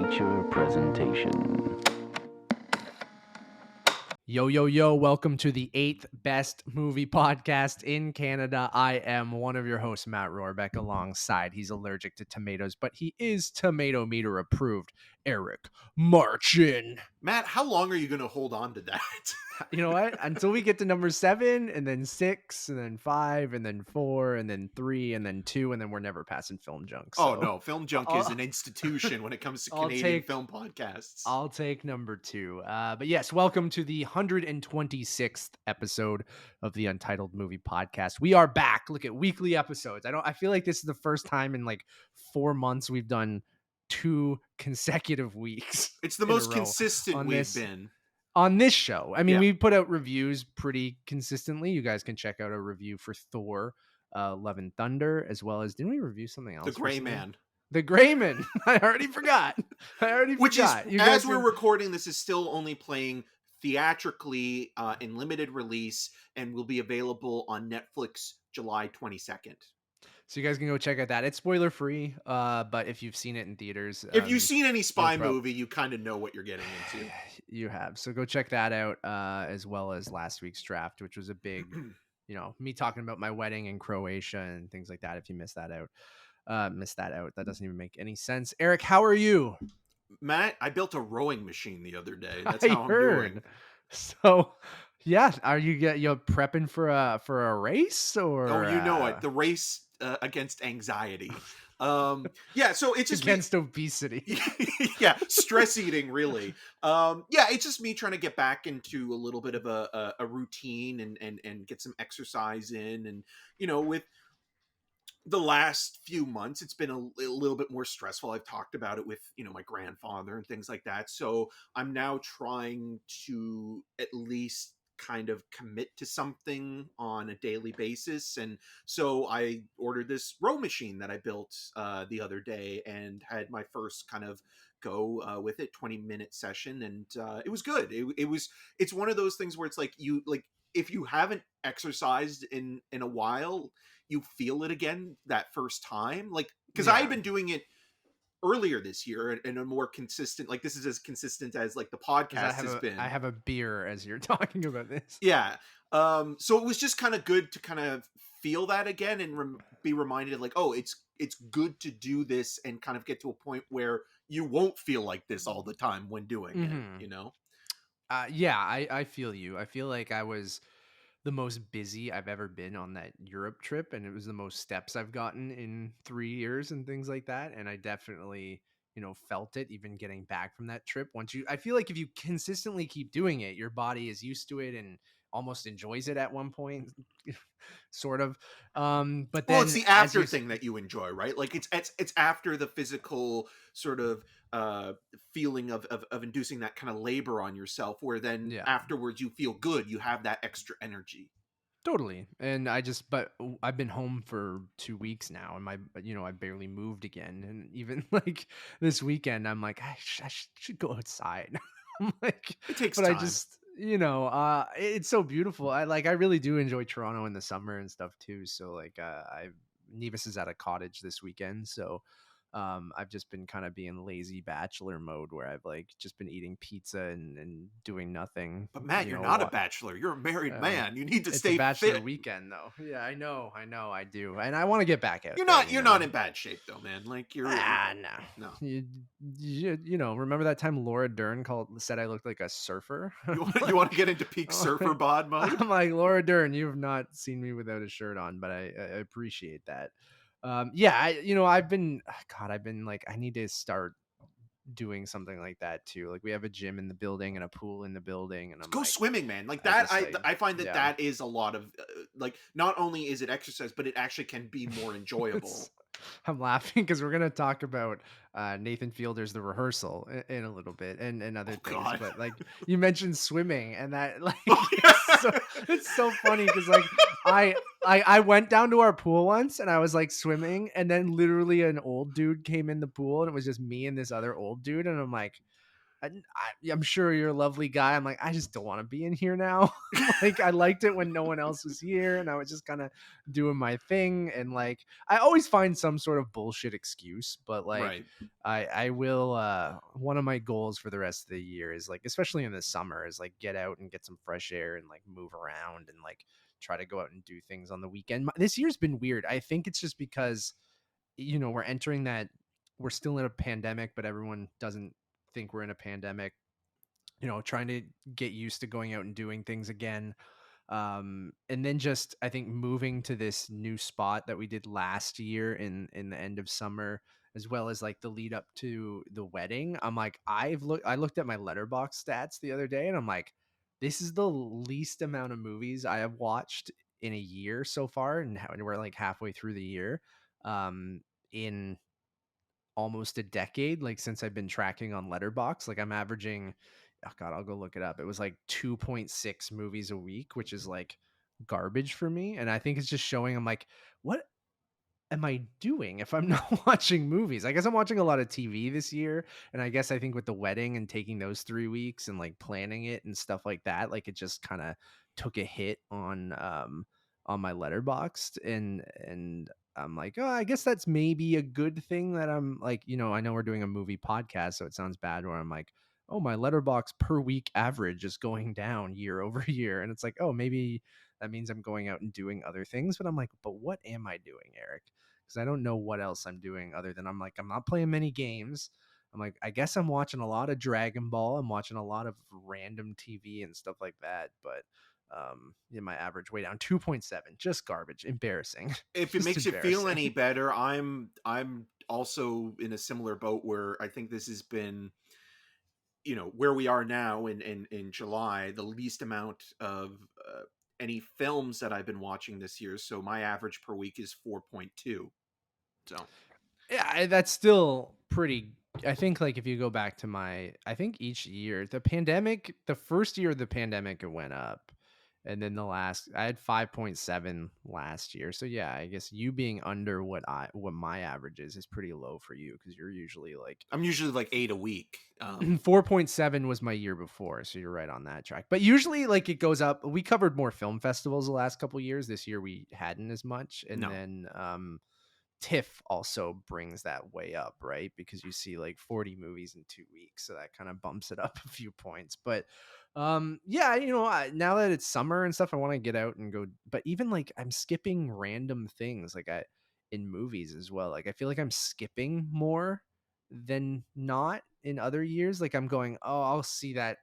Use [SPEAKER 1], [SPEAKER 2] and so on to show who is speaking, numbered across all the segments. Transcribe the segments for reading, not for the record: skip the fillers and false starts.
[SPEAKER 1] feature presentation.
[SPEAKER 2] Yo, welcome to the 8th best movie podcast in Canada. I am one of your hosts, Matt Rohrbeck, alongside, he's allergic to tomatoes, but he is tomato meter approved, Eric Marchin.
[SPEAKER 3] Matt, how long are you going to hold on to that?
[SPEAKER 2] You know what? Until we get to number 7, and then 6, and then 5, and then 4, and then 3, and then 2, and then we're never passing Film Junk. So.
[SPEAKER 3] Oh, no. Film Junk is an institution when it comes to Canadian film podcasts.
[SPEAKER 2] I'll take number 2. But yes, welcome to the 126th episode of the Untitled Movie Podcast. We are back. Look at weekly episodes. I feel like this is the first time in like 4 months we've done 2 consecutive weeks.
[SPEAKER 3] It's the most consistent we've been.
[SPEAKER 2] On this show. I mean, we put out reviews pretty consistently. You guys can check out a review for Thor, Love and Thunder, as well as, didn't we review something else?
[SPEAKER 3] The Gray Man.
[SPEAKER 2] The Gray Man. I already forgot.
[SPEAKER 3] Which is, as we're recording, this is still only playing theatrically in limited release and will be available on Netflix July 22nd.
[SPEAKER 2] So you guys can go check out that. It's spoiler free, but if you've seen it in theaters,
[SPEAKER 3] if you've seen any spy movie, you kind of know what you're getting into.
[SPEAKER 2] You have. So go check that out, as well as last week's draft, which was a big, me talking about my wedding in Croatia and things like that. If you missed that out, that doesn't even make any sense. Eric, how are you?
[SPEAKER 3] Matt, I built a rowing machine the other day. That's how I'm doing.
[SPEAKER 2] So, yeah, are you prepping for a race or?
[SPEAKER 3] Oh, you know it. The race against anxiety. So it's just
[SPEAKER 2] against obesity.
[SPEAKER 3] Yeah, stress eating, really. It's just me trying to get back into a little bit of a routine and get some exercise in, and with the last few months it's been a little bit more stressful. I've talked about it with my grandfather and things like that, so I'm now trying to at least kind of commit to something on a daily basis. And so I ordered this row machine that I built the other day and had my first kind of go with it, 20-minute session, and it was good. It's one of those things where it's like if you haven't exercised in a while, you feel it again that first time, because I've been doing it earlier this year in a more consistent, this is as consistent as the podcast has been.
[SPEAKER 2] I have a beer as you're talking about this.
[SPEAKER 3] Yeah. So it was just kind of good to kind of feel that again and be reminded it's good to do this and kind of get to a point where you won't feel like this all the time when doing it,
[SPEAKER 2] I feel you. I feel like I was the most busy I've ever been on that Europe trip, and it was the most steps I've gotten in 3 years and things like that. And I definitely, felt it even getting back from that trip. I feel like if you consistently keep doing it, your body is used to it and almost enjoys it at one point, sort of. But then
[SPEAKER 3] it's the after thing that you enjoy, right? It's after the physical sort of feeling of inducing that kind of labor on yourself, where then afterwards you feel good, you have that extra energy.
[SPEAKER 2] Totally. And but I've been home for 2 weeks now, and I barely moved again. And even this weekend, I'm like, I should go outside. I'm like,
[SPEAKER 3] it takes
[SPEAKER 2] but
[SPEAKER 3] time.
[SPEAKER 2] I just, it's so beautiful. I really do enjoy Toronto in the summer and stuff too. So Nevis is at a cottage this weekend, so I've just been kind of being lazy bachelor mode, where I've just been eating pizza and doing nothing.
[SPEAKER 3] But Matt, you're not a bachelor. You're a married man. You need to stay
[SPEAKER 2] a bachelor
[SPEAKER 3] fit.
[SPEAKER 2] Weekend though. Yeah, I know, I do, and I want to get back out.
[SPEAKER 3] You're not in bad shape though, man. You're
[SPEAKER 2] no. You remember that time Laura Dern said I looked like a surfer?
[SPEAKER 3] You want to get into peak surfer bod mode?
[SPEAKER 2] I'm like, Laura Dern, you have not seen me without a shirt on, but I appreciate that. I've been I need to start doing something like that too. We have a gym in the building and a pool in the building, and
[SPEAKER 3] go swimming, man. I find that is a lot of not only is it exercise, but it actually can be more enjoyable.
[SPEAKER 2] I'm laughing because we're gonna talk about Nathan Fielder's The Rehearsal in a little bit and other things.
[SPEAKER 3] God.
[SPEAKER 2] But you mentioned swimming, and that it's so funny because I went down to our pool once and I was swimming, and then literally an old dude came in the pool and it was just me and this other old dude, and I'm like, I'm sure you're a lovely guy. I'm like, I just don't want to be in here now. Like, I liked it when no one else was here and I was just kind of doing my thing. And like, I always find some sort of bullshit excuse, but like,
[SPEAKER 3] Right.
[SPEAKER 2] I will, one of my goals for the rest of the year is like, especially in the summer, is like get out and get some fresh air and like move around and like try to go out and do things on the weekend. This year's been weird. I think it's just because, we're entering that, we're still in a pandemic, but everyone doesn't think we're in a pandemic, trying to get used to going out and doing things again. And then just, I think, moving to this new spot that we did last year in the end of summer, as well as like the lead up to the wedding. I'm like, I looked at my letterbox stats the other day and I'm like, this is the least amount of movies I have watched in a year so far. And we're like halfway through the year. In almost a decade, like since I've been tracking on Letterbox. Like I'm averaging, oh god, I'll go look it up. It was like 2.6 movies a week, which is like garbage for me. And I think it's just showing, I'm like, what am I doing if I'm not watching movies? I guess I'm watching a lot of TV this year. And I guess I think with the wedding and taking those 3 weeks and like planning it and stuff like that, like it just kind of took a hit on my letterboxed. And I'm like, oh, I guess that's maybe a good thing that I'm like, I know we're doing a movie podcast, so it sounds bad where I'm like, oh, my letterbox per week average is going down year over year. And it's like, oh, maybe that means I'm going out and doing other things. But I'm like, but what am I doing, Eric? Because I don't know what else I'm doing other than I'm like, I'm not playing many games. I'm like, I guess I'm watching a lot of Dragon Ball. I'm watching a lot of random TV and stuff like that. But my average way down 2.7, just garbage, embarrassing.
[SPEAKER 3] If it
[SPEAKER 2] Just
[SPEAKER 3] makes you feel any
[SPEAKER 2] embarrassing.
[SPEAKER 3] better, I'm also in a similar boat where I think this has been, where we are now in July, the least amount of any films that I've been watching this year. So my average per week is 4.2. So
[SPEAKER 2] Yeah, that's still pretty. I think like if you go back to I think each year, the first year of the pandemic, it went up. And then I had 5.7 last year. So yeah, I guess you being under what my average is pretty low for you because you're usually like
[SPEAKER 3] I'm usually like 8 a week.
[SPEAKER 2] 4.7 was my year before, so you're right on that track. But usually like it goes up. We covered more film festivals the last couple years. This year we hadn't as much. And
[SPEAKER 3] No.
[SPEAKER 2] then TIFF also brings that way up, right? Because you see like 40 movies in 2 weeks, so that kind of bumps it up a few points. But yeah, now that it's summer and stuff, I want to get out and go. But even like I'm skipping random things, like in movies as well. Like I feel like I'm skipping more than not in other years. Like I'm going, oh, I'll see that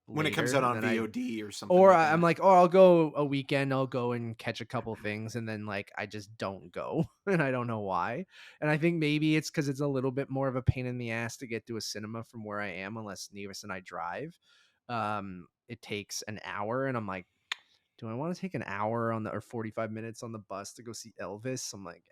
[SPEAKER 3] When it comes
[SPEAKER 2] later,
[SPEAKER 3] out
[SPEAKER 2] and
[SPEAKER 3] on
[SPEAKER 2] then I
[SPEAKER 3] VOD or something
[SPEAKER 2] or
[SPEAKER 3] like
[SPEAKER 2] I'm
[SPEAKER 3] that.
[SPEAKER 2] like, oh, I'll go a weekend, I'll go and catch a couple things, and then like I just don't go, and I don't know why. And I think maybe it's because it's a little bit more of a pain in the ass to get to a cinema from where I am, unless Nevis and I drive. It takes an hour, and I'm like, do I want to take an hour or 45 minutes on the bus to go see Elvis? I'm like,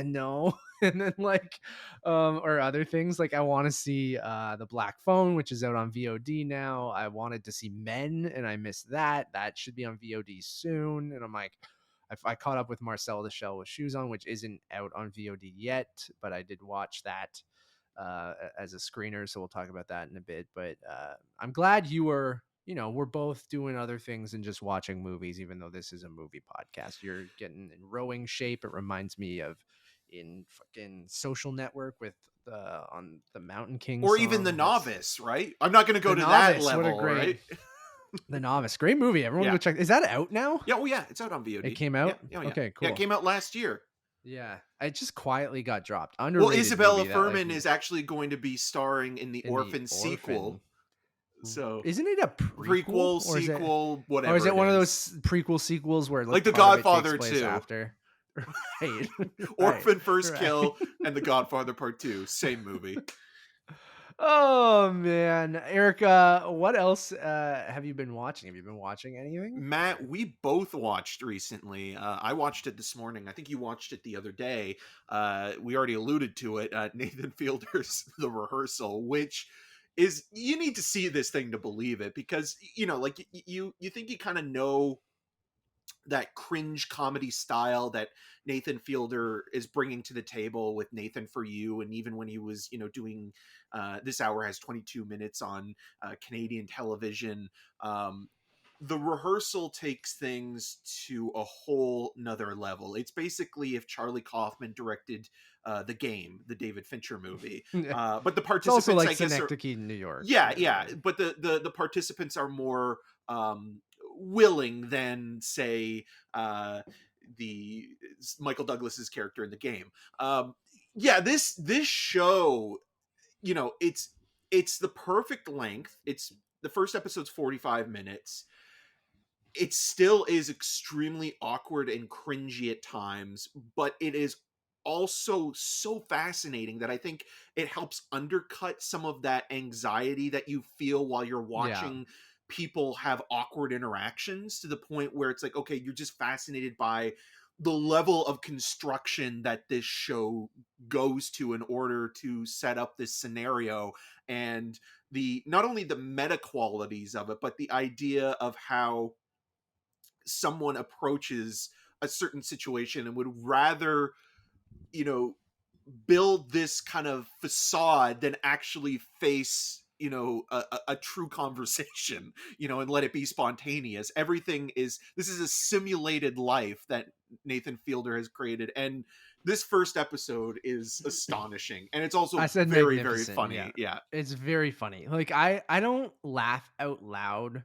[SPEAKER 2] no. And then like, or other things like I want to see the Black Phone, which is out on VOD now. I wanted to see Men, and I missed that. That should be on VOD soon. And I'm like, I caught up with Marcel the Shell with Shoes On, which isn't out on VOD yet, but I did watch that as a screener, so we'll talk about that in a bit. But I'm glad we're both doing other things than just watching movies, even though this is a movie podcast. You're getting in rowing shape. It reminds me of in fucking Social Network with on the Mountain King
[SPEAKER 3] Or even The
[SPEAKER 2] song.
[SPEAKER 3] Novice, right? I'm not going to go
[SPEAKER 2] The
[SPEAKER 3] to that
[SPEAKER 2] Novice. What a
[SPEAKER 3] level,
[SPEAKER 2] great
[SPEAKER 3] right?
[SPEAKER 2] The Novice. Great movie. Everyone
[SPEAKER 3] Yeah.
[SPEAKER 2] go check. Is that out now?
[SPEAKER 3] Yeah, oh yeah, it's out on VOD.
[SPEAKER 2] It came out?
[SPEAKER 3] Yeah, oh yeah.
[SPEAKER 2] Okay,
[SPEAKER 3] Yeah,
[SPEAKER 2] cool.
[SPEAKER 3] it came out last year.
[SPEAKER 2] Yeah. It just quietly got dropped.
[SPEAKER 3] Well,
[SPEAKER 2] Underrated
[SPEAKER 3] Isabella
[SPEAKER 2] movie that, like,
[SPEAKER 3] Furman is actually going to be starring in the
[SPEAKER 2] in the
[SPEAKER 3] Orphan sequel.
[SPEAKER 2] Orphan.
[SPEAKER 3] So
[SPEAKER 2] Isn't it a
[SPEAKER 3] prequel,
[SPEAKER 2] or is it,
[SPEAKER 3] sequel, whatever.
[SPEAKER 2] or is it one of
[SPEAKER 3] is.
[SPEAKER 2] those prequel sequels where
[SPEAKER 3] Like The
[SPEAKER 2] part of it
[SPEAKER 3] Godfather
[SPEAKER 2] takes place
[SPEAKER 3] 2.
[SPEAKER 2] after? Right.
[SPEAKER 3] Orphan First
[SPEAKER 2] right.
[SPEAKER 3] Kill and The Godfather Part 2, same movie.
[SPEAKER 2] Oh man, Erica, what else have you been watching? Have you been watching anything?
[SPEAKER 3] Matt, we both watched recently. I watched it this morning. I think you watched it the other day. We already alluded to it. Nathan Fielder's The Rehearsal, which is, you need to see this thing to believe it, because like you think you kind of know that cringe comedy style that Nathan Fielder is bringing to the table with Nathan For You. And even when he was, doing This Hour Has 22 Minutes on Canadian television, the Rehearsal takes things to a whole nother level. It's basically if Charlie Kaufman directed The Game, the David Fincher movie.
[SPEAKER 2] Yeah.
[SPEAKER 3] But the
[SPEAKER 2] It's also
[SPEAKER 3] participants,
[SPEAKER 2] like
[SPEAKER 3] I guess, are
[SPEAKER 2] Synecdoche, New York.
[SPEAKER 3] yeah. But the participants are more willing than, say, the Michael Douglas's character in The Game. Yeah, this show, it's the perfect length. It's the first episode's 45 minutes. It still is extremely awkward and cringy at times, but it is also so fascinating that I think it helps undercut some of that anxiety that you feel while you're
[SPEAKER 2] Yeah.
[SPEAKER 3] watching people have awkward interactions, to the point where it's like, okay, you're just fascinated by the level of construction that this show goes to in order to set up this scenario, and the not only the meta qualities of it, but the idea of how someone approaches a certain situation and would rather, you know, build this kind of facade than actually face, a true conversation, and let it be spontaneous. This is a simulated life that Nathan Fielder has created, and this first episode is astonishing, and it's also
[SPEAKER 2] I said
[SPEAKER 3] very, very
[SPEAKER 2] magnificent.
[SPEAKER 3] funny. Yeah.
[SPEAKER 2] It's very funny. Like I don't laugh out loud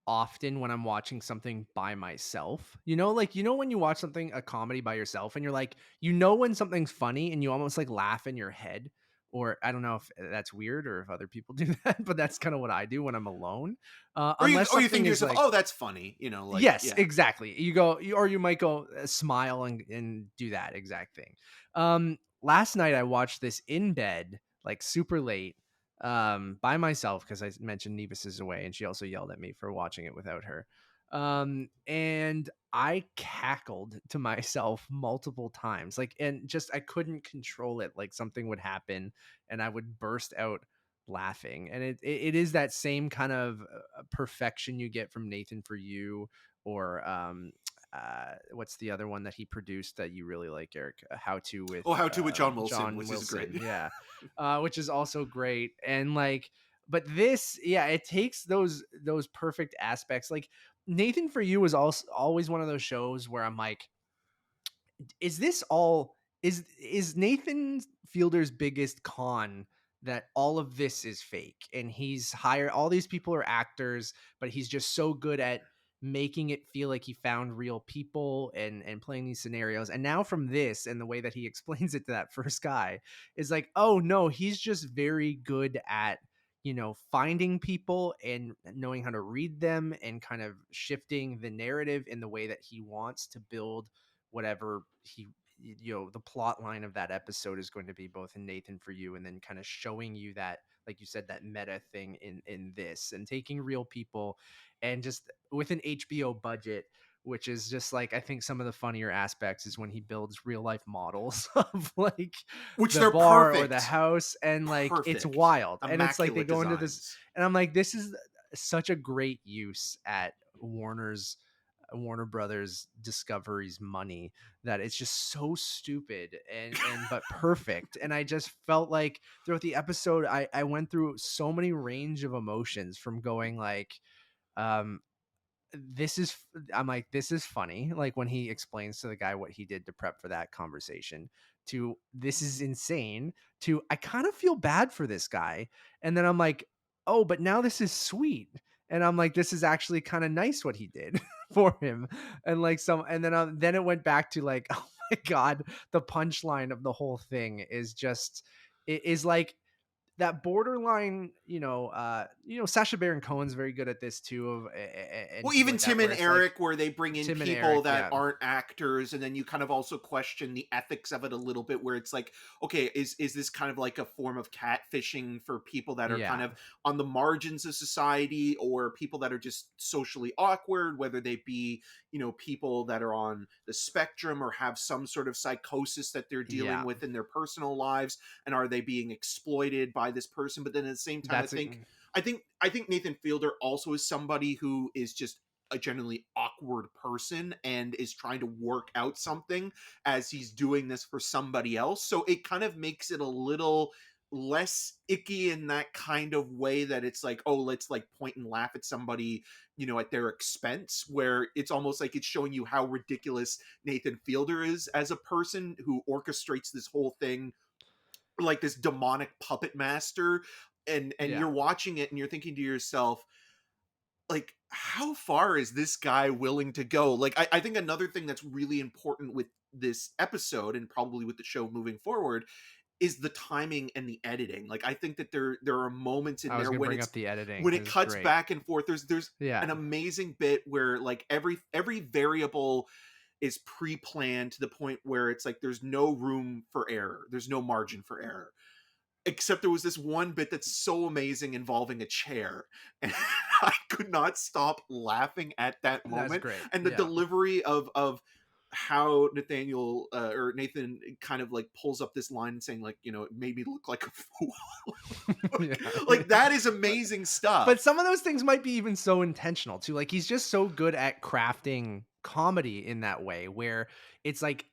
[SPEAKER 2] often when I'm watching something by myself. Like when you watch something, a comedy by yourself, and you're like, when something's funny and you almost like laugh in your head. Or I don't know if that's weird or if other people do that, but that's kind of what I do when I'm alone. Unless
[SPEAKER 3] Or you
[SPEAKER 2] something
[SPEAKER 3] think to
[SPEAKER 2] is
[SPEAKER 3] yourself,
[SPEAKER 2] like,
[SPEAKER 3] oh, that's funny,
[SPEAKER 2] yes,
[SPEAKER 3] yeah.
[SPEAKER 2] exactly. Or you might go smile and do that exact thing. Last night I watched this in bed, like super late, by myself because I mentioned Nevis is away, and she also yelled at me for watching it without her. And I cackled to myself multiple times, like, and just I couldn't control it. Like something would happen, and I would burst out laughing, and it is that same kind of perfection you get from Nathan For You, or what's the other one that he produced that you really like, Eric? How to with
[SPEAKER 3] Oh, How to with John Wilson,
[SPEAKER 2] John
[SPEAKER 3] which is great.
[SPEAKER 2] Wilson, yeah, which is also great. And like, but this, yeah, it takes those perfect aspects. Like Nathan For You was also always one of those shows where I'm like, is this all is Nathan Fielder's biggest con that all of this is fake, and he's hired all these people are actors, but he's just so good at making it feel like he found real people and playing these scenarios. And now from this and the way that he explains it to that first guy is like, oh no, he's just very good at finding people and knowing how to read them and kind of shifting the narrative in the way that he wants to build whatever the plot line of that episode is going to be, both in Nathan For You and then kind of showing you that, like you said, that meta thing in this, and taking real people and just with an HBO budget, which is just like, I think some of the funnier aspects is when he builds real life models of like
[SPEAKER 3] Which
[SPEAKER 2] the
[SPEAKER 3] they're
[SPEAKER 2] bar or the
[SPEAKER 3] perfect.
[SPEAKER 2] house, and like it's
[SPEAKER 3] Perfect.
[SPEAKER 2] wild. And it's like they
[SPEAKER 3] Immaculate
[SPEAKER 2] go into this,
[SPEAKER 3] designs.
[SPEAKER 2] and I'm like, this is such a great use at Warner Brothers Discovery's money, that it's just so stupid and but perfect. And I just felt like throughout the episode I went through so many range of emotions, from going like, um this is I'm like, this is funny, like when he explains to the guy what he did to prep for that conversation, to this is insane, to I kind of feel bad for this guy. And then I'm like, oh, but now this is sweet. And I'm like, this is actually kind of nice what he did for him. And like then it went back to like, oh my god, the punchline of the whole thing is just, it is like that borderline, Sacha Baron Cohen's very good at this too, and
[SPEAKER 3] Well,
[SPEAKER 2] people
[SPEAKER 3] even
[SPEAKER 2] like that,
[SPEAKER 3] Tim
[SPEAKER 2] where
[SPEAKER 3] and
[SPEAKER 2] it's like
[SPEAKER 3] Eric, where they bring in
[SPEAKER 2] Tim and
[SPEAKER 3] people
[SPEAKER 2] Eric,
[SPEAKER 3] that
[SPEAKER 2] yeah,
[SPEAKER 3] aren't actors, and then you kind of also question the ethics of it a little bit, where it's like, okay, is this kind of like a form of catfishing for people that are kind
[SPEAKER 2] yeah,
[SPEAKER 3] of on the margins of society, or people that are just socially awkward, whether they be, people that are on the spectrum or have some sort of psychosis that they're dealing
[SPEAKER 2] yeah.
[SPEAKER 3] with in their personal lives, and are they being exploited by this person? But then at the same time,
[SPEAKER 2] That's it.
[SPEAKER 3] I think Nathan Fielder also is somebody who is just a genuinely awkward person and is trying to work out something as he's doing this for somebody else. So it kind of makes it a little less icky in that kind of way that it's like, oh, let's like point and laugh at somebody, at their expense, where it's almost like it's showing you how ridiculous Nathan Fielder is as a person who orchestrates this whole thing like this demonic puppet master. And
[SPEAKER 2] Yeah.
[SPEAKER 3] you're watching it and you're thinking to yourself, like, how far is this guy willing to go? Like, I think another thing that's really important with this episode and probably with the show moving forward is the timing and the editing. Like, I think that there are moments in
[SPEAKER 2] I was
[SPEAKER 3] there
[SPEAKER 2] gonna
[SPEAKER 3] when
[SPEAKER 2] bring up the editing
[SPEAKER 3] when it
[SPEAKER 2] because it's
[SPEAKER 3] cuts
[SPEAKER 2] great.
[SPEAKER 3] back and forth. There's
[SPEAKER 2] Yeah.
[SPEAKER 3] an amazing bit where like every variable is pre-planned to the point where it's like there's no room for error. There's no margin for error. Except there was this one bit that's so amazing involving a chair, and I could not stop laughing at that
[SPEAKER 2] That's
[SPEAKER 3] moment.
[SPEAKER 2] great.
[SPEAKER 3] And the
[SPEAKER 2] Yeah.
[SPEAKER 3] delivery of how Nathaniel or Nathan kind of like pulls up this line saying like, it made me look like a fool.
[SPEAKER 2] Yeah.
[SPEAKER 3] Like that is amazing stuff.
[SPEAKER 2] But some of those things might be even so intentional too. Like he's just so good at crafting comedy in that way where it's like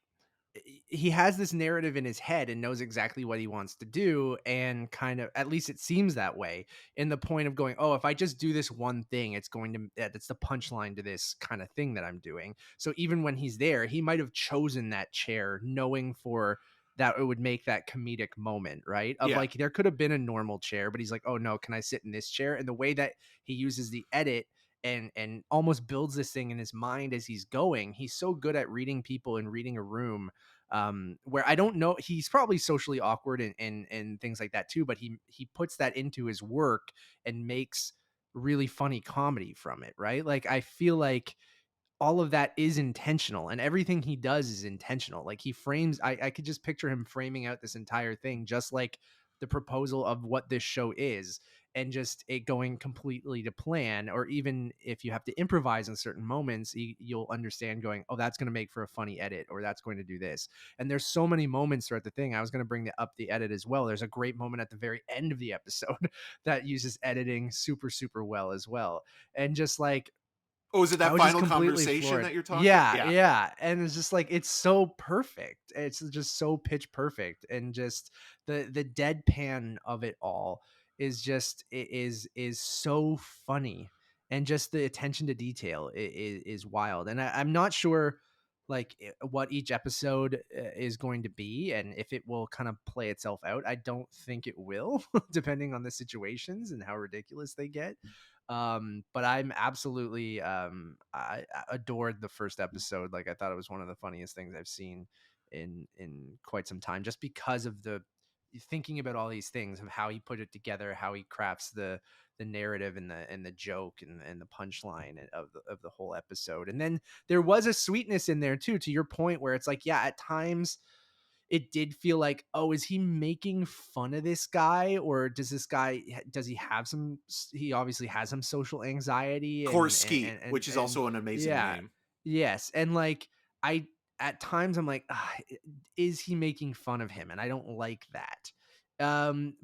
[SPEAKER 2] he has this narrative in his head and knows exactly what he wants to do, and kind of, at least it seems that way, in the point of going, oh, if I just do this one thing, it's going to, that's the punchline to this kind of thing that I'm doing. So even when he's there, he might have chosen that chair knowing for that it would make that comedic moment, right? Of
[SPEAKER 3] Yeah.
[SPEAKER 2] like, there could have been a normal chair, but he's like, oh no, can I sit in this chair? And the way that he uses the edit and almost builds this thing in his mind as he's going, he's so good at reading people and reading a room, where I don't know, he's probably socially awkward and things like that too, but he puts that into his work and makes really funny comedy from it, right? Like I feel like all of that is intentional, and everything he does is intentional. Like he frames, I could just picture him framing out this entire thing just like the proposal of what this show is, and just it going completely to plan. Or even if you have to improvise in certain moments, you'll understand going, oh, that's going to make for a funny edit, or that's going to do this. And there's so many moments throughout the thing. I was going to bring up the edit as well. There's a great moment at the very end of the episode that uses editing super, super well as well. And just like,
[SPEAKER 3] Oh, is it
[SPEAKER 2] I
[SPEAKER 3] that
[SPEAKER 2] was just
[SPEAKER 3] final
[SPEAKER 2] completely
[SPEAKER 3] conversation
[SPEAKER 2] floored.
[SPEAKER 3] that you're talking?
[SPEAKER 2] Yeah,
[SPEAKER 3] Yeah.
[SPEAKER 2] yeah, and it's just like, it's so perfect. It's just so pitch perfect, and just the deadpan of it all is just, it is so funny, and just the attention to detail is wild. And I'm not sure like what each episode is going to be, and if it will kind of play itself out. I don't think it will, depending on the situations and how ridiculous they get. But I'm absolutely, I adored the first episode. Like I thought it was one of the funniest things I've seen in quite some time, just because of the thinking about all these things of how he put it together, how he crafts the narrative and the joke and the punchline of the whole episode. And then there was a sweetness in there too, to your point, where it's like, yeah, at times it did feel like, oh, is he making fun of this guy, or does this guy, does he have some, he obviously has some social anxiety
[SPEAKER 3] Korsky, which is
[SPEAKER 2] and
[SPEAKER 3] also an amazing
[SPEAKER 2] yeah,
[SPEAKER 3] name.
[SPEAKER 2] yes. And like, I, at times I'm like, is he making fun of him? And I don't like that.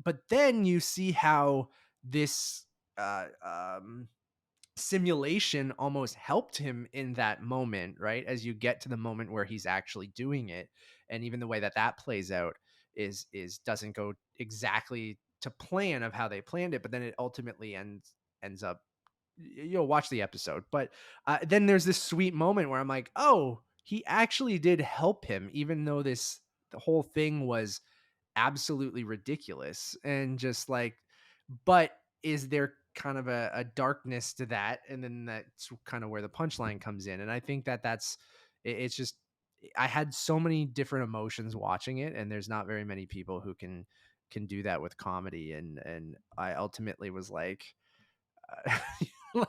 [SPEAKER 2] But then you see how this uh um simulation almost helped him in that moment, right? As you get to the moment where he's actually doing it, and even the way that that plays out is doesn't go exactly to plan of how they planned it, but then it ultimately ends up, you'll watch the episode. But then there's this sweet moment where I'm like, oh, he actually did help him, even though the whole thing was absolutely ridiculous. And just like, but is there kind of a darkness to that? And then that's kind of where the punchline comes in. And I think that's it's just, I had so many different emotions watching it, and there's not very many people who can do that with comedy. And I ultimately was like,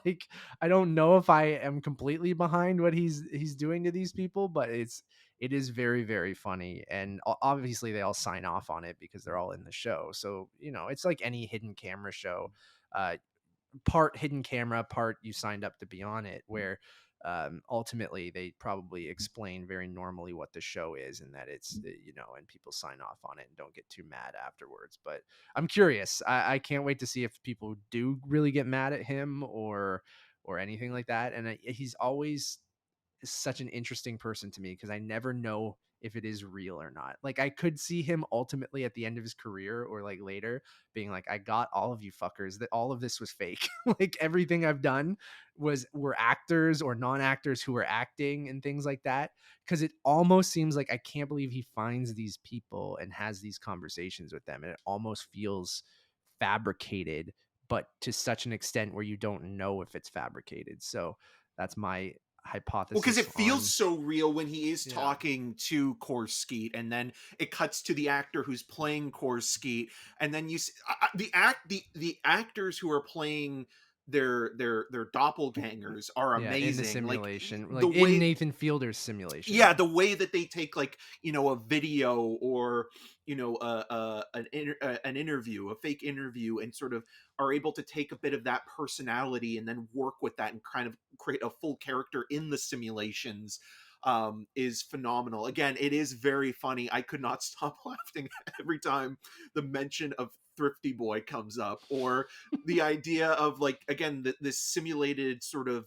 [SPEAKER 2] like, I don't know if I am completely behind what he's doing to these people, but it is very, very funny. And obviously they all sign off on it because they're all in the show. So, it's like any hidden camera show, uh, part hidden camera, part you signed up to be on it, where ultimately they probably explain very normally what the show is, and that it's, and people sign off on it and don't get too mad afterwards. But I'm curious. I can't wait to see if people do really get mad at him, or or anything like that. And he's always such an interesting person to me because I never know if it is real or not. Like I could see him ultimately at the end of his career or like later being like, I got all of you fuckers, that all of this was fake. Like everything I've done were actors or non-actors who were acting and things like that. Cause it almost seems like I can't believe he finds these people and has these conversations with them. And it almost feels fabricated, but to such an extent where you don't know if it's fabricated. So that's my
[SPEAKER 3] Well, because
[SPEAKER 2] hypothesis
[SPEAKER 3] it feels
[SPEAKER 2] on.
[SPEAKER 3] so real when he is
[SPEAKER 2] Yeah.
[SPEAKER 3] talking to Korskeet, and then it cuts to the actor who's playing Korskeet, and then you see, the actors who are playing their doppelgangers are
[SPEAKER 2] Yeah, in the
[SPEAKER 3] amazing. Like
[SPEAKER 2] simulation,
[SPEAKER 3] the
[SPEAKER 2] like in
[SPEAKER 3] way,
[SPEAKER 2] Nathan Fielder's simulation.
[SPEAKER 3] yeah, the way that they take, like, a video, or an interview, a fake interview, and sort of are able to take a bit of that personality and then work with that and kind of create a full character in the simulations, is phenomenal. Again, it is very funny. I could not stop laughing every time the mention of Thrifty Boy comes up, or the idea of, like, again, this simulated sort of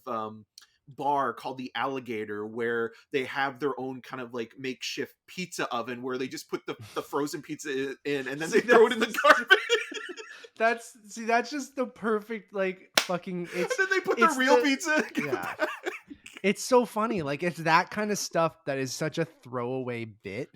[SPEAKER 3] bar called the Alligator, where they have their own kind of like makeshift pizza oven where they just put the frozen pizza in, and then they throw it in the garbage.
[SPEAKER 2] That's just the perfect like fucking
[SPEAKER 3] And then they put the
[SPEAKER 2] it's
[SPEAKER 3] real
[SPEAKER 2] the
[SPEAKER 3] pizza and give it
[SPEAKER 2] yeah.
[SPEAKER 3] back.
[SPEAKER 2] It's so funny. Like it's that kind of stuff that is such a throwaway bit,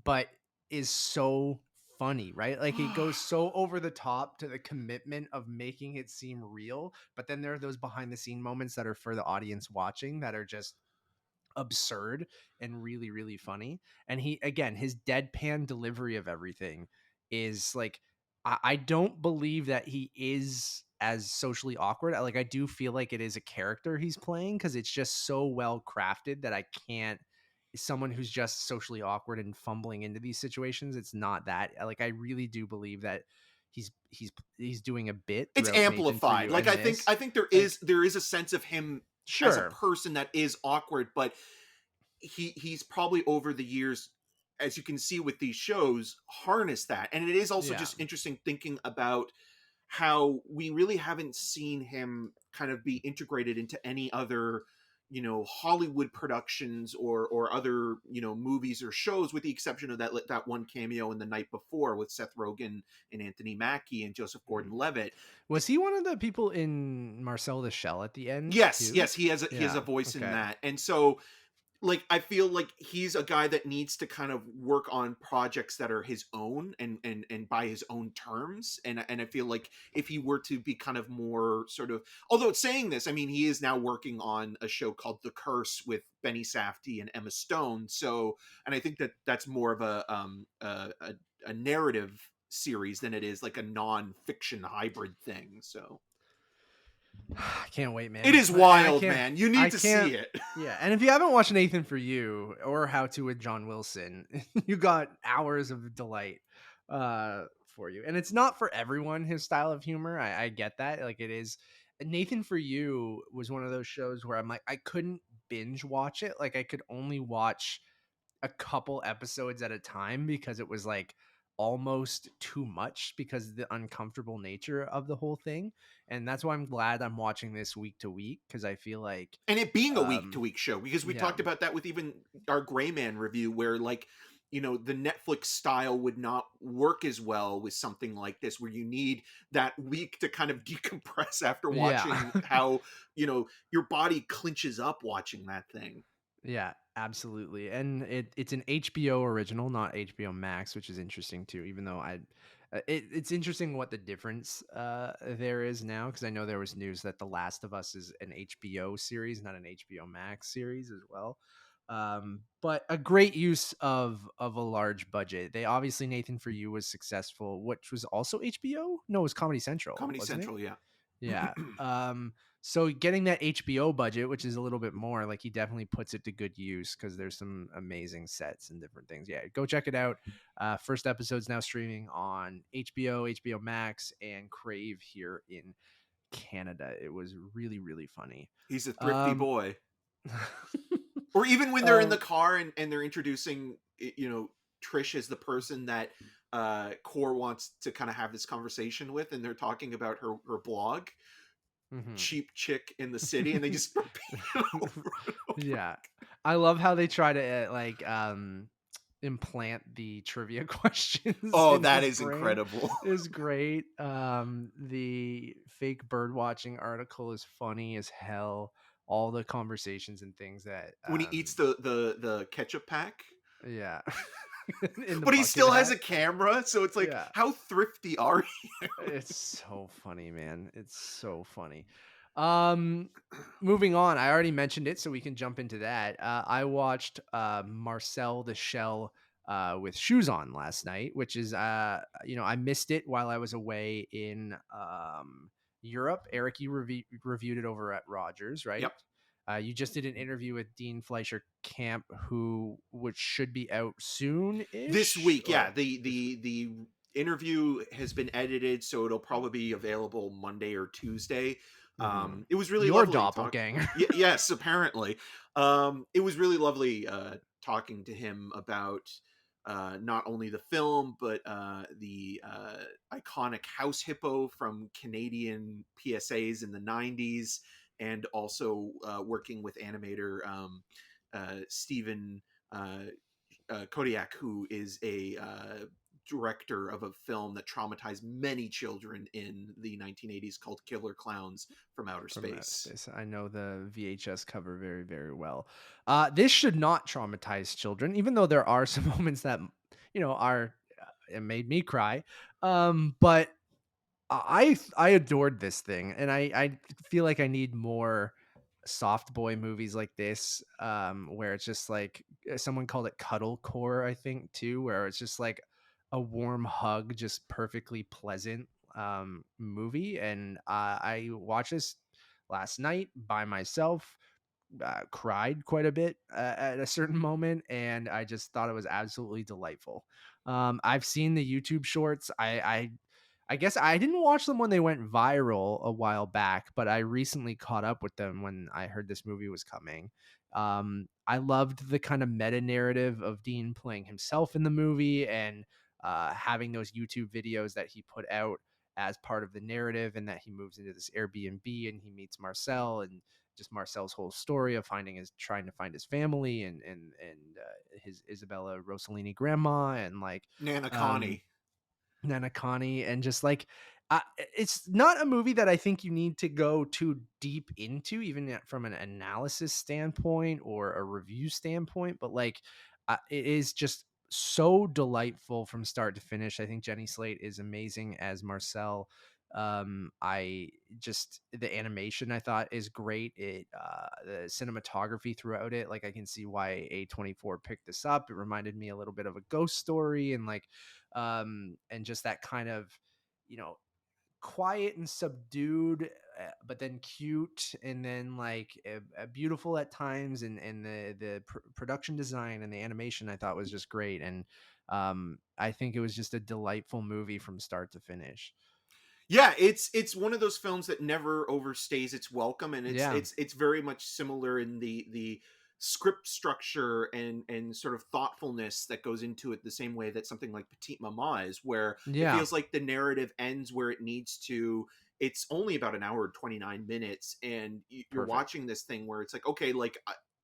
[SPEAKER 2] but is so funny, right? Like it goes so over the top to the commitment of making it seem real, but then there are those behind the scene moments that are for the audience watching that are just absurd and really really funny. And he, again, his deadpan delivery of everything is like, I don't believe that he is as socially awkward. Like I do feel like it is a character he's playing because it's just so well crafted that I can't, someone who's just socially awkward and fumbling into these situations, it's not that. Like I really do believe that he's doing a bit
[SPEAKER 3] It's
[SPEAKER 2] throughout Nathan For
[SPEAKER 3] amplified.
[SPEAKER 2] You
[SPEAKER 3] Like,
[SPEAKER 2] and
[SPEAKER 3] I think
[SPEAKER 2] this.
[SPEAKER 3] there
[SPEAKER 2] Like
[SPEAKER 3] is a sense of him as a
[SPEAKER 2] sure.
[SPEAKER 3] person that is awkward, but he's probably over the years, as you can see with these shows, harnessed that. And it is also
[SPEAKER 2] Yeah.
[SPEAKER 3] just interesting thinking about how we really haven't seen him kind of be integrated into any other, Hollywood productions, or other, movies or shows, with the exception of that one cameo in The Night Before with Seth Rogen and Anthony Mackie and Joseph Gordon-Levitt.
[SPEAKER 2] Was he one of the people in Marcel the Shell at the end
[SPEAKER 3] Yes,
[SPEAKER 2] too?
[SPEAKER 3] yes, he has a
[SPEAKER 2] Yeah.
[SPEAKER 3] voice in
[SPEAKER 2] Okay.
[SPEAKER 3] that. And so, like, I feel like he's a guy that needs to kind of work on projects that are his own, and by his own terms. And I feel like if he were to be kind of more sort of, although saying this, I mean, he is now working on a show called The Curse with Benny Safdie and Emma Stone. So, and I think that that's more of a narrative series than it is like a non-fiction hybrid thing. So
[SPEAKER 2] I can't wait,
[SPEAKER 3] it
[SPEAKER 2] man.
[SPEAKER 3] is
[SPEAKER 2] I
[SPEAKER 3] wild,
[SPEAKER 2] can't.
[SPEAKER 3] man. You
[SPEAKER 2] I
[SPEAKER 3] need to see
[SPEAKER 2] can't.
[SPEAKER 3] it.
[SPEAKER 2] Yeah, and if you haven't watched Nathan For You or How to with John Wilson, you got hours of delight for you. And it's not for everyone, his style of humor. I get that. Like it is. Nathan For You was one of those shows where I'm like, I couldn't binge watch it. Like I could only watch a couple episodes at a time because it was like almost too much because of the uncomfortable nature of the whole thing. And that's why I'm glad I'm watching this week to week, because I feel like
[SPEAKER 3] And it being a week to week show, because we
[SPEAKER 2] yeah.
[SPEAKER 3] talked about that with even our Gray Man review, where, like, the Netflix style would not work as well with something like this, where you need that week to kind of decompress after watching
[SPEAKER 2] Yeah.
[SPEAKER 3] how, your body clinches up watching that thing.
[SPEAKER 2] Yeah, absolutely. And it's an HBO original, not HBO Max, which is interesting too, even though it's interesting what the difference there is now, because I know there was news that The Last of Us is an HBO series, not an HBO Max series as well. But a great use of a large budget. They obviously, Nathan For You was successful, which was also HBO. No, it was Comedy Central,
[SPEAKER 3] Comedy
[SPEAKER 2] wasn't it?
[SPEAKER 3] Central, yeah.
[SPEAKER 2] Yeah. So getting that HBO budget, which is a little bit more, like he definitely puts it to good use because there's some amazing sets and different things. Yeah, go check it out. First episode's now streaming on HBO, HBO Max, and Crave here in Canada. It was really, really funny.
[SPEAKER 3] He's a thrifty
[SPEAKER 2] Um,
[SPEAKER 3] boy. Or even when they're in the
[SPEAKER 2] um,
[SPEAKER 3] car, and they're introducing, Trish as the person that Core wants to kind of have this conversation with, and they're talking about her blog.
[SPEAKER 2] Mhm.
[SPEAKER 3] cheap chick in the city, and they just repeat it over and over.
[SPEAKER 2] Yeah. I love how they try to like implant the trivia questions
[SPEAKER 3] Oh,
[SPEAKER 2] in
[SPEAKER 3] that
[SPEAKER 2] his
[SPEAKER 3] is
[SPEAKER 2] brain
[SPEAKER 3] incredible.
[SPEAKER 2] is great. The fake bird watching article is funny as hell. All the conversations and things that
[SPEAKER 3] When he eats the ketchup pack,
[SPEAKER 2] yeah. In the
[SPEAKER 3] but he
[SPEAKER 2] bucket
[SPEAKER 3] still has a
[SPEAKER 2] hat.
[SPEAKER 3] camera, so it's like,
[SPEAKER 2] Yeah.
[SPEAKER 3] how thrifty are you?
[SPEAKER 2] It's so funny, man. It's so funny. Um Moving on, I already mentioned it, so we can jump into that. I watched Marcel the Shell with shoes on last night, which is I missed it while I was away in Europe. Eric, you reviewed it over at Rogers, right?
[SPEAKER 3] Yep.
[SPEAKER 2] You just did an interview with Dean Fleischer Camp, which should be out soon
[SPEAKER 3] This
[SPEAKER 2] ish,
[SPEAKER 3] week, yeah,
[SPEAKER 2] or
[SPEAKER 3] the
[SPEAKER 2] this week.
[SPEAKER 3] the the interview has been edited, so it'll probably be available Monday or Tuesday.
[SPEAKER 2] Mhm.
[SPEAKER 3] It was really
[SPEAKER 2] Your
[SPEAKER 3] lovely
[SPEAKER 2] doppelganger.
[SPEAKER 3] yes, apparently. It was really lovely talking to him about not only the film, but the iconic house hippo from Canadian PSAs in the 90s, and also working with animator Stephen Kodiak, who is a director of a film that traumatized many children in the 1980s called Killer Clowns from Outer
[SPEAKER 2] From outer
[SPEAKER 3] Space.
[SPEAKER 2] space. I know the VHS cover very, very well. This should not traumatize children, even though there are some moments that are it made me cry. But I adored this thing, and I feel like I need more soft boy movies like this, where it's just like someone called it cuddle core, I think too, where it's just like a warm hug, just perfectly pleasant movie. And I watched this last night by myself, cried quite a bit at a certain moment, and I just thought it was absolutely delightful. I've seen the YouTube shorts. I guess I didn't watch them when they went viral a while back, but I recently caught up with them when I heard this movie was coming. I loved the kind of meta narrative of Dean playing himself in the movie, and having those YouTube videos that he put out as part of the narrative, and that he moves into this Airbnb and he meets Marcel, and just Marcel's whole story of trying to find his family, and his Isabella Rossellini grandma, and like
[SPEAKER 3] Nana
[SPEAKER 2] um
[SPEAKER 3] Connie.
[SPEAKER 2] Nana Connie, and just like it's not a movie that I think you need to go too deep into, even from an analysis standpoint or a review standpoint. But like, it is just so delightful from start to finish. I think Jenny Slate is amazing as Marcel. I just the animation I thought is great. The cinematography throughout it, like I can see why A24 picked this up. It reminded me a little bit of a Ghost Story, and like and just that kind of you know quiet and subdued, but then cute, and then like beautiful at times, and the production design and the animation I thought was just great. And I think it was just a delightful movie from start to finish.
[SPEAKER 3] Yeah, it's one of those films that never overstays its welcome, and it's
[SPEAKER 2] Yeah.
[SPEAKER 3] it's it's very much similar in the script structure and sort of thoughtfulness that goes into it, the same way that something like Petite Mama is, where it
[SPEAKER 2] Yeah.
[SPEAKER 3] feels like the narrative ends where it needs to. It's only about an hour and 29 minutes, and you're
[SPEAKER 2] Perfect.
[SPEAKER 3] watching this thing where it's like, okay, like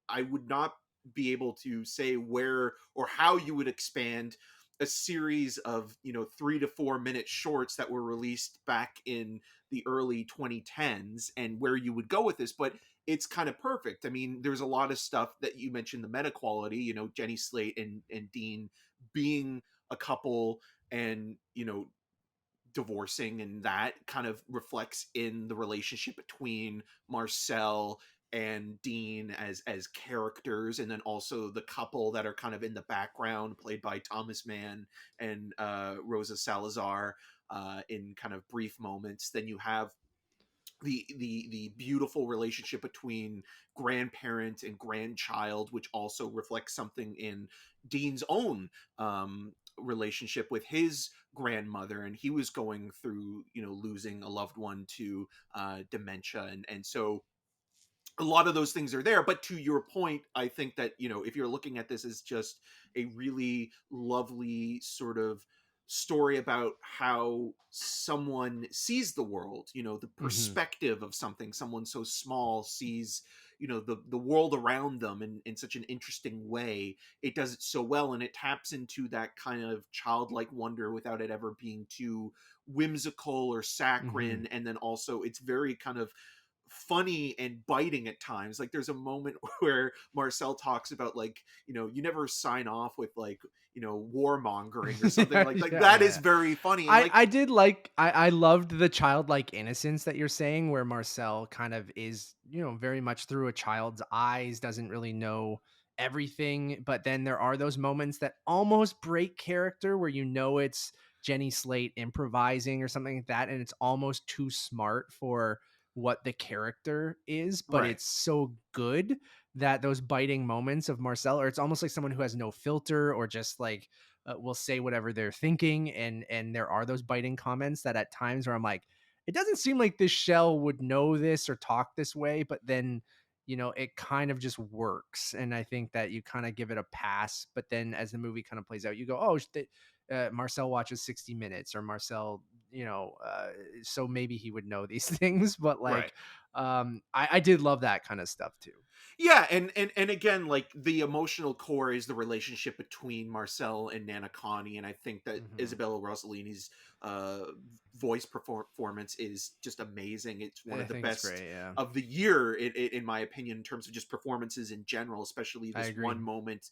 [SPEAKER 3] I would not be able to say where or how you would expand a series of 3 to 4 minute shorts that were released back in the early 2010s, and where you would go with this, but it's kind of perfect. I mean, there's a lot of stuff that you mentioned, the meta quality, Jenny Slate and Dean being a couple, and divorcing, and that kind of reflects in the relationship between Marcel and Dean as characters, and then also the couple that are kind of in the background, played by Thomas Mann and Rosa Salazar, in kind of brief moments. Then you have the beautiful relationship between grandparent and grandchild, which also reflects something in Dean's own relationship with his grandmother, and he was going through losing a loved one to dementia, and so a lot of those things are there. But to your point, I think that if you're looking at this as just a really lovely sort of story about how someone sees the world, you know, the
[SPEAKER 2] Hmm.
[SPEAKER 3] perspective of something. Someone so small sees, you know, the world around them in such an interesting way. It does it so well, and it taps into that kind of childlike wonder without it ever being too whimsical or
[SPEAKER 2] Hmm.
[SPEAKER 3] saccharine. And then also it's very kind of funny and biting at times. Like there's a moment where Marcel talks about, like, you know, you never sign off with, like, you know, warmongering or something.
[SPEAKER 2] Yeah,
[SPEAKER 3] Like
[SPEAKER 2] yeah,
[SPEAKER 3] that is
[SPEAKER 2] yeah.
[SPEAKER 3] very funny. And like,
[SPEAKER 2] I did like I loved the childlike innocence that you're saying, where Marcel kind of is, you know, very much through a child's eyes, doesn't really know everything, but then there are those moments that almost break character where you know it's Jenny Slate improvising or something like that, and it's almost too smart for what the character is, but
[SPEAKER 3] right.
[SPEAKER 2] it's so good that those biting moments of Marcel, or it's almost like someone who has no filter or just like will say whatever they're thinking, and there are those biting comments that at times where I'm like, it doesn't seem like this shell would know this or talk this way, but then, you know, it kind of just works, and I think that you kind of give it a pass, but then as the movie kind of plays out, you go, oh, Marcel watches 60 Minutes, or Marcel, you know, so maybe he would know these things, but
[SPEAKER 3] Right.
[SPEAKER 2] like, I did love that kind of stuff too.
[SPEAKER 3] Yeah, and again, like the emotional core is the relationship between Marcel and Nana Connie, and I think that
[SPEAKER 2] Hmm.
[SPEAKER 3] Isabella Rossellini's uh, voice performance is just amazing. It's one
[SPEAKER 2] I
[SPEAKER 3] of the
[SPEAKER 2] think it's
[SPEAKER 3] best
[SPEAKER 2] great. Yeah,
[SPEAKER 3] of the year, in my opinion, in terms of just performances in general. Especially
[SPEAKER 2] I
[SPEAKER 3] this
[SPEAKER 2] agree.
[SPEAKER 3] one moment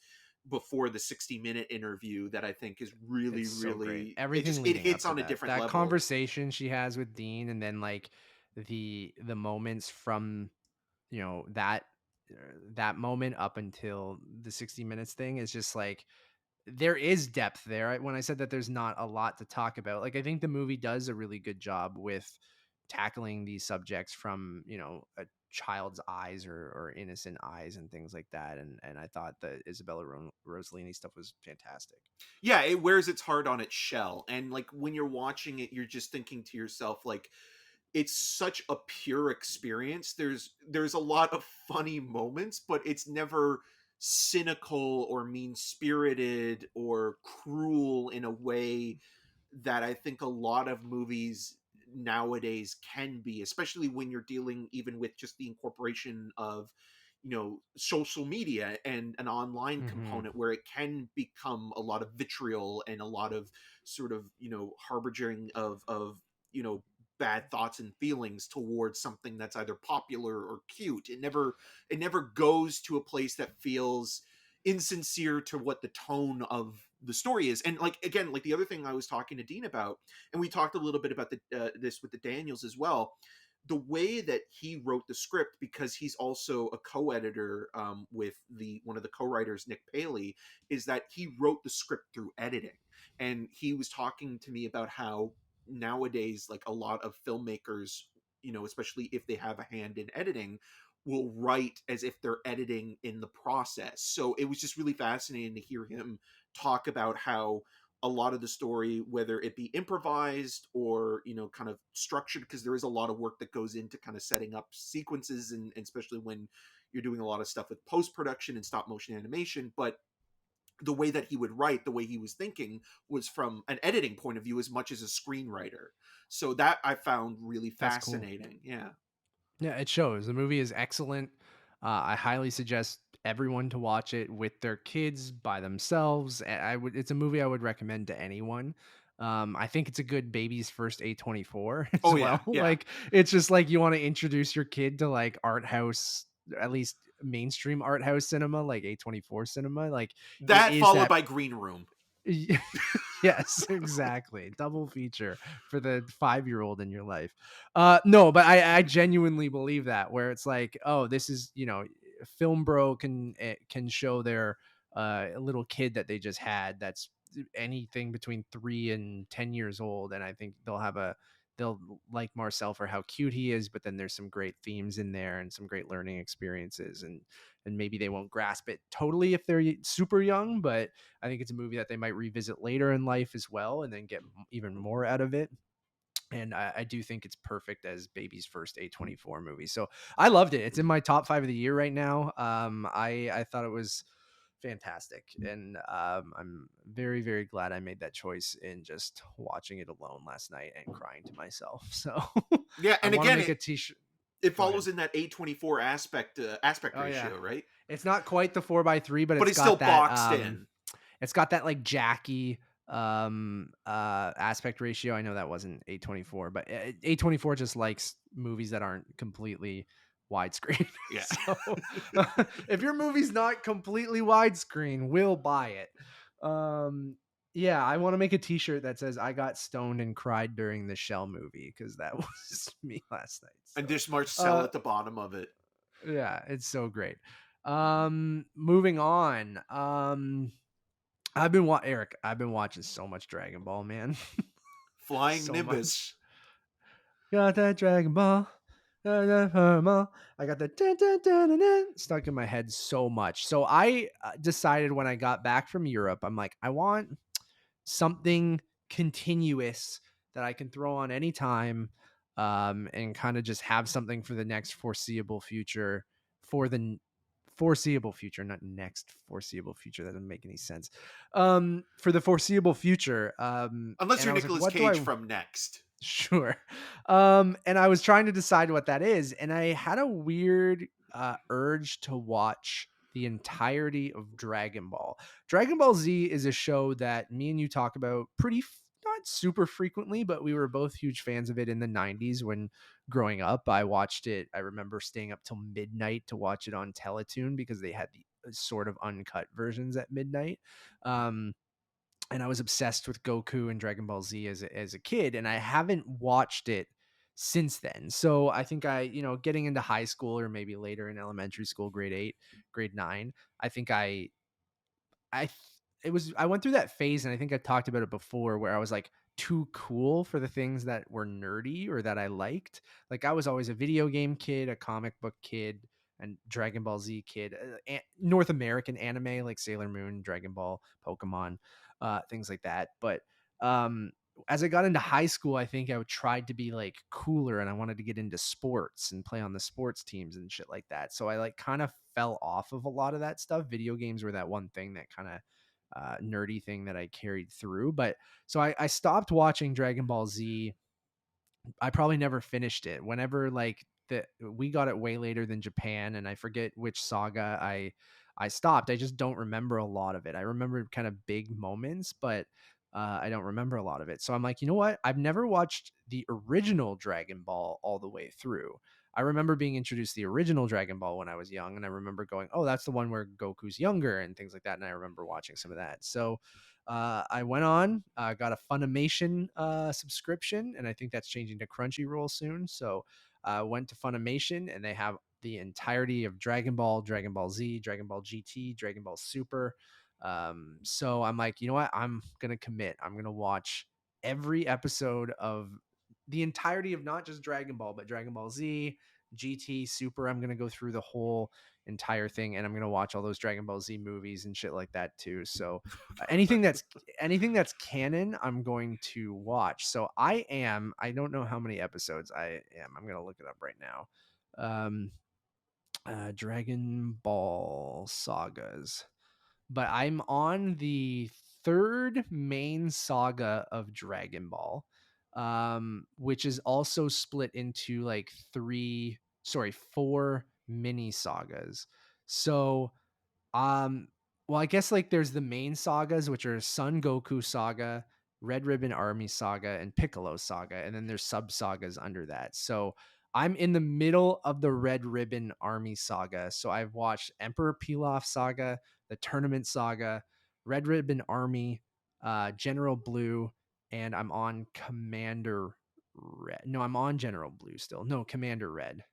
[SPEAKER 3] before the 60-minute interview that I think is really,
[SPEAKER 2] It's so great.
[SPEAKER 3] really, it
[SPEAKER 2] Everything
[SPEAKER 3] just, it
[SPEAKER 2] leading up
[SPEAKER 3] hits
[SPEAKER 2] to
[SPEAKER 3] on a
[SPEAKER 2] that.
[SPEAKER 3] different
[SPEAKER 2] That
[SPEAKER 3] level.
[SPEAKER 2] conversation she has with Dean, and then like the moments from, you know, that moment up until the 60 Minutes thing is just like, there is depth there. When I said that there's not a lot to talk about, like, I think the movie does a really good job with tackling these subjects from, you know, a child's eyes, or innocent eyes and things like that. And I thought the Rossellini stuff was fantastic.
[SPEAKER 3] Yeah, it wears its heart on its shell, and like when you're watching it, you're just thinking to yourself, like, it's such a pure experience. There's a lot of funny moments, but it's never cynical or mean-spirited or cruel in a way that I think a lot of movies nowadays can be, especially when you're dealing even with just the incorporation of, you know, social media and an online
[SPEAKER 2] Hmm.
[SPEAKER 3] component where it can become a lot of vitriol and a lot of sort of, you know, harbinging of, you know, bad thoughts and feelings towards something that's either popular or cute. It never goes to a place that feels insincere to what the tone of the story is. And like, again, like the other thing I was talking to Dean about, and we talked a little bit about this with the Daniels as well, the way that he wrote the script, because he's also a co-editor with the one of the co-writers, Nick Paley, is that he wrote the script through editing. And he was talking to me about how nowadays, like, a lot of filmmakers, you know, especially if they have a hand in editing, will write as if they're editing in the process. So it was just really fascinating to hear him talk about how a lot of the story, whether it be improvised or, you know, kind of structured, because there is a lot of work that goes into kind of setting up sequences, and especially when you're doing a lot of stuff with post production and stop motion animation. But the way that he would write, the way he was thinking, was from an editing point of view as much as a screenwriter. So that I found really
[SPEAKER 2] That's cool.
[SPEAKER 3] fascinating. Yeah.
[SPEAKER 2] Yeah, it shows. The movie is excellent. I highly suggest everyone to watch it with their kids, by themselves. I would. It's a movie I would recommend to anyone. I think it's a good baby's first A24 as
[SPEAKER 3] Oh
[SPEAKER 2] well.
[SPEAKER 3] yeah, yeah.
[SPEAKER 2] Like, it's just like you want to introduce your kid to like art house, at least mainstream art house cinema, like A24 cinema. Like, it
[SPEAKER 3] That
[SPEAKER 2] is
[SPEAKER 3] followed
[SPEAKER 2] that.
[SPEAKER 3] by Green Room.
[SPEAKER 2] Yes, exactly. Double feature for the 5-year-old in your life. No, but I genuinely believe that, where it's like, oh, this is, you know, Film Bro can show their little kid that they just had that's anything between 3 and 10 years old, and I think they'll like Marcel for how cute he is, but then there's some great themes in there and some great learning experiences, and maybe they won't grasp it totally if they're super young, but I think it's a movie that they might revisit later in life as well, and then get even more out of it. And I do think it's perfect as baby's first A24 movie. So I loved it. It's in my top 5 of the year right now. I thought it was fantastic. And I'm very, very glad I made that choice in just watching it alone last night and crying to myself. So
[SPEAKER 3] Yeah,
[SPEAKER 2] I
[SPEAKER 3] and
[SPEAKER 2] want to
[SPEAKER 3] again,
[SPEAKER 2] make a t-shirt.
[SPEAKER 3] it
[SPEAKER 2] Go ahead.
[SPEAKER 3] follows in that A24 aspect
[SPEAKER 2] Oh yeah.
[SPEAKER 3] ratio, right?
[SPEAKER 2] It's not quite the 4:3, but
[SPEAKER 3] But
[SPEAKER 2] it's
[SPEAKER 3] it's still
[SPEAKER 2] got that
[SPEAKER 3] boxed in.
[SPEAKER 2] it's got that like Jackie aspect ratio. I know that wasn't 824, but 824 just likes movies that aren't completely widescreen.
[SPEAKER 3] Yeah.
[SPEAKER 2] So if your movie's not completely widescreen, we'll buy it. Yeah, I want to make a t-shirt that says I got stoned and cried during the Shell movie, because that was me last night.
[SPEAKER 3] And
[SPEAKER 2] So
[SPEAKER 3] there's Marcel at the bottom of it.
[SPEAKER 2] yeah, it's so great. Moving on. Eric, I've been watching so much Dragon Ball, man.
[SPEAKER 3] Flying
[SPEAKER 2] So much.
[SPEAKER 3] Nimbus.
[SPEAKER 2] Got that Dragon Ball. I got the dun, dun, dun, dun, dun, stuck in my head so much. So I decided when I got back from Europe, I'm like, I want something continuous that I can throw on anytime, and kind of just have something for the next foreseeable future, for the foreseeable future, not next foreseeable future. That doesn't make any sense. For the foreseeable future.
[SPEAKER 3] Unless
[SPEAKER 2] And
[SPEAKER 3] you're
[SPEAKER 2] I was like,
[SPEAKER 3] Nicolas
[SPEAKER 2] what do
[SPEAKER 3] Cage
[SPEAKER 2] I
[SPEAKER 3] from Next.
[SPEAKER 2] Sure. And I was trying to decide what that is, and I had a weird urge to watch the entirety of Dragon Ball. Dragon Ball Z is a show that me and you talk about not super frequently, but we were both huge fans of it in the 90s when growing up. I watched it. I remember staying up till midnight to watch it on Teletoon because they had the sort of uncut versions at midnight. And I was obsessed with Goku and Dragon Ball Z as a kid, and I haven't watched it since then. So I think getting into high school or maybe later in elementary school, grade 8, grade 9, I think I I went through that phase, and I think I've talked about it before, where I was like too cool for the things that were nerdy or that I liked. Like I was always a video game kid, a comic book kid, and Dragon Ball Z kid, North American anime like Sailor Moon, Dragon Ball, Pokemon, things like that. But um, as I got into high school, I think I tried to be like cooler, and I wanted to get into sports and play on the sports teams and shit like that. So I like kind of fell off of a lot of that stuff. Video games were that one thing, that kind of nerdy thing that I carried through. But so I stopped watching Dragon Ball Z. I probably never finished it. Whenever like we got it way later than Japan, and I forget which saga I stopped. I just don't remember a lot of it. I remember kind of big moments, but I don't remember a lot of it. So I'm like, you know what? I've never watched the original Dragon Ball all the way through. I remember being introduced to the original Dragon Ball when I was young, and I remember going, "Oh, that's the one where Goku's younger," and things like that. And I remember watching some of that. So I went on, got a Funimation subscription, and I think that's changing to Crunchyroll soon. So I went to Funimation, and they have the entirety of Dragon Ball, Dragon Ball Z, Dragon Ball GT, Dragon Ball Super. So I'm like, you know what? I'm gonna commit. I'm gonna watch every episode of the entirety of not just Dragon Ball, but Dragon Ball Z, GT, Super. I'm gonna go through the whole entire thing, and I'm gonna watch all those Dragon Ball Z movies and shit like that too. So anything that's canon, I'm going to watch. So I don't know how many episodes I am. I'm gonna look it up right now. Dragon Ball sagas, but I'm on the third main saga of Dragon Ball, which is also split into like four mini sagas. So um, well, I guess like there's the main sagas, which are Son Goku saga, Red Ribbon Army saga, and Piccolo saga, and then there's sub sagas under that. So I'm in the middle of the Red Ribbon Army saga. So I've watched Emperor Pilaf saga, the Tournament saga, Red Ribbon Army, General Blue, and I'm on Commander Red. No, I'm on General Blue still. No, Commander Red.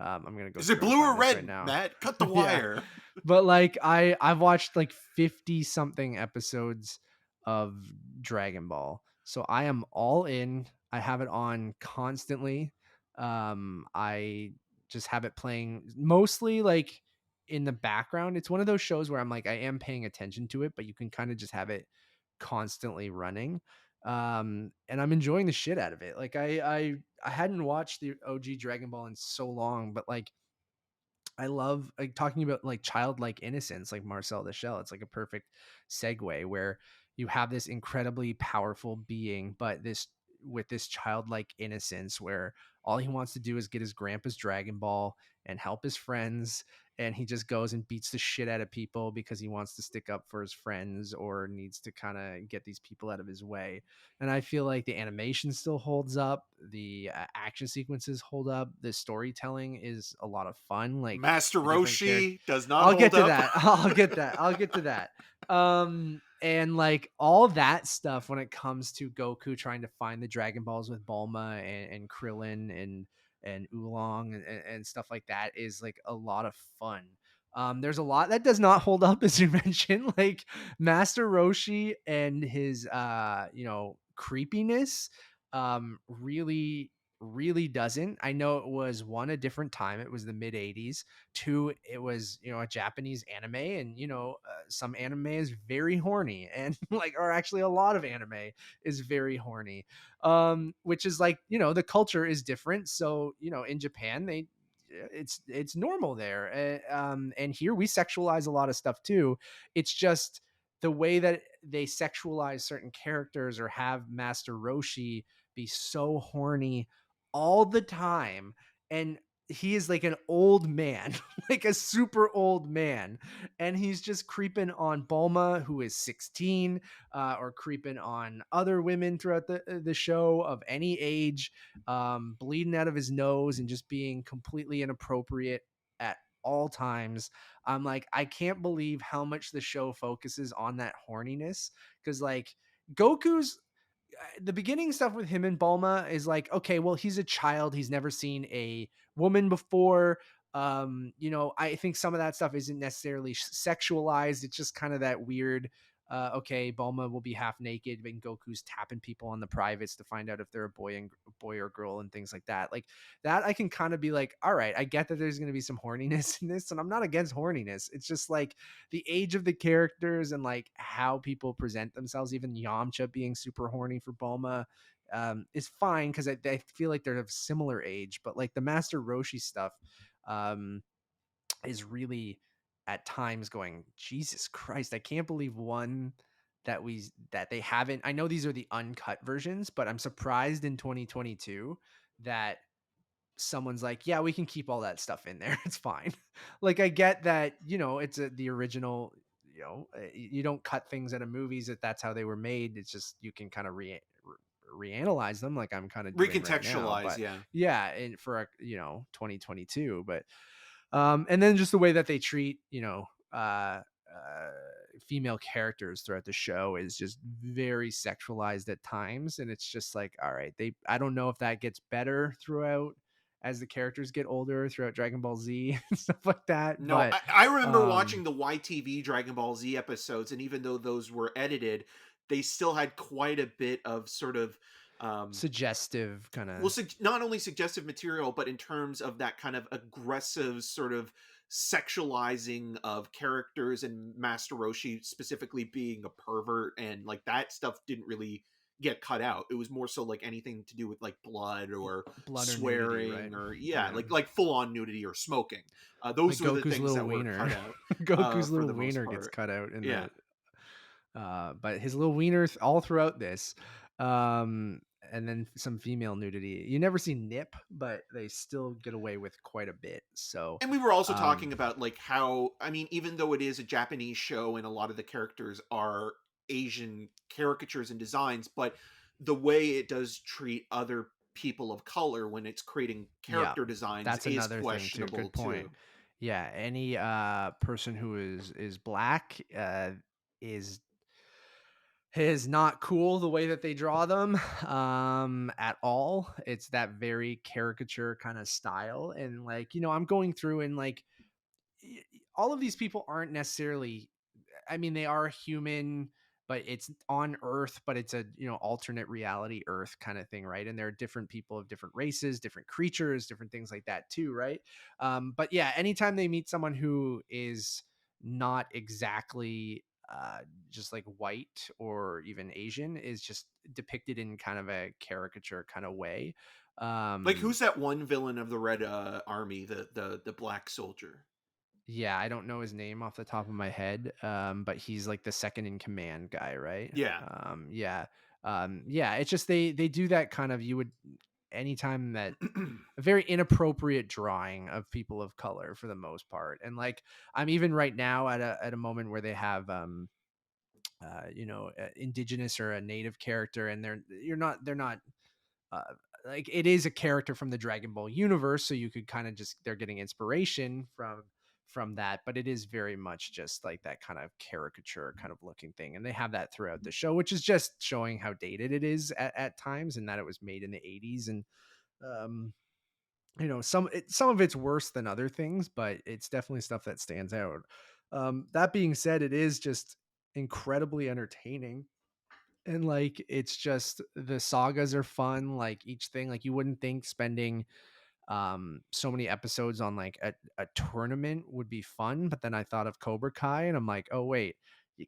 [SPEAKER 2] I'm gonna go
[SPEAKER 3] Is it
[SPEAKER 2] through and
[SPEAKER 3] blue or
[SPEAKER 2] find this right
[SPEAKER 3] red,
[SPEAKER 2] now.
[SPEAKER 3] Matt? Cut the
[SPEAKER 2] Yeah,
[SPEAKER 3] wire.
[SPEAKER 2] but like I've watched like 50 something episodes of Dragon Ball. So I am all in. I have it on constantly. I just have it playing mostly like in the background. It's one of those shows where I'm like I am paying attention to it, but you can kind of just have it constantly running. And I'm enjoying the shit out of it. Like I hadn't watched the OG Dragon Ball in so long, but like I love like talking about like childlike innocence, like Marcel the Shell. It's like a perfect segue where you have this incredibly powerful being, but this with this childlike innocence where all he wants to do is get his grandpa's Dragon Ball and help his friends. And he just goes and beats the shit out of people because he wants to stick up for his friends or needs to kind of get these people out of his way. And I feel like the animation still holds up, the action sequences hold up, the storytelling is a lot of fun, like
[SPEAKER 3] Master
[SPEAKER 2] the different characters.
[SPEAKER 3] Roshi does not
[SPEAKER 2] I'll
[SPEAKER 3] hold
[SPEAKER 2] get to
[SPEAKER 3] up.
[SPEAKER 2] that. I'll get to that. And like all that stuff when it comes to Goku trying to find the Dragon Balls with Bulma and Krillin and Oolong and stuff like that is like a lot of fun. There's a lot that does not hold up, as you mentioned, like Master Roshi and his creepiness really doesn't. I know it was one, a different time, it was the mid 80s. Two, it was a Japanese anime, and some anime is very horny, and like, or actually a lot of anime is very horny, which is like, the culture is different. So in Japan, it's normal there. And here we sexualize a lot of stuff too. It's just the way that they sexualize certain characters or have Master Roshi be so horny all the time. And he is like an old man, like a super old man. And he's just creeping on Bulma, who is 16, or creeping on other women throughout the show of any age, bleeding out of his nose and just being completely inappropriate at all times. I'm like, I can't believe how much the show focuses on that horniness. Because like Goku's the beginning stuff with him and Bulma is like, okay, well, he's a child. He's never seen a woman before. I think some of that stuff isn't necessarily sexualized. It's just kind of that weird, okay, Bulma will be half naked and Goku's tapping people on the privates to find out if they're a boy or girl and things like that. Like that, I can kind of be like, all right, I get that there's going to be some horniness in this, and I'm not against horniness. It's just like the age of the characters and like how people present themselves, even Yamcha being super horny for Bulma, is fine because I feel like they're of similar age. But like the Master Roshi stuff um, is really at times going, Jesus Christ, I can't believe one that they haven't. I know these are the uncut versions, but I'm surprised in 2022 that someone's like, yeah, we can keep all that stuff in there. It's fine. Like I get that, it's the original, you don't cut things out of movies if that's how they were made. It's just you can kind of reanalyze them like I'm kind of doing right now.
[SPEAKER 3] Recontextualize,
[SPEAKER 2] But
[SPEAKER 3] yeah.
[SPEAKER 2] yeah, and for 2022, but and then just the way that they treat, female characters throughout the show is just very sexualized at times, and it's just like, all right, I don't know if that gets better throughout as the characters get older throughout Dragon Ball Z and stuff like that,
[SPEAKER 3] No,
[SPEAKER 2] but
[SPEAKER 3] I remember watching the YTV Dragon Ball Z episodes, and even though those were edited, they still had quite a bit of sort of um,
[SPEAKER 2] suggestive kind of.
[SPEAKER 3] well, not only suggestive material, but in terms of that kind of aggressive sort of sexualizing of characters, and Master Roshi specifically being a pervert, and like that stuff didn't really get cut out. It was more so like anything to do with like blood or
[SPEAKER 2] Blood or nudity, right?
[SPEAKER 3] swearing, or yeah,
[SPEAKER 2] Yeah,
[SPEAKER 3] like full on nudity or smoking.
[SPEAKER 2] like
[SPEAKER 3] Those were the
[SPEAKER 2] Goku's
[SPEAKER 3] things
[SPEAKER 2] little
[SPEAKER 3] that were
[SPEAKER 2] wiener.
[SPEAKER 3] cut out
[SPEAKER 2] Goku's
[SPEAKER 3] for
[SPEAKER 2] little
[SPEAKER 3] the most
[SPEAKER 2] wiener gets
[SPEAKER 3] part.
[SPEAKER 2] cut out in
[SPEAKER 3] Yeah.
[SPEAKER 2] the but his little wiener all throughout this. Um, and then some female nudity. You never see Nip, but they still get away with quite a bit. So,
[SPEAKER 3] And we were also
[SPEAKER 2] um,
[SPEAKER 3] talking about like how, I mean, even though it is a Japanese show and a lot of the characters are Asian caricatures and designs, but the way it does treat other people of color when it's creating
[SPEAKER 2] yeah,
[SPEAKER 3] character designs
[SPEAKER 2] that's
[SPEAKER 3] is
[SPEAKER 2] another thing too.
[SPEAKER 3] questionable
[SPEAKER 2] Good point.
[SPEAKER 3] too.
[SPEAKER 2] Yeah, any person who is black is not cool the way that they draw them at all. It's that very caricature kind of style, and like, I'm going through and like all of these people aren't necessarily, I mean, they are human, but it's on Earth, but it's a, alternate reality Earth kind of thing, right? And there are different people of different races, different creatures, different things like that too, right? But yeah, anytime they meet someone who is not exactly just like white or even Asian is just depicted in kind of a caricature kind of way.
[SPEAKER 3] Like, who's that one villain of the Red Army, the black soldier?
[SPEAKER 2] Yeah, I don't know his name off the top of my head, but he's like the second in command guy, right?
[SPEAKER 3] Yeah.
[SPEAKER 2] Yeah, yeah. It's just they do that kind of, you would, anytime that, a very inappropriate drawing of people of color for the most part, and like I'm even right now at a moment where they have indigenous or a native character, and they're not uh, like, it is a character from the Dragon Ball universe, so you could kind of just, they're getting inspiration from that, but it is very much just like that kind of caricature kind of looking thing, and they have that throughout the show, which is just showing how dated it is at times, and that it was made in the 80s. And um some of it's worse than other things, but it's definitely stuff that stands out. That being said, it is just incredibly entertaining, and like it's just, the sagas are fun, like each thing, like you wouldn't think spending so many episodes on like a tournament would be fun, but then I thought of Cobra Kai and I'm like, oh wait,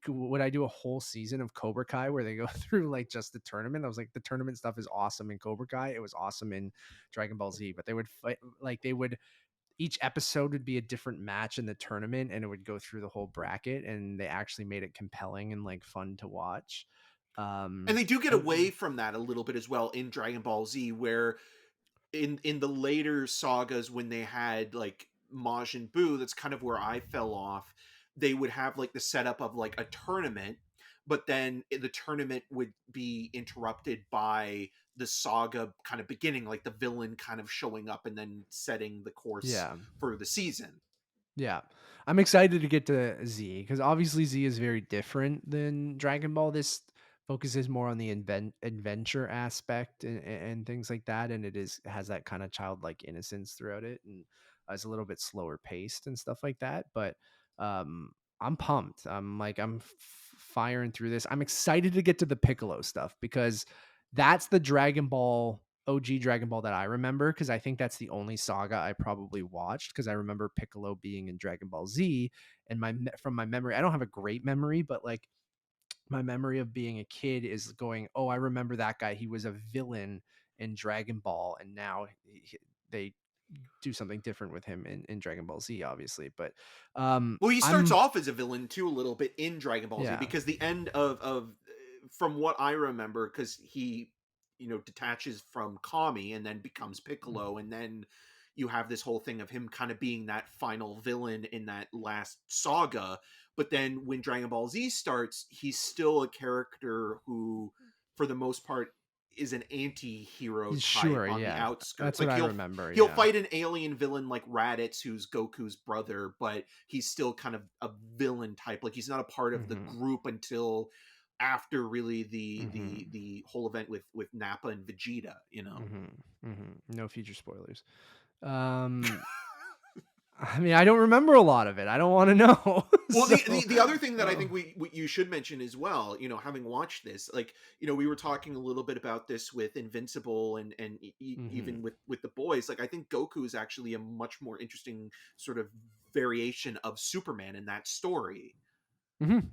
[SPEAKER 2] would I do a whole season of Cobra Kai where they go through like just the tournament? I was like, the tournament stuff is awesome in Cobra Kai, it was awesome in Dragon Ball Z, but they would fight, like they would, each episode would be a different match in the tournament, and it would go through the whole bracket, and they actually made it compelling and like fun to watch.
[SPEAKER 3] And
[SPEAKER 2] um
[SPEAKER 3] they do get
[SPEAKER 2] and
[SPEAKER 3] away from that a little bit as well in Dragon Ball Z, where in the later sagas when they had like Majin Buu, that's kind of where I fell off. They would have like the setup of like a tournament, but then the tournament would be interrupted by the saga kind of beginning, like the villain kind of showing up and then setting the course
[SPEAKER 2] yeah.
[SPEAKER 3] for the season.
[SPEAKER 2] Yeah. I'm excited to get to Z, because obviously Z is very different than Dragon Ball. This focuses more on the adventure aspect and things like that, and has that kind of childlike innocence throughout it, and is a little bit slower paced and stuff like that. But um, I'm pumped. I'm firing through this. I'm excited to get to the Piccolo stuff, because that's the Dragon Ball, OG Dragon Ball, that I remember, because I think that's the only saga I probably watched, because I remember Piccolo being in Dragon Ball Z, and from my memory, I don't have a great memory, but like my memory of being a kid is going, oh, I remember that guy. He was a villain in Dragon Ball, and now they do something different with him in Dragon Ball Z, obviously. But
[SPEAKER 3] Well, he starts
[SPEAKER 2] I'm
[SPEAKER 3] off as a villain too a little bit in Dragon Ball Z,
[SPEAKER 2] yeah.
[SPEAKER 3] because the end of from what I remember, because he detaches from Kami and then becomes Piccolo, and then you have this whole thing of him kind of being that final villain in that last saga. But then when Dragon Ball Z starts, he's still a character who, for the most part, is an anti-hero type
[SPEAKER 2] Sure,
[SPEAKER 3] on the
[SPEAKER 2] yeah.
[SPEAKER 3] outskirts.
[SPEAKER 2] That's what
[SPEAKER 3] Like
[SPEAKER 2] I
[SPEAKER 3] he'll
[SPEAKER 2] remember,
[SPEAKER 3] he'll
[SPEAKER 2] yeah.
[SPEAKER 3] fight an alien villain like Raditz, who's Goku's brother, but he's still kind of a villain type. Like he's not a part of the
[SPEAKER 2] Mhm.
[SPEAKER 3] group until after really the
[SPEAKER 2] Mhm.
[SPEAKER 3] the the whole event with Nappa and Vegeta.
[SPEAKER 2] Mhm. Mhm. No future spoilers. Um I mean, I don't remember a lot of it. I don't want to know.
[SPEAKER 3] Well,
[SPEAKER 2] So,
[SPEAKER 3] the other thing that I think
[SPEAKER 2] oh.
[SPEAKER 3] we you should mention as well, having watched this, like, we were talking a little bit about this with Invincible and even
[SPEAKER 2] Mhm.
[SPEAKER 3] with the boys. Like, I think Goku is actually a much more interesting sort of variation of Superman in that story.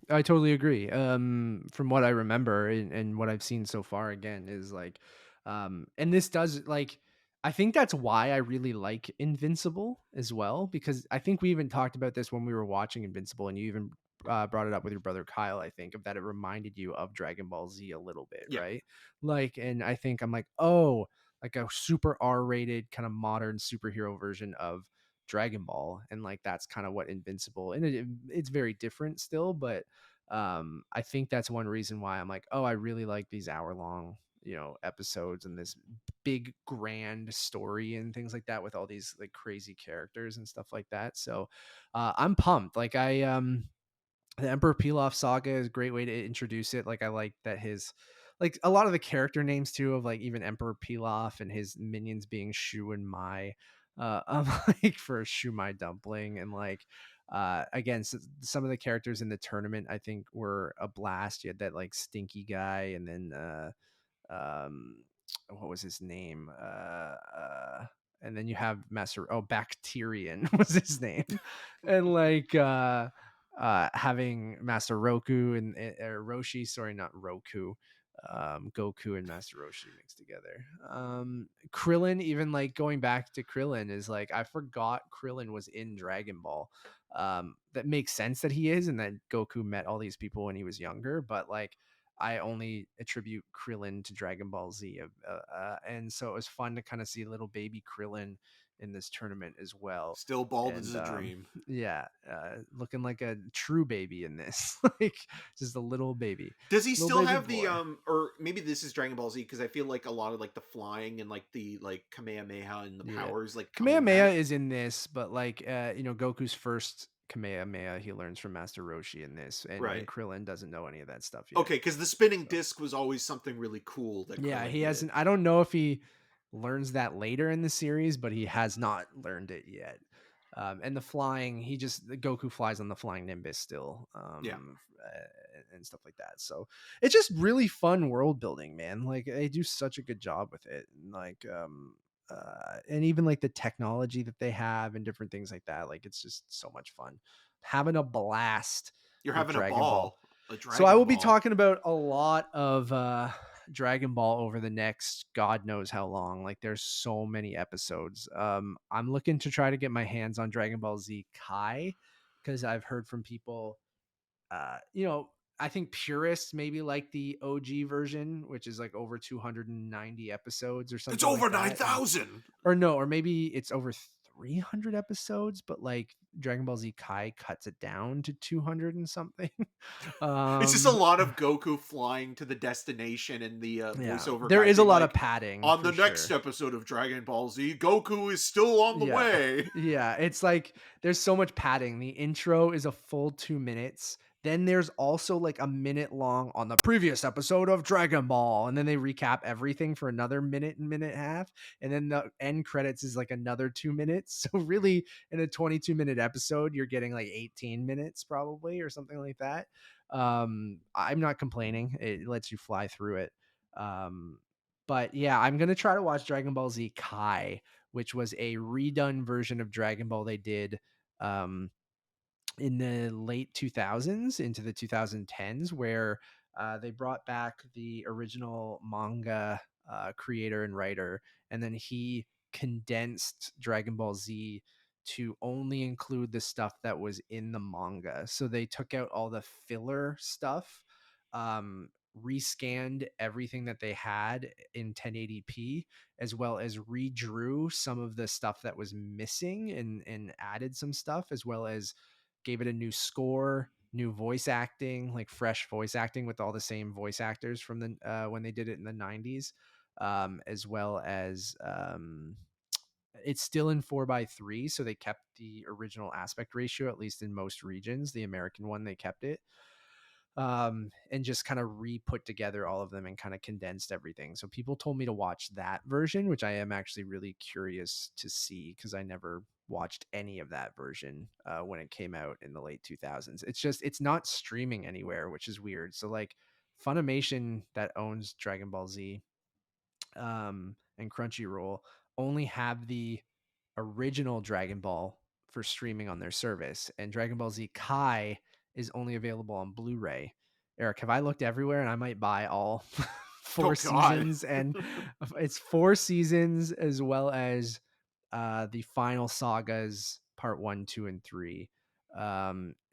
[SPEAKER 2] I totally agree. From what I remember, and what I've seen so far, again, is like, and this does like, I think that's why I really like Invincible as well, because I think we even talked about this when we were watching Invincible, and you even brought it up with your brother Kyle. I think of that, it reminded you of Dragon Ball Z a little bit,
[SPEAKER 3] Yeah.
[SPEAKER 2] right? Like, and I think I'm like, oh, like a super R-rated kind of modern superhero version of Dragon Ball, and like that's kind of what Invincible, and it's very different still, but I think that's one reason why I'm like, oh, I really like these hour long episodes, and this big grand story and things like that, with all these like crazy characters and stuff like that. So I'm pumped. Like the Emperor Pilaf saga is a great way to introduce it. Like I like that his, like a lot of the character names too, of like even Emperor Pilaf and his minions being Shu and Mai, I'm like for Shu Mai Dumpling, and like again, some of the characters in the tournament I think were a blast. You had that like stinky guy, and then um what was his name? And then you have Master, oh, Bacterian was his name. And like having Master Roku and Roshi, sorry, not Roku, Goku and Master Roshi mixed together. Krillin, even like going back to Krillin, is like I forgot Krillin was in Dragon Ball. That makes sense that he is, and that Goku met all these people when he was younger, but like I only attribute Krillin to Dragon Ball Z, and so it was fun to kind of see little baby Krillin in this tournament as well.
[SPEAKER 3] Still bald as
[SPEAKER 2] And
[SPEAKER 3] a dream.
[SPEAKER 2] yeah, looking like a true baby in this, like just a little baby.
[SPEAKER 3] Does he
[SPEAKER 2] Little
[SPEAKER 3] still
[SPEAKER 2] baby
[SPEAKER 3] have the
[SPEAKER 2] boy.
[SPEAKER 3] or maybe this is Dragon Ball Z, because I feel like a lot of like the flying and like the like Kamehameha and the
[SPEAKER 2] Yeah,
[SPEAKER 3] powers like coming
[SPEAKER 2] Kamehameha
[SPEAKER 3] back.
[SPEAKER 2] is in this, but like Goku's first Kamehameha he learns from Master Roshi in this, and
[SPEAKER 3] Right.
[SPEAKER 2] Krillin doesn't know any of that stuff yet.
[SPEAKER 3] Okay, because the spinning
[SPEAKER 2] So
[SPEAKER 3] disc was always something really cool that
[SPEAKER 2] yeah,
[SPEAKER 3] Krillin
[SPEAKER 2] he
[SPEAKER 3] did.
[SPEAKER 2] hasn't. I don't know if he learns that later in the series, but he has not learned it yet. And the flying, the Goku flies on the flying Nimbus still,
[SPEAKER 3] Yeah.
[SPEAKER 2] and stuff like that. So it's just really fun world building, man. Like they do such a good job with it, and like and even like the technology that they have and different things like that. Like it's just so much fun, having a blast
[SPEAKER 3] You're
[SPEAKER 2] with
[SPEAKER 3] having a
[SPEAKER 2] Dragon Ball.
[SPEAKER 3] ball, a
[SPEAKER 2] So I
[SPEAKER 3] Dragon
[SPEAKER 2] will be
[SPEAKER 3] Ball.
[SPEAKER 2] talking about a lot of Dragon Ball over the next God knows how long. Like there's so many episodes. I'm looking to try to get my hands on Dragon Ball Z Kai, because I've heard from people I think purists maybe like the OG version, which is like over 290 episodes or
[SPEAKER 3] It's
[SPEAKER 2] something like
[SPEAKER 3] over
[SPEAKER 2] that.
[SPEAKER 3] 9,000.
[SPEAKER 2] Or maybe it's over 300 episodes, but like Dragon Ball Z Kai cuts it down to 200 and something.
[SPEAKER 3] It's just a
[SPEAKER 2] um
[SPEAKER 3] lot of Goku flying to the destination and the
[SPEAKER 2] yeah,
[SPEAKER 3] voiceover
[SPEAKER 2] there
[SPEAKER 3] guy
[SPEAKER 2] is a
[SPEAKER 3] being
[SPEAKER 2] lot of
[SPEAKER 3] like,
[SPEAKER 2] padding
[SPEAKER 3] on
[SPEAKER 2] for
[SPEAKER 3] the next
[SPEAKER 2] sure.
[SPEAKER 3] episode of Dragon Ball Z, Goku is still on the
[SPEAKER 2] Yeah.
[SPEAKER 3] way.
[SPEAKER 2] Yeah. It's like there's so much padding. The intro is a full 2 minutes. Then there's also like a minute long on the previous episode of Dragon Ball. And then they recap everything for another minute and minute and a half. And then the end credits is like another 2 minutes. So really in a 22-minute episode, you're getting like 18 minutes probably or something like that. I'm not complaining. It lets you fly through it. But yeah, I'm gonna try to watch Dragon Ball Z Kai, which was a redone version of Dragon Ball they did um, in the late 2000s into the 2010s, where they brought back the original manga creator and writer, and then he condensed Dragon Ball Z to only include the stuff that was in the manga. So they took out all the filler stuff, um, rescanned everything that they had in 1080p, as well as redrew some of the stuff that was missing and added some stuff, as well as gave it a new score, new voice acting, like fresh voice acting with all the same voice actors from the when they did it in the 90s, as well as it's still in 4:3, so they kept the original aspect ratio, at least in most regions. The American one, they kept it, and just kind of re-put together all of them and kind of condensed everything. So people told me to watch that version, which I am actually really curious to see, because I never watched any of that version when it came out in the late 2000s. It's not streaming anywhere, which is weird. So like Funimation, that owns Dragon Ball Z, and Crunchyroll, only have the original Dragon Ball for streaming on their service, and Dragon Ball Z Kai is only available on Blu-ray. Eric, have I looked everywhere? And I might buy all
[SPEAKER 3] Oh
[SPEAKER 2] four
[SPEAKER 3] God.
[SPEAKER 2] seasons, and it's 4 seasons as well as the final sagas part 1, 2, and 3.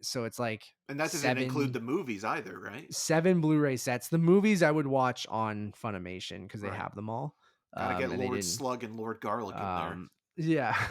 [SPEAKER 2] So it's like
[SPEAKER 3] And that doesn't include
[SPEAKER 2] seven
[SPEAKER 3] the movies either, right?
[SPEAKER 2] seven Blu-ray sets. The movies I would watch on Funimation because they
[SPEAKER 3] Right.
[SPEAKER 2] have them all.
[SPEAKER 3] Gotta get
[SPEAKER 2] And they
[SPEAKER 3] Lord
[SPEAKER 2] didn't.
[SPEAKER 3] Slug and Lord Garlic in there.
[SPEAKER 2] Yeah.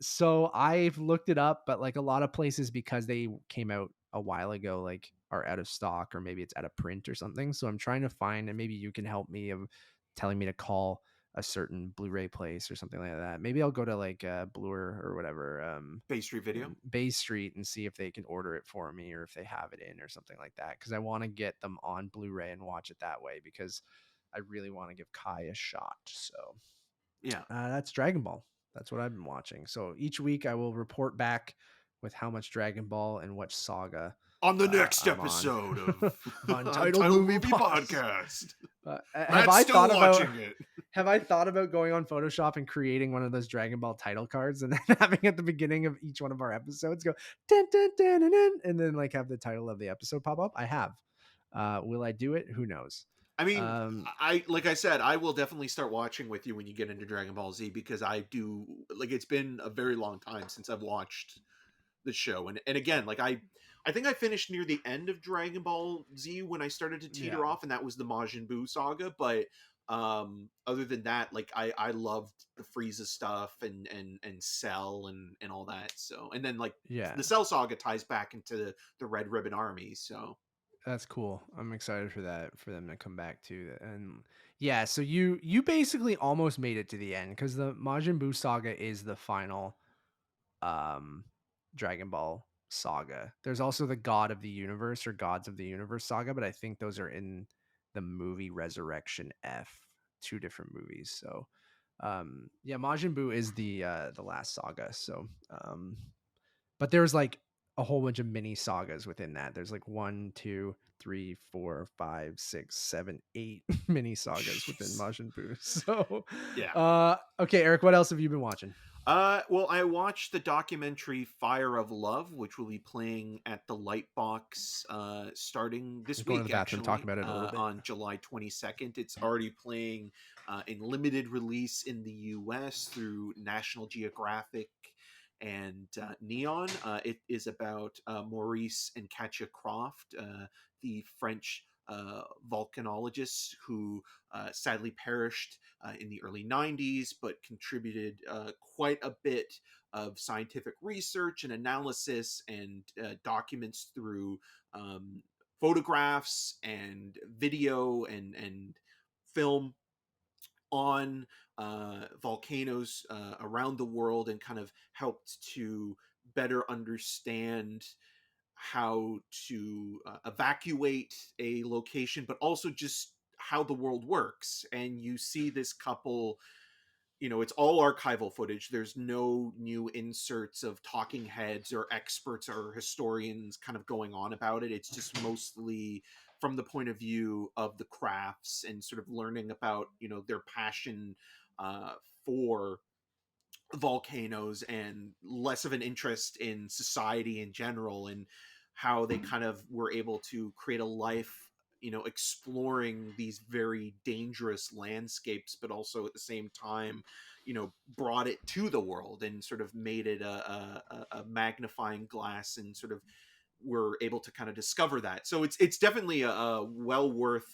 [SPEAKER 2] So I've looked it up, but like a lot of places, because they came out a while ago, like are out of stock, or maybe it's out of print or something. So I'm trying to find, and maybe you can help me of telling me to call a certain Blu-ray place or something like that. Maybe I'll go to like Bluer or whatever,
[SPEAKER 3] Bay Street Video.
[SPEAKER 2] in Bay Street, and see if they can order it for me, or if they have it in or something like that. Because I want to get them on Blu-ray and watch it that way, because I really want to give Kai a shot. So
[SPEAKER 3] Yeah.
[SPEAKER 2] that's Dragon Ball. That's what I've been watching. So each week I will report back with how much Dragon Ball and what saga
[SPEAKER 3] On the next
[SPEAKER 2] I'm on.
[SPEAKER 3] episode of
[SPEAKER 2] Untitled
[SPEAKER 3] Untitled
[SPEAKER 2] Movie
[SPEAKER 3] Movie
[SPEAKER 2] Podcast.
[SPEAKER 3] Podcast.
[SPEAKER 2] Have
[SPEAKER 3] Matt's
[SPEAKER 2] I
[SPEAKER 3] still
[SPEAKER 2] thought about
[SPEAKER 3] watching it.
[SPEAKER 2] have I thought about going on Photoshop and creating one of those Dragon Ball title cards and then having at the beginning of each one of our episodes go dun, dun, dun, dun, dun, and then like have the title of the episode pop up? I have. Will I do it? Who knows?
[SPEAKER 3] I mean,
[SPEAKER 2] Um,
[SPEAKER 3] I like I said, I will definitely start watching with you when you get into Dragon Ball Z, because I do like, it's been a very long time since I've watched the show, and again, like I think I finished near the end of Dragon Ball Z when I started to
[SPEAKER 2] yeah,
[SPEAKER 3] teeter off, and that was the Majin Buu saga. But other than that, like I loved the Frieza stuff and Cell and all that. So, and then like
[SPEAKER 2] yeah,
[SPEAKER 3] the Cell saga ties back into the Red Ribbon Army. So
[SPEAKER 2] that's cool. I'm excited for that, for them to come back to. And yeah, so you basically almost made it to the end because the Majin Buu saga is the final um Dragon Ball saga. There's also the God of the Universe or Gods of the Universe saga, but I think those are in the movie Resurrection F, two different movies. So yeah, Majin Buu is the last saga. So but there's like a whole bunch of mini sagas within that. There's like 1, 2, 3, 4, 5, 6, 7, 8 mini sagas within
[SPEAKER 3] jeez.
[SPEAKER 2] Majin Buu. So
[SPEAKER 3] Yeah.
[SPEAKER 2] okay, Eric, what else have you been watching?
[SPEAKER 3] Well, I watched the documentary Fire of Love, which will be playing at the Lightbox starting
[SPEAKER 2] I'm
[SPEAKER 3] this
[SPEAKER 2] going to
[SPEAKER 3] week,
[SPEAKER 2] the bathroom, talk
[SPEAKER 3] actually,
[SPEAKER 2] about it a little bit.
[SPEAKER 3] on July 22nd. It's already playing in limited release in the US through National Geographic and Neon. It is about Maurice and Katja Croft, the French volcanologists who sadly perished in the early 90s, but contributed quite a bit of scientific research and analysis and documents through um, photographs and video and film on volcanoes around the world, and kind of helped to better understand how to evacuate a location, but also just how the world works. And you see this couple, it's all archival footage. There's no new inserts of talking heads or experts or historians kind of going on about it. It's just mostly from the point of view of the crafts and sort of learning about, their passion uh, for volcanoes, and less of an interest in society in general, and how they kind of were able to create a life, exploring these very dangerous landscapes, but also at the same time, brought it to the world and sort of made it a magnifying glass, and sort of were able to kind of discover that. So it's definitely a well worth,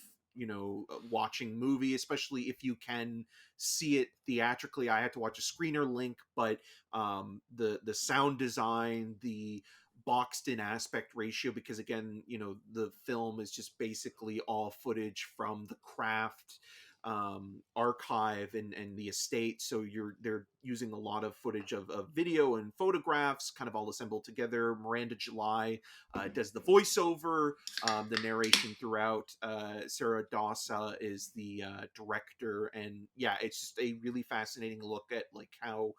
[SPEAKER 3] watching movie, especially if you can see it theatrically. I had to watch a screener link, but the sound design, the boxed in aspect ratio, because again, the film is just basically all footage from the craft archive and the estate. So they're using a lot of footage of video and photographs kind of all assembled together. Miranda July does the voiceover, the narration throughout. Sarah Dawsa is the director, and yeah, it's just a really fascinating look at like how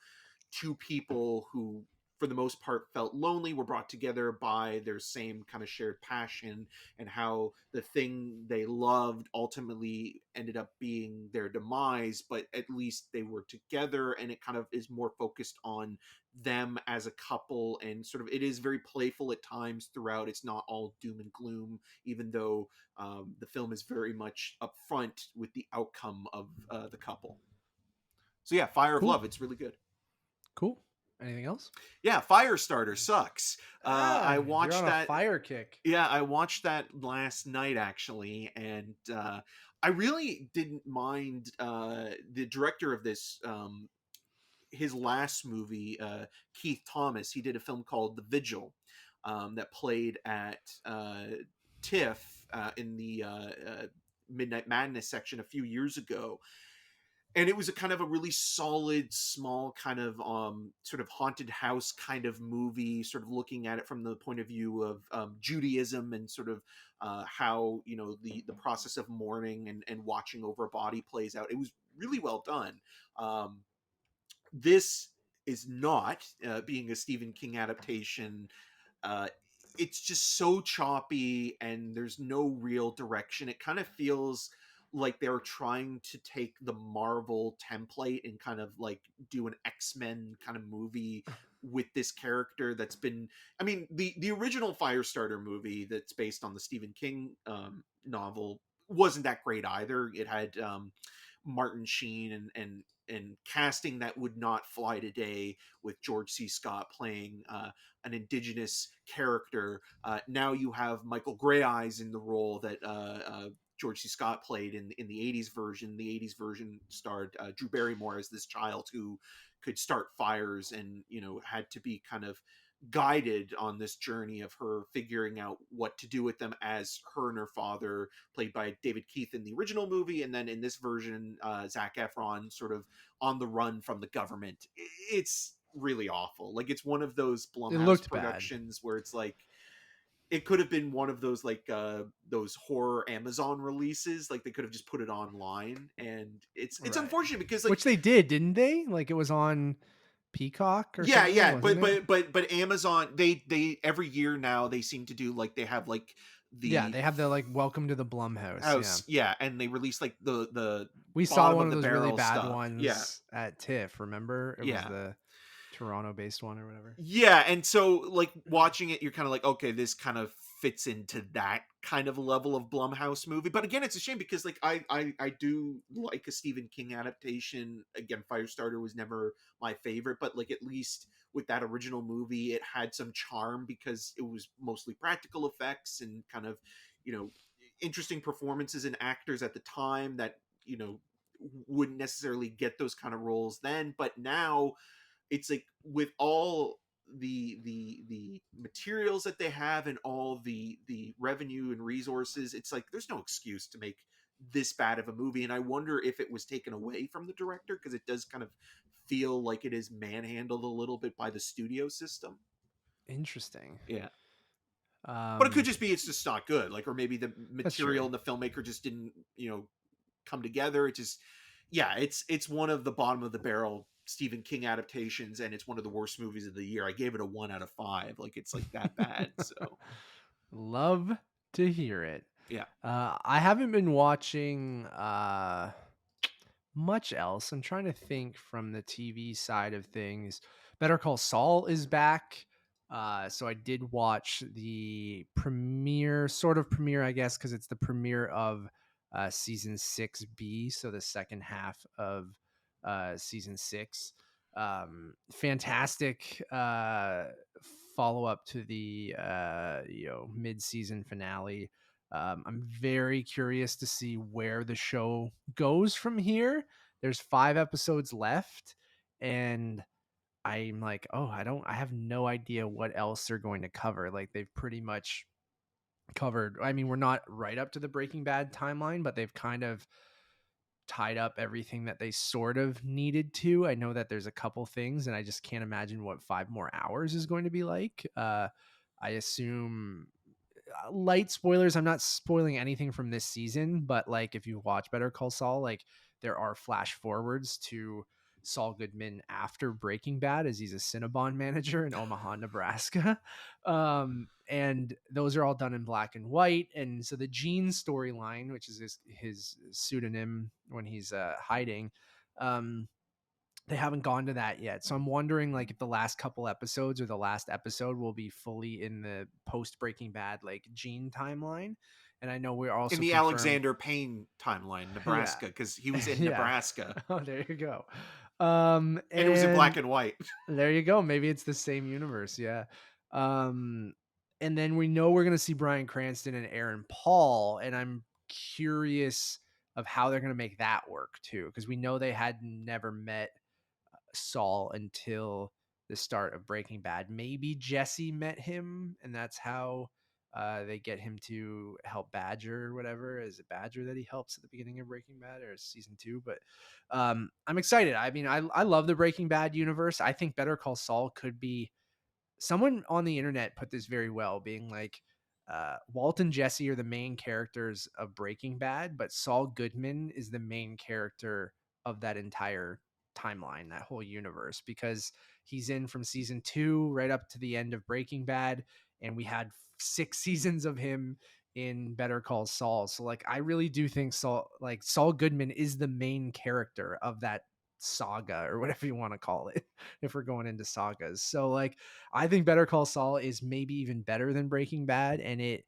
[SPEAKER 3] two people who for the most part felt lonely were brought together by their same kind of shared passion, and how the thing they loved ultimately ended up being their demise, but at least they were together. And it kind of is more focused on them as a couple, and sort of it is very playful at times throughout. It's not all doom and gloom, even though the film is very much upfront with the outcome of the couple. So yeah, Fire of
[SPEAKER 2] Cool.
[SPEAKER 3] Love, it's really good.
[SPEAKER 2] Cool. Anything else?
[SPEAKER 3] Yeah, Firestarter sucks. I
[SPEAKER 2] You're
[SPEAKER 3] watched
[SPEAKER 2] on a
[SPEAKER 3] that.
[SPEAKER 2] fire kick.
[SPEAKER 3] Yeah, I watched that last night actually, and I really didn't mind the director of this. His last movie, Keith Thomas, he did a film called The Vigil that played at TIFF in the Midnight Madness section a few years ago. And it was a kind of a really solid, small kind of sort of haunted house kind of movie, sort of looking at it from the point of view of Judaism, and sort of how the process of mourning and watching over a body plays out. It was really well done. This is not being a Stephen King adaptation. Uh, it's just so choppy, and there's no real direction. It kind of feels like they were trying to take the Marvel template and kind of like do an X-Men kind of movie with this character that's been, I mean, the original Firestarter movie that's based on the Stephen King novel wasn't that great either. It had Martin Sheen and casting that would not fly today, with George C. Scott playing an indigenous character. Now you have Michael Grey Eyes in the role that George C. Scott played in the 80s version. The 80s version starred Drew Barrymore as this child who could start fires and, you know, had to be kind of guided on this journey of her figuring out what to do with them, as her and her father, played by David Keith in the original movie, and then in this version, Zac Efron, sort of on the run from the government. It's really awful. Like, it's one of those
[SPEAKER 2] It
[SPEAKER 3] Blumhouse
[SPEAKER 2] looked bad.
[SPEAKER 3] productions where it's like, it could have been one of those like those horror Amazon releases. Like, they could have just put it online, and it's
[SPEAKER 2] Right.
[SPEAKER 3] unfortunate because, like,
[SPEAKER 2] which they did, didn't they? Like, it was on Peacock or something.
[SPEAKER 3] yeah,
[SPEAKER 2] wasn't it?
[SPEAKER 3] but Amazon, they every year now they seem to do, like, they have like
[SPEAKER 2] Yeah,
[SPEAKER 3] the
[SPEAKER 2] they have the like Welcome to the Blumhouse.
[SPEAKER 3] house, yeah, and they release like the
[SPEAKER 2] We saw
[SPEAKER 3] bottom
[SPEAKER 2] one
[SPEAKER 3] of
[SPEAKER 2] of
[SPEAKER 3] the
[SPEAKER 2] those really
[SPEAKER 3] barrel
[SPEAKER 2] bad
[SPEAKER 3] stuff.
[SPEAKER 2] ones
[SPEAKER 3] Yeah,
[SPEAKER 2] at TIFF. Remember, it was
[SPEAKER 3] yeah.
[SPEAKER 2] the Toronto-based one or whatever.
[SPEAKER 3] Yeah, and so, like, watching it, you're kind of like, okay, this kind of fits into that kind of level of Blumhouse movie. But again, it's a shame because, like, I do like a Stephen King adaptation. Again, Firestarter was never my favorite, but, like, at least with that original movie, it had some charm because it was mostly practical effects and kind of, you know, interesting performances and actors at the time that, you know, wouldn't necessarily get those kind of roles then. But now it's like, with all the materials that they have and all the revenue and resources, it's like there's no excuse to make this bad of a movie. And I wonder if it was taken away from the director, because it does kind of feel like it is manhandled a little bit by the studio system.
[SPEAKER 2] Interesting.
[SPEAKER 3] Yeah, but it could just be it's just not good, like, or maybe the
[SPEAKER 2] That's
[SPEAKER 3] material
[SPEAKER 2] true.
[SPEAKER 3] and the filmmaker just didn't, you know, come together. It just, yeah, it's one of the bottom of the barrel Stephen King adaptations, and it's one of the worst movies of the year. I gave it a 1 out of 5. Like, it's like that bad. So
[SPEAKER 2] Love to hear it.
[SPEAKER 3] yeah.
[SPEAKER 2] I haven't been watching much else. I'm trying to think from the TV side of things. Better Call Saul is back. So I did watch the premiere, sort of premiere, I guess, because it's the premiere of season 6B, so the second half of season 6. Fantastic follow up to the mid-season finale. I'm very curious to see where the show goes from here. There's 5 episodes left, and I'm like, oh, I have no idea what else they're going to cover. Like, they've pretty much covered, I mean, we're not right up to the Breaking Bad timeline, but they've kind of tied up everything that they sort of needed to. I know that there's a couple things, and I just can't imagine what 5 more hours is going to be like. I assume light spoilers. I'm not spoiling anything from this season, but like, if you watch Better Call Saul, like, there are flash forwards to Saul Goodman after Breaking Bad, as he's a Cinnabon manager in Omaha, Nebraska. And those are all done in black and white. And so the Gene storyline, which is his pseudonym when he's hiding, they haven't gone to that yet. So I'm wondering, like, if the last couple episodes or the last episode will be fully in the post Breaking Bad, like, Gene timeline. And I know we're also
[SPEAKER 3] In the
[SPEAKER 2] confirmed...
[SPEAKER 3] Alexander Payne timeline, Nebraska, because he was in
[SPEAKER 2] Yeah.
[SPEAKER 3] Nebraska.
[SPEAKER 2] Oh, there you go.
[SPEAKER 3] And it was in black and white.
[SPEAKER 2] There you go. Maybe it's the same universe. Yeah. And then we know we're going to see Bryan Cranston and Aaron Paul. And I'm curious of how they're going to make that work too. Because we know they had never met Saul until the start of Breaking Bad. Maybe Jesse met him, and that's how they get him to help Badger or whatever. Is it Badger that he helps at the beginning of Breaking Bad, or season 2? But I'm excited. I mean, I love the Breaking Bad universe. I think Better Call Saul could be... Someone on the internet put this very well, being like, Walt and Jesse are the main characters of Breaking Bad, but Saul Goodman is the main character of that entire timeline, that whole universe, because he's in from season 2 right up to the end of Breaking Bad, and we had 6 seasons of him in Better Call Saul. So like I really do think Saul Goodman is the main character of that saga, or whatever you want to call it, if we're going into sagas. So like I think Better Call Saul is maybe even better than Breaking Bad, and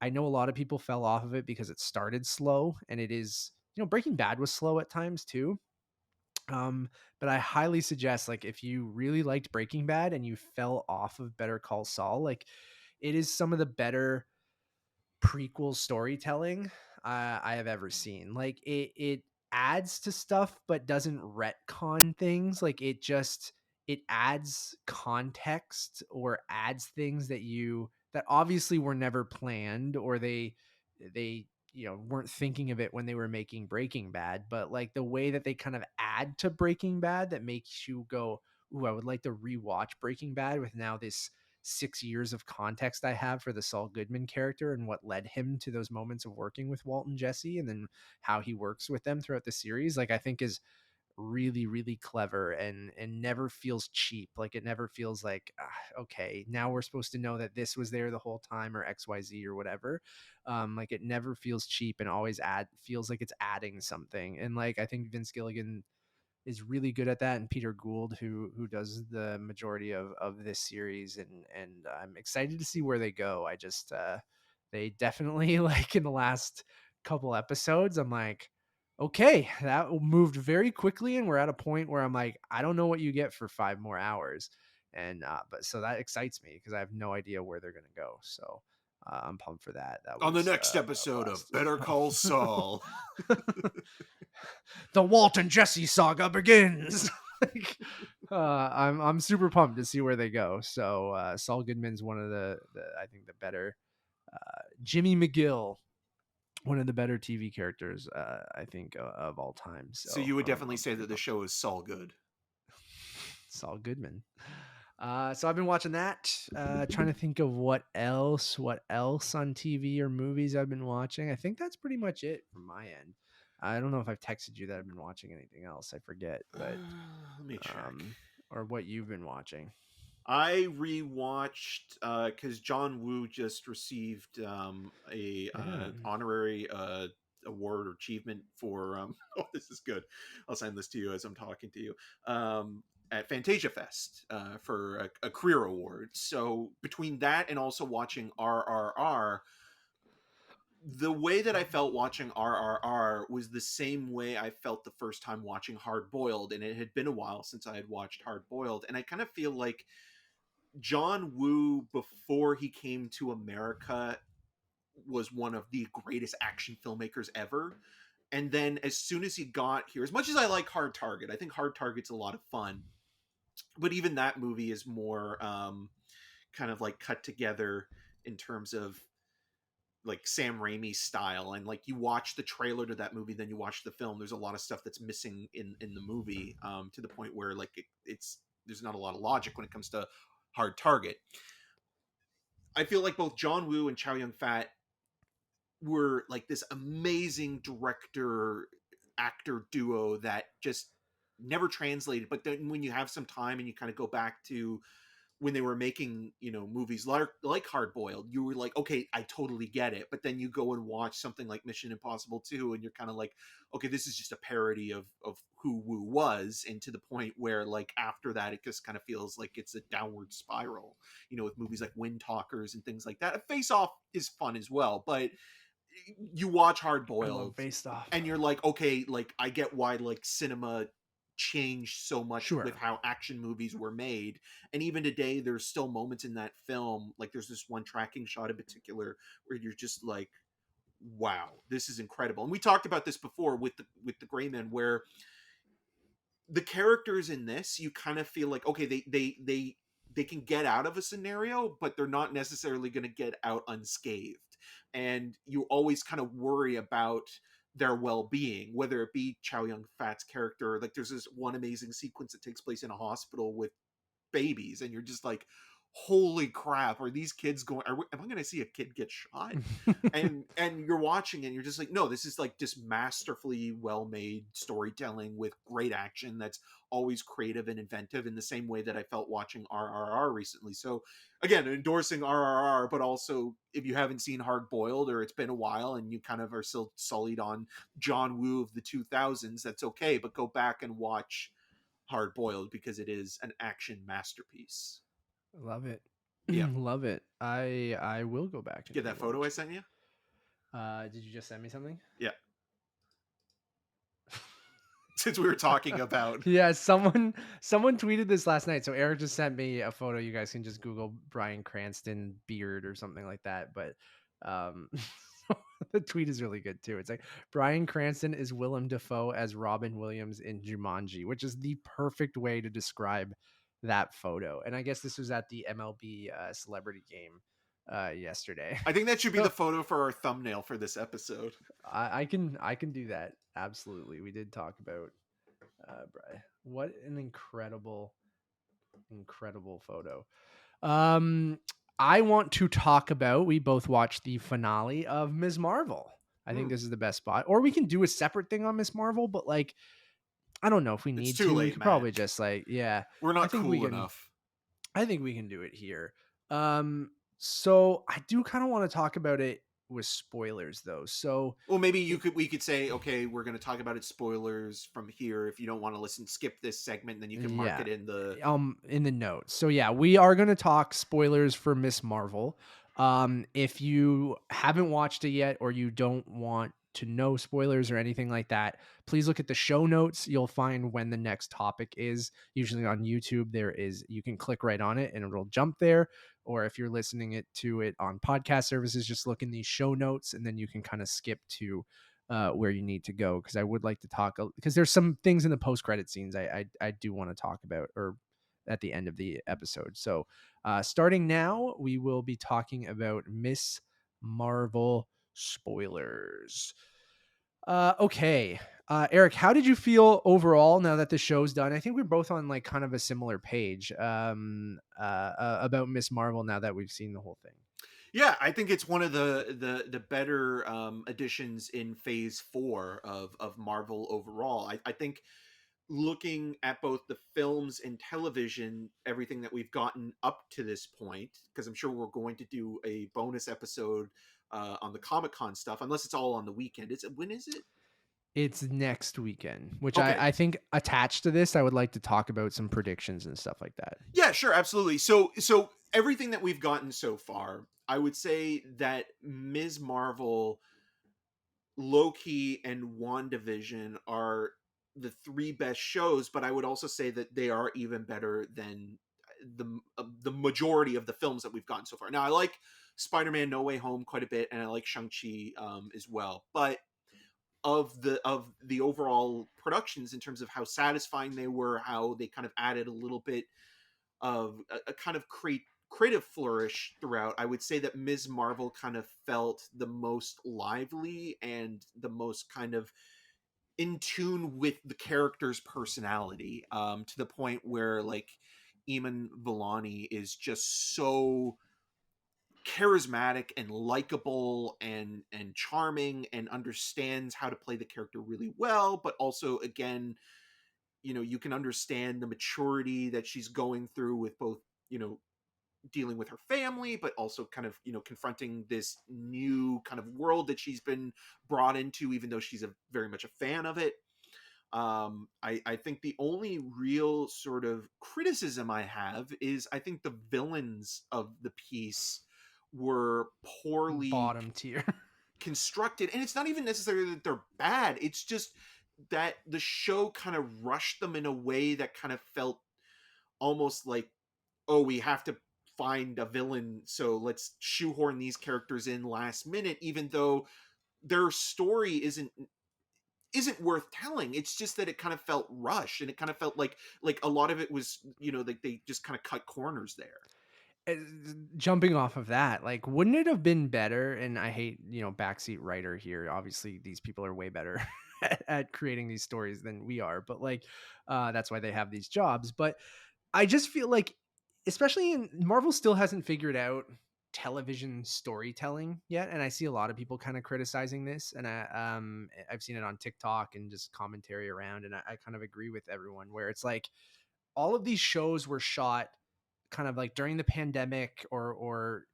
[SPEAKER 2] I know a lot of people fell off of it because it started slow, and it is, Breaking Bad was slow at times too. Um, but I highly suggest, like, if you really liked Breaking Bad and you fell off of Better Call Saul, like, it is some of the better prequel storytelling I have ever seen. Like, it adds to stuff, but doesn't retcon things. Like, it adds context, or adds things that obviously were never planned, or they weren't thinking of it when they were making Breaking Bad. But like the way that they kind of add to Breaking Bad, that makes you go, ooh, I would like to rewatch Breaking Bad with now this 6 years of context I have for the Saul Goodman character and what led him to those moments of working with Walt and Jesse, and then how he works with them throughout the series, like I think is really, really clever, and never feels cheap. Like it never feels like, okay, now we're supposed to know that this was there the whole time, or XYZ or whatever. Like it never feels cheap, and always feels like it's adding something. And like I think Vince Gilligan is really good at that, and Peter Gould, who does the majority of this series, and I'm excited to see where they go. I just they definitely like in the last couple episodes, I'm like, okay, that moved very quickly, and we're at a point where I'm like, I don't know what you get for 5 more hours. And but so that excites me because I have no idea where they're gonna go. So I'm pumped for that. That
[SPEAKER 3] On the
[SPEAKER 2] was
[SPEAKER 3] next
[SPEAKER 2] a
[SPEAKER 3] episode of
[SPEAKER 2] blast.
[SPEAKER 3] Better Call Saul.
[SPEAKER 2] The Walt and Jesse saga begins. Like, I'm super pumped to see where they go. So Saul Goodman's one of the I think the better, Jimmy McGill, one of the better TV characters I think of all time.
[SPEAKER 3] So
[SPEAKER 2] So
[SPEAKER 3] you would definitely
[SPEAKER 2] I'm
[SPEAKER 3] say
[SPEAKER 2] pretty
[SPEAKER 3] that the
[SPEAKER 2] pumped.
[SPEAKER 3] show is Saul good.
[SPEAKER 2] Saul Goodman. So I've been watching that. Trying to think of what else on TV or movies I've been watching. I think that's pretty much it from my end. I don't know if I've texted you that I've been watching anything else. I forget, but
[SPEAKER 3] Let me check.
[SPEAKER 2] or what you've been watching.
[SPEAKER 3] I rewatched because John Woo just received a
[SPEAKER 2] Yeah.
[SPEAKER 3] honorary award or achievement for oh, this is good. I'll send this to you as I'm talking to you. At Fantasia Fest for a career award. So between that and also watching RRR, the way that I felt watching RRR was the same way I felt the first time watching Hard Boiled, and it had been a while since I had watched Hard Boiled, and I kind of feel like John Woo, before he came to America, was one of the greatest action filmmakers ever. And then as soon as he got here, as much as I like Hard Target, I think Hard Target's a lot of fun. But even that movie is more kind of like cut together in terms of like Sam Raimi's style. And like you watch the trailer to that movie, then you watch the film. There's a lot of stuff that's missing in the movie, to the point where like it's there's not a lot of logic when it comes to Hard Target. I feel like both John Woo and Chow Yun Fat were like this amazing director actor duo that just never translated. But then when you have some time and you kind of go back to when they were making, movies like Hard Boiled, you were like, okay, I totally get it. But then you go and watch something like Mission Impossible 2, and you're kind of like, okay, this is just a parody of who Woo was, and to the point where like after that, it just kind of feels like it's a downward spiral. With movies like Wind Talkers and things like that. Face Off is fun as well, but you watch Hard
[SPEAKER 2] I love
[SPEAKER 3] Boiled,
[SPEAKER 2] Face Off.
[SPEAKER 3] and you're like, okay, like I get why like cinema changed so much with
[SPEAKER 2] Sure.
[SPEAKER 3] how action movies were made. And even today there's still moments in that film, like there's this one tracking shot in particular where you're just like, wow, this is incredible. And we talked about this before with the Gray Man, where the characters in this, you kind of feel like, okay, they can get out of a scenario, but they're not necessarily going to get out unscathed. And you always kind of worry about their well-being, whether it be Chow Yun Fat's character. Like there's this one amazing sequence that takes place in a hospital with babies, and you're just like, holy crap, are these kids going, am I going to see a kid get shot? And you're watching and you're just like, no, this is like just masterfully well made storytelling with great action that's always creative and inventive, in the same way that I felt watching RRR recently. So again, endorsing RRR, but also if you haven't seen Hard Boiled, or it's been a while and you kind of are still sullied on John Woo of the 2000s, that's okay, but go back and watch Hard Boiled, because it is an action masterpiece.
[SPEAKER 2] Love it.
[SPEAKER 3] Yeah.
[SPEAKER 2] Love it. I will go back and
[SPEAKER 3] Get that photo I
[SPEAKER 2] rewatch.
[SPEAKER 3] sent you?
[SPEAKER 2] Did you just send me something?
[SPEAKER 3] Yeah. Since we were talking about,
[SPEAKER 2] Yeah, someone tweeted this last night. So Eric just sent me a photo. You guys can just Google Bryan Cranston beard or something like that. But um the tweet is really good too. It's like Bryan Cranston is Willem Dafoe as Robin Williams in Jumanji, which is the perfect way to describe that photo. And I guess this was at the MLB celebrity game yesterday.
[SPEAKER 3] I think that should be
[SPEAKER 2] So
[SPEAKER 3] the photo for our thumbnail for this episode.
[SPEAKER 2] I can do that. Absolutely. We did talk about Brian. What an incredible photo. I want to talk about, we both watched the finale of Ms. Marvel. I think this is the best spot. Or we can do a separate thing on Ms. Marvel, but like I don't know if we
[SPEAKER 3] It's
[SPEAKER 2] need
[SPEAKER 3] too
[SPEAKER 2] to. We
[SPEAKER 3] late,
[SPEAKER 2] could
[SPEAKER 3] Matt.
[SPEAKER 2] probably just like, yeah.
[SPEAKER 3] We're
[SPEAKER 2] I
[SPEAKER 3] not
[SPEAKER 2] think
[SPEAKER 3] cool
[SPEAKER 2] we can,
[SPEAKER 3] enough.
[SPEAKER 2] I think we can do it here. So I do kind of want to talk about it with spoilers though. So
[SPEAKER 3] Well, maybe we could say, okay, we're going to talk about it spoilers from here. If you don't want to listen, skip this segment, then you can mark
[SPEAKER 2] yeah,
[SPEAKER 3] it in the
[SPEAKER 2] in the notes. So yeah, we are going to talk spoilers for Miss Marvel. If you haven't watched it yet, or you don't want to know spoilers or anything like that, please look at the show notes. You'll find when the next topic is. Usually on YouTube, you can click right on it and it'll jump there. Or if you're listening to it on podcast services, just look in these show notes and then you can kind of skip to where you need to go. Because I would like to talk, because there's some things in the post-credit scenes I do want to talk about, or at the end of the episode. So starting now, we will be talking about Miss Marvel spoilers. Okay. Eric, how did you feel overall now that the show's done? I think we're both on like kind of a similar page about Miss Marvel now that we've seen the whole thing.
[SPEAKER 3] Yeah, I think it's one of the better additions in Phase 4 of Marvel overall. I think looking at both the films and television, everything that we've gotten up to this point, because I'm sure we're going to do a bonus episode on the Comic Con stuff, unless it's all on the weekend. When is it?
[SPEAKER 2] It's next weekend, which
[SPEAKER 3] Okay.
[SPEAKER 2] I think attached to this, I would like to talk about some predictions and stuff like that.
[SPEAKER 3] Yeah, sure, absolutely. So everything that we've gotten so far, I would say that Ms. Marvel, Loki, and WandaVision are the three best shows, but I would also say that they are even better than the majority of the films that we've gotten so far. Now, I like Spider-Man No Way Home quite a bit, and I like Shang-Chi as well, but of the overall productions, in terms of how satisfying they were, how they kind of added a little bit of a kind of creative flourish throughout, I would say that Ms. Marvel kind of felt the most lively and the most kind of in tune with the character's personality, to the point where like Eamon Villani is just so charismatic and likable and charming, and understands how to play the character really well, but also, again, you can understand the maturity that she's going through with both, dealing with her family, but also kind of, confronting this new kind of world that she's been brought into, even though she's very much a fan of it. I think the only real sort of criticism I have is, I think the villains of the piece were poorly
[SPEAKER 2] Bottom tier.
[SPEAKER 3] constructed, and it's not even necessarily that they're bad, it's just that the show kind of rushed them in a way that kind of felt almost like, oh, we have to find a villain, so let's shoehorn these characters in last minute, even though their story isn't worth telling. It's just that it kind of felt rushed, and it kind of felt like a lot of it was, like they just kind of cut corners there.
[SPEAKER 2] Jumping off of that, like, wouldn't it have been better? And I hate, backseat writer here. Obviously, these people are way better at creating these stories than we are, but like, that's why they have these jobs. But I just feel like especially in Marvel still hasn't figured out television storytelling yet, and I see a lot of people kind of criticizing this, and I've seen it on TikTok and just commentary around, and I kind of agree with everyone where it's like all of these shows were shot kind of like during the pandemic or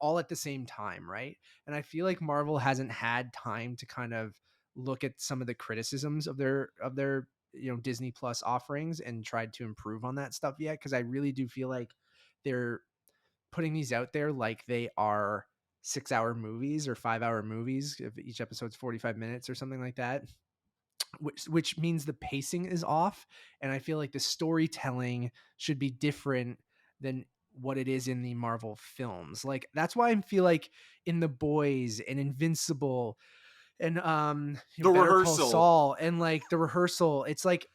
[SPEAKER 2] all at the same time, right? And I feel like Marvel hasn't had time to kind of look at some of the criticisms of their Disney Plus offerings and tried to improve on that stuff yet, because I really do feel like they're putting these out there like they are 6-hour movies or 5-hour movies if each episode's 45 minutes or something like that, which means the pacing is off, and I feel like the storytelling should be different than what it is in the Marvel films. Like that's why I feel like in The Boys and Invincible and
[SPEAKER 3] The
[SPEAKER 2] Better Call
[SPEAKER 3] Rehearsal.
[SPEAKER 2] Saul and like The Rehearsal, it's like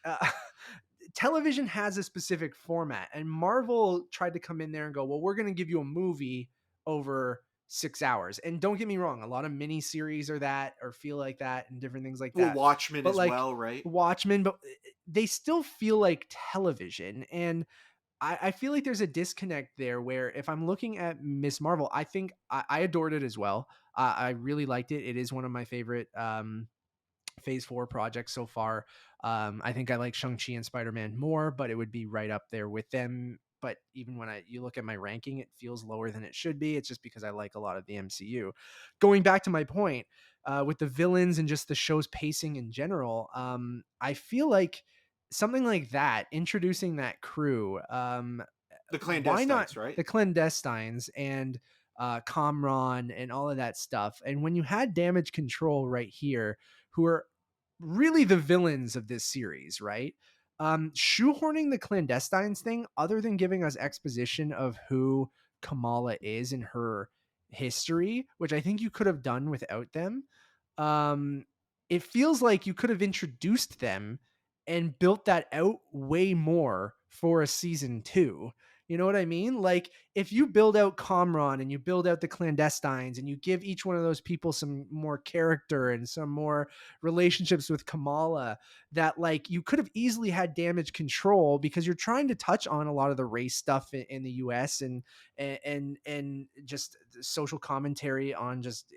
[SPEAKER 2] television has a specific format, and Marvel tried to come in there and go, well, we're going to give you a movie over 6 hours. And don't get me wrong, a lot of mini series are that or feel like that and different things like
[SPEAKER 3] Well,
[SPEAKER 2] that.
[SPEAKER 3] Watchmen
[SPEAKER 2] But
[SPEAKER 3] as
[SPEAKER 2] like
[SPEAKER 3] well, right?
[SPEAKER 2] Watchmen, but they still feel like television. And I feel like there's a disconnect there where if I'm looking at Miss Marvel, I think I adored it as well. I really liked it. It is one of my favorite phase 4 projects so far. I think I like Shang-Chi and Spider-Man more, but it would be right up there with them. But even when you look at my ranking, it feels lower than it should be. It's just because I like a lot of the MCU. Going back to my point, with the villains and just the show's pacing in general, I feel like something like that, introducing that crew,
[SPEAKER 3] The
[SPEAKER 2] why not
[SPEAKER 3] clandestines, right?
[SPEAKER 2] the clandestines and Kamran and all of that stuff. And when you had Damage Control right here, who are really the villains of this series, right? Shoehorning the clandestines thing, other than giving us exposition of who Kamala is and her history, which I think you could have done without them. Um, it feels like you could have introduced them and built that out way more for a season 2. You know what I mean? Like if you build out Kamran and you build out the clandestines and you give each one of those people some more character and some more relationships with Kamala, that like you could have easily had Damage Control, because you're trying to touch on a lot of the race stuff in the US and just social commentary on just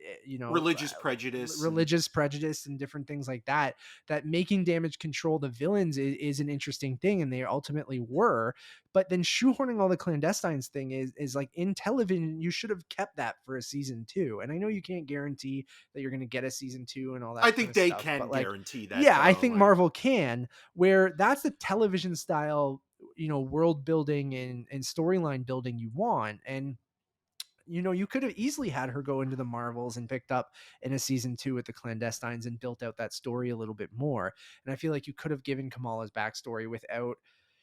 [SPEAKER 2] religious prejudice and different things like that, that making Damage Control the villains is an interesting thing, and they ultimately were. But then shoehorning all the clandestines thing is like in television, you should have kept that for a season 2. And I know you can't guarantee that you're going to get a season 2 and all that.
[SPEAKER 3] I think they
[SPEAKER 2] stuff,
[SPEAKER 3] can
[SPEAKER 2] but like,
[SPEAKER 3] guarantee that.
[SPEAKER 2] yeah, I
[SPEAKER 3] though,
[SPEAKER 2] think
[SPEAKER 3] like-
[SPEAKER 2] Marvel can, where that's the television style, world building and storyline building you want. And you could have easily had her go into the Marvels and picked up in a season 2 with the clandestines and built out that story a little bit more. And I feel like you could have given Kamala's backstory without,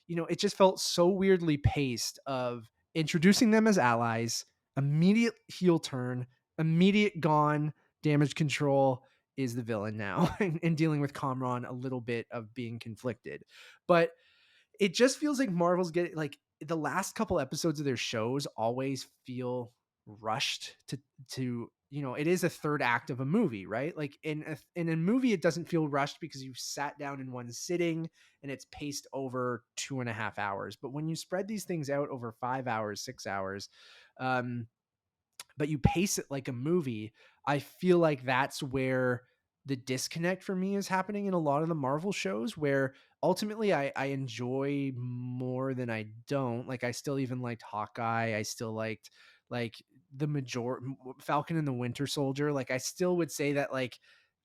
[SPEAKER 2] it just felt so weirdly paced of introducing them as allies, immediate heel turn, immediate gone, Damage Control is the villain now, and dealing with Kamran a little bit of being conflicted. But it just feels like Marvel's getting like the last couple episodes of their shows always feel rushed to it is a third act of a movie, right? Like in a movie it doesn't feel rushed because you've sat down in one sitting and it's paced over 2.5 hours. But when you spread these things out over 5 hours, 6 hours, um but you pace it like a movie, I feel like that's where the disconnect for me is happening in a lot of the Marvel shows, where ultimately I enjoy more than I don't. Like I still even liked Hawkeye. I still liked like the major Falcon and the Winter Soldier. Like I still would say that like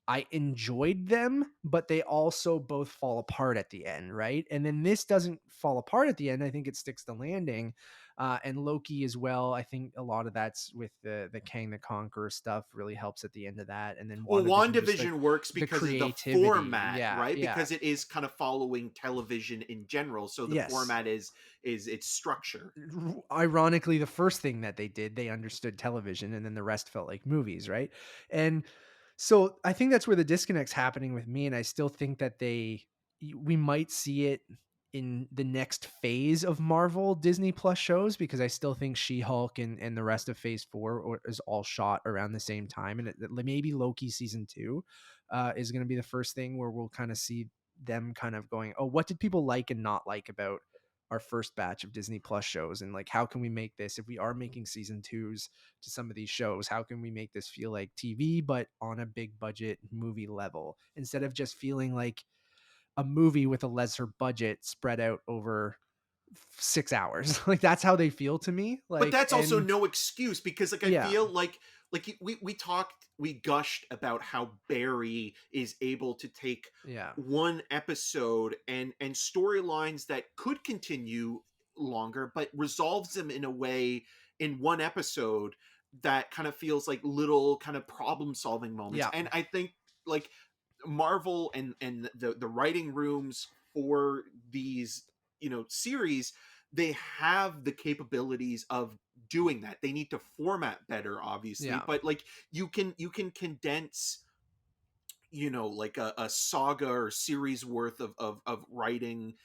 [SPEAKER 2] I enjoyed them, but they also both fall apart at the end, right? And then this doesn't fall apart at the end. I think it sticks the landing. And Loki as well. I think a lot of that's with the Kang the Conqueror stuff really helps at the end of that. And then
[SPEAKER 3] Well,
[SPEAKER 2] WandaVision
[SPEAKER 3] WandaVision works because of the
[SPEAKER 2] creativity.
[SPEAKER 3] format,
[SPEAKER 2] Yeah,
[SPEAKER 3] right?
[SPEAKER 2] yeah.
[SPEAKER 3] Because it is kind of following television in general. So the
[SPEAKER 2] Yes.
[SPEAKER 3] format is its structure.
[SPEAKER 2] Ironically, the first thing that they did, they understood television, and then the rest felt like movies, right? And so I think that's where the disconnect's happening with me. And I still think that we might see it in the next phase of Marvel Disney Plus shows, because I still think She-Hulk and the rest of phase 4 is all shot around the same time. And maybe Loki season 2 is going to be the first thing where we'll kind of see them kind of going, oh, what did people like and not like about our first batch of Disney Plus shows, and like how can we make this, if we are making season 2s to some of these shows, how can we make this feel like TV but on a big budget movie level, instead of just feeling like a movie with a lesser budget spread out over 6 hours. Like that's how they feel to me.
[SPEAKER 3] But
[SPEAKER 2] Like,
[SPEAKER 3] that's also
[SPEAKER 2] and
[SPEAKER 3] no excuse, because like I
[SPEAKER 2] yeah,
[SPEAKER 3] feel like we gushed about how Barry is able to take
[SPEAKER 2] yeah,
[SPEAKER 3] one episode and storylines that could continue longer, but resolves them in a way in one episode that kind of feels like little kind of problem solving moments.
[SPEAKER 2] yeah,
[SPEAKER 3] And I think like Marvel and the writing rooms for these, series, they have the capabilities of doing that. They need to format better, obviously,
[SPEAKER 2] yeah.
[SPEAKER 3] but like you can condense, like a saga or series worth of writing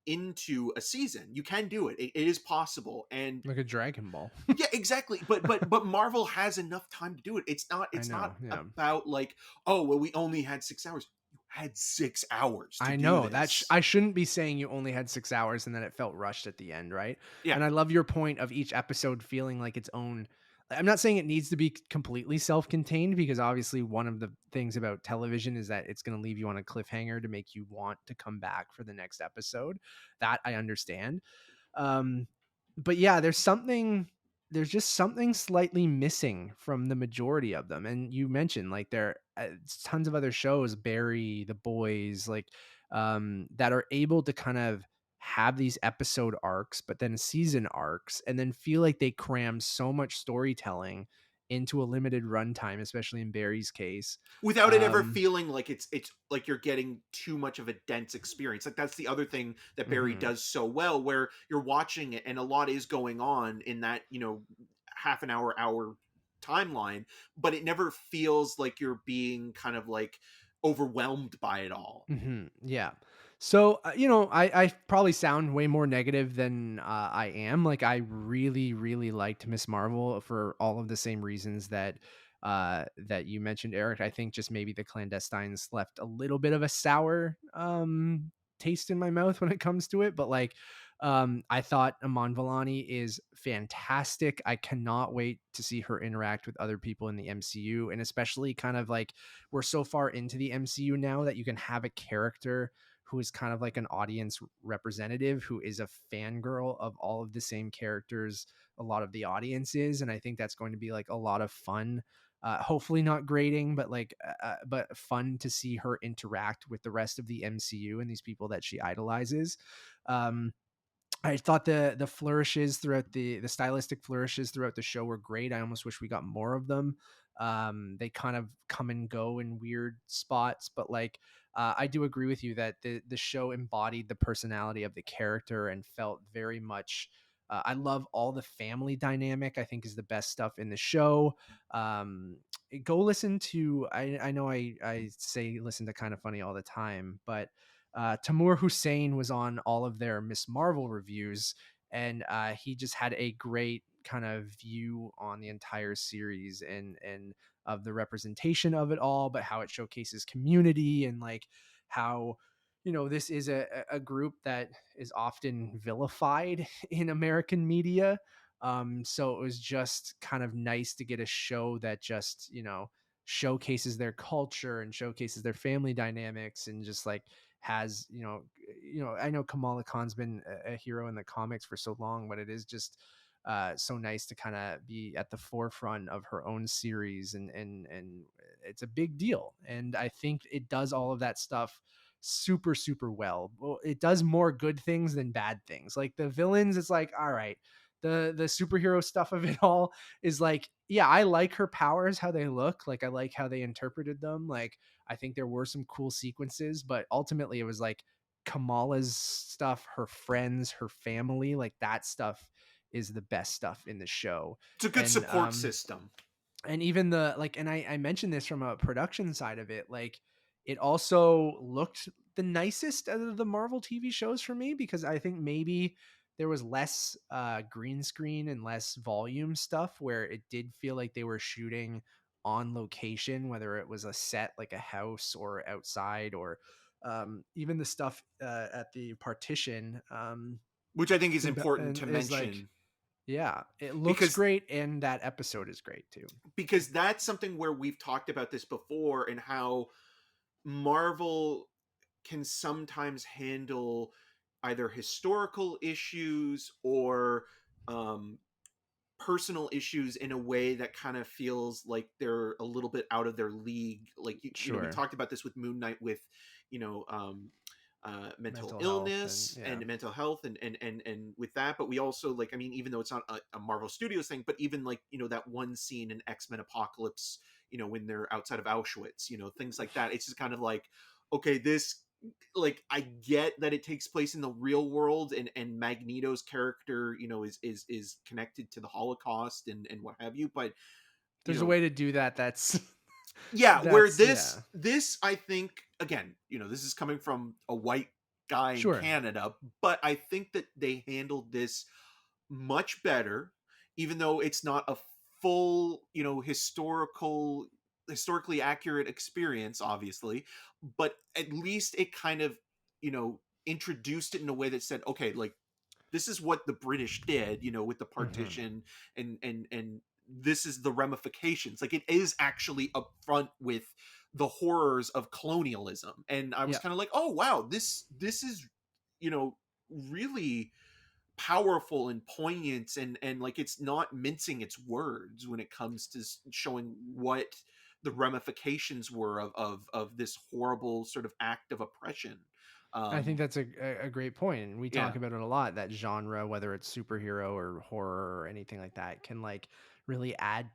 [SPEAKER 3] into a season. You can do it. It is possible. And
[SPEAKER 2] Like a Dragon Ball.
[SPEAKER 3] yeah, exactly. But Marvel has enough time to do it. It's not
[SPEAKER 2] I
[SPEAKER 3] it's not
[SPEAKER 2] know. Yeah.
[SPEAKER 3] about like, oh well, we only had 6 hours. You had 6 hours to
[SPEAKER 2] I
[SPEAKER 3] do
[SPEAKER 2] know that
[SPEAKER 3] this.
[SPEAKER 2] I shouldn't be saying you only had 6 hours and then it felt rushed at the end, right?
[SPEAKER 3] Yeah.
[SPEAKER 2] And I love your point of each episode feeling like its own. I'm not saying it needs to be completely self-contained, because obviously one of the things about television is that it's going to leave you on a cliffhanger to make you want to come back for the next episode. That I understand. Um, but yeah, there's just something slightly missing from the majority of them. And you mentioned like there tons of other shows, Barry, The Boys, like that are able to kind of have these episode arcs, but then season arcs, and then feel like they cram so much storytelling into a limited runtime, especially in Barry's case.
[SPEAKER 3] Without it ever
[SPEAKER 2] Um,
[SPEAKER 3] feeling like it's like you're getting too much of a dense experience. Like that's the other thing that Barry
[SPEAKER 2] mhm.
[SPEAKER 3] does so well, where you're watching it and a lot is going on in that, half an hour timeline, but it never feels like you're being kind of like overwhelmed by it all.
[SPEAKER 2] Yeah. So, I probably sound way more negative than I am. Like, I really, really liked Miss Marvel for all of the same reasons that you mentioned, Eric. I think just maybe the clandestines left a little bit of a sour taste in my mouth when it comes to it. But like, I thought Amon Villani is fantastic. I cannot wait to see her interact with other people in the MCU, and especially kind of like we're so far into the MCU now that you can have a character who is kind of like an audience representative, who is a fangirl of all of the same characters a lot of the audience is. And I think that's going to be like a lot of fun. Hopefully not grating, but like, but fun to see her interact with the rest of the MCU and these people that she idolizes. Um, I thought the flourishes throughout the stylistic flourishes throughout the show were great. I almost wish we got more of them. They kind of come and go in weird spots, but like I do agree with you that the show embodied the personality of the character and felt very much. I love all the family dynamic. I think is the best stuff in the show. Go listen to. I know I say listen to Kind of Funny all the time, but Tamur Hussein was on all of their Miss Marvel reviews, and he just had a great kind of view on the entire series and of the representation of it all, but how it showcases community and like how this is a group that is often vilified in American media. So it was just kind of nice to get a show that just showcases their culture and showcases their family dynamics and just like has I know Kamala Khan's been a hero in the comics for so long, but it is just so nice to kind of be at the forefront of her own series, and it's a big deal, and I think it does all of that stuff super super well. It does more good things than bad things. Like the villains, it's like, all right, the superhero stuff of it all is like, yeah, I like her powers, how they look, like I like how they interpreted them, like I think there were some cool sequences, but ultimately it was like Kamala's stuff, her friends, her family, like that stuff is the best stuff in the show.
[SPEAKER 3] It's a good
[SPEAKER 2] And
[SPEAKER 3] support system.
[SPEAKER 2] and even the like, and I mentioned this from a production side of it, like it also looked the nicest out of the Marvel TV shows for me, because I think maybe there was less green screen and less volume stuff, where it did feel like they were shooting on location, whether it was a set like a house or outside, or even the stuff at the partition.
[SPEAKER 3] which I think is
[SPEAKER 2] And
[SPEAKER 3] important to
[SPEAKER 2] is like,
[SPEAKER 3] mention,
[SPEAKER 2] yeah, it looks
[SPEAKER 3] because
[SPEAKER 2] great, and that episode is great too.
[SPEAKER 3] that's something where we've talked about this before, and how Marvel can sometimes handle either historical issues or um, personal issues in a way that kind of feels like they're a little bit out of their league. Like we
[SPEAKER 2] Sure.
[SPEAKER 3] talked about this with Moon Knight, with you know mental
[SPEAKER 2] Mental health and
[SPEAKER 3] illness
[SPEAKER 2] yeah,
[SPEAKER 3] and mental health, and with that. But we also, like, I mean, even though it's not a Marvel Studios thing, but even like that one scene in X-Men Apocalypse, when they're outside of Auschwitz, things like that. It's just kind of like, okay, this, like, I get that it takes place in the real world, and Magneto's character, is connected to the Holocaust and what have you, but you
[SPEAKER 2] there's a
[SPEAKER 3] know
[SPEAKER 2] way to do that. That's
[SPEAKER 3] yeah, where
[SPEAKER 2] that's yeah,
[SPEAKER 3] this I think, again, this is coming from a white guy in
[SPEAKER 2] sure.
[SPEAKER 3] Canada, but I think that they handled this much better, even though it's not a full, historically accurate experience, obviously, but at least it kind of, introduced it in a way that said, okay, like, this is what the British did, with the
[SPEAKER 2] Hmm.
[SPEAKER 3] partition, and this is the ramifications. Like, it is actually upfront with the horrors of colonialism. And I was
[SPEAKER 2] Yeah,
[SPEAKER 3] kind of like, oh wow, this is, you know, really powerful and poignant, and like, it's not mincing its words when it comes to showing what the ramifications were of this horrible sort of act of oppression.
[SPEAKER 2] I think
[SPEAKER 3] um
[SPEAKER 2] that's a great point, and we talk
[SPEAKER 3] yeah,
[SPEAKER 2] about it a lot. That genre, whether it's superhero or horror or anything like that, can like really add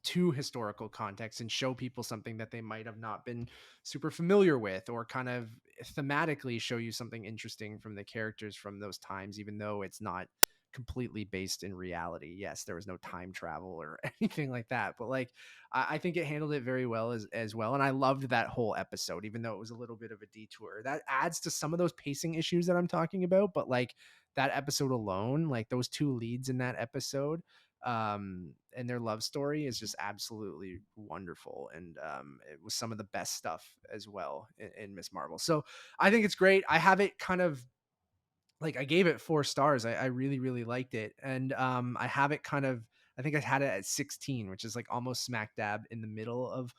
[SPEAKER 2] to historical context and show people something that they might have not been super familiar with, or kind of thematically show you something interesting from the characters from those times, even though it's not completely based in reality. Yes, there was no time travel or anything like that, but like I think it handled it very well as well. And I loved that whole episode, even though it was a little bit of a detour. That adds to some of those pacing issues that I'm talking about. But like that episode alone, like those two leads in that episode, and their love story is just absolutely wonderful. And it was some of the best stuff as well in Miss Marvel. So I think it's great. I have it kind of like, I gave it 4 stars. I really, really liked it. And I have it kind of, I think I had it at 16, which is like almost smack dab in the middle of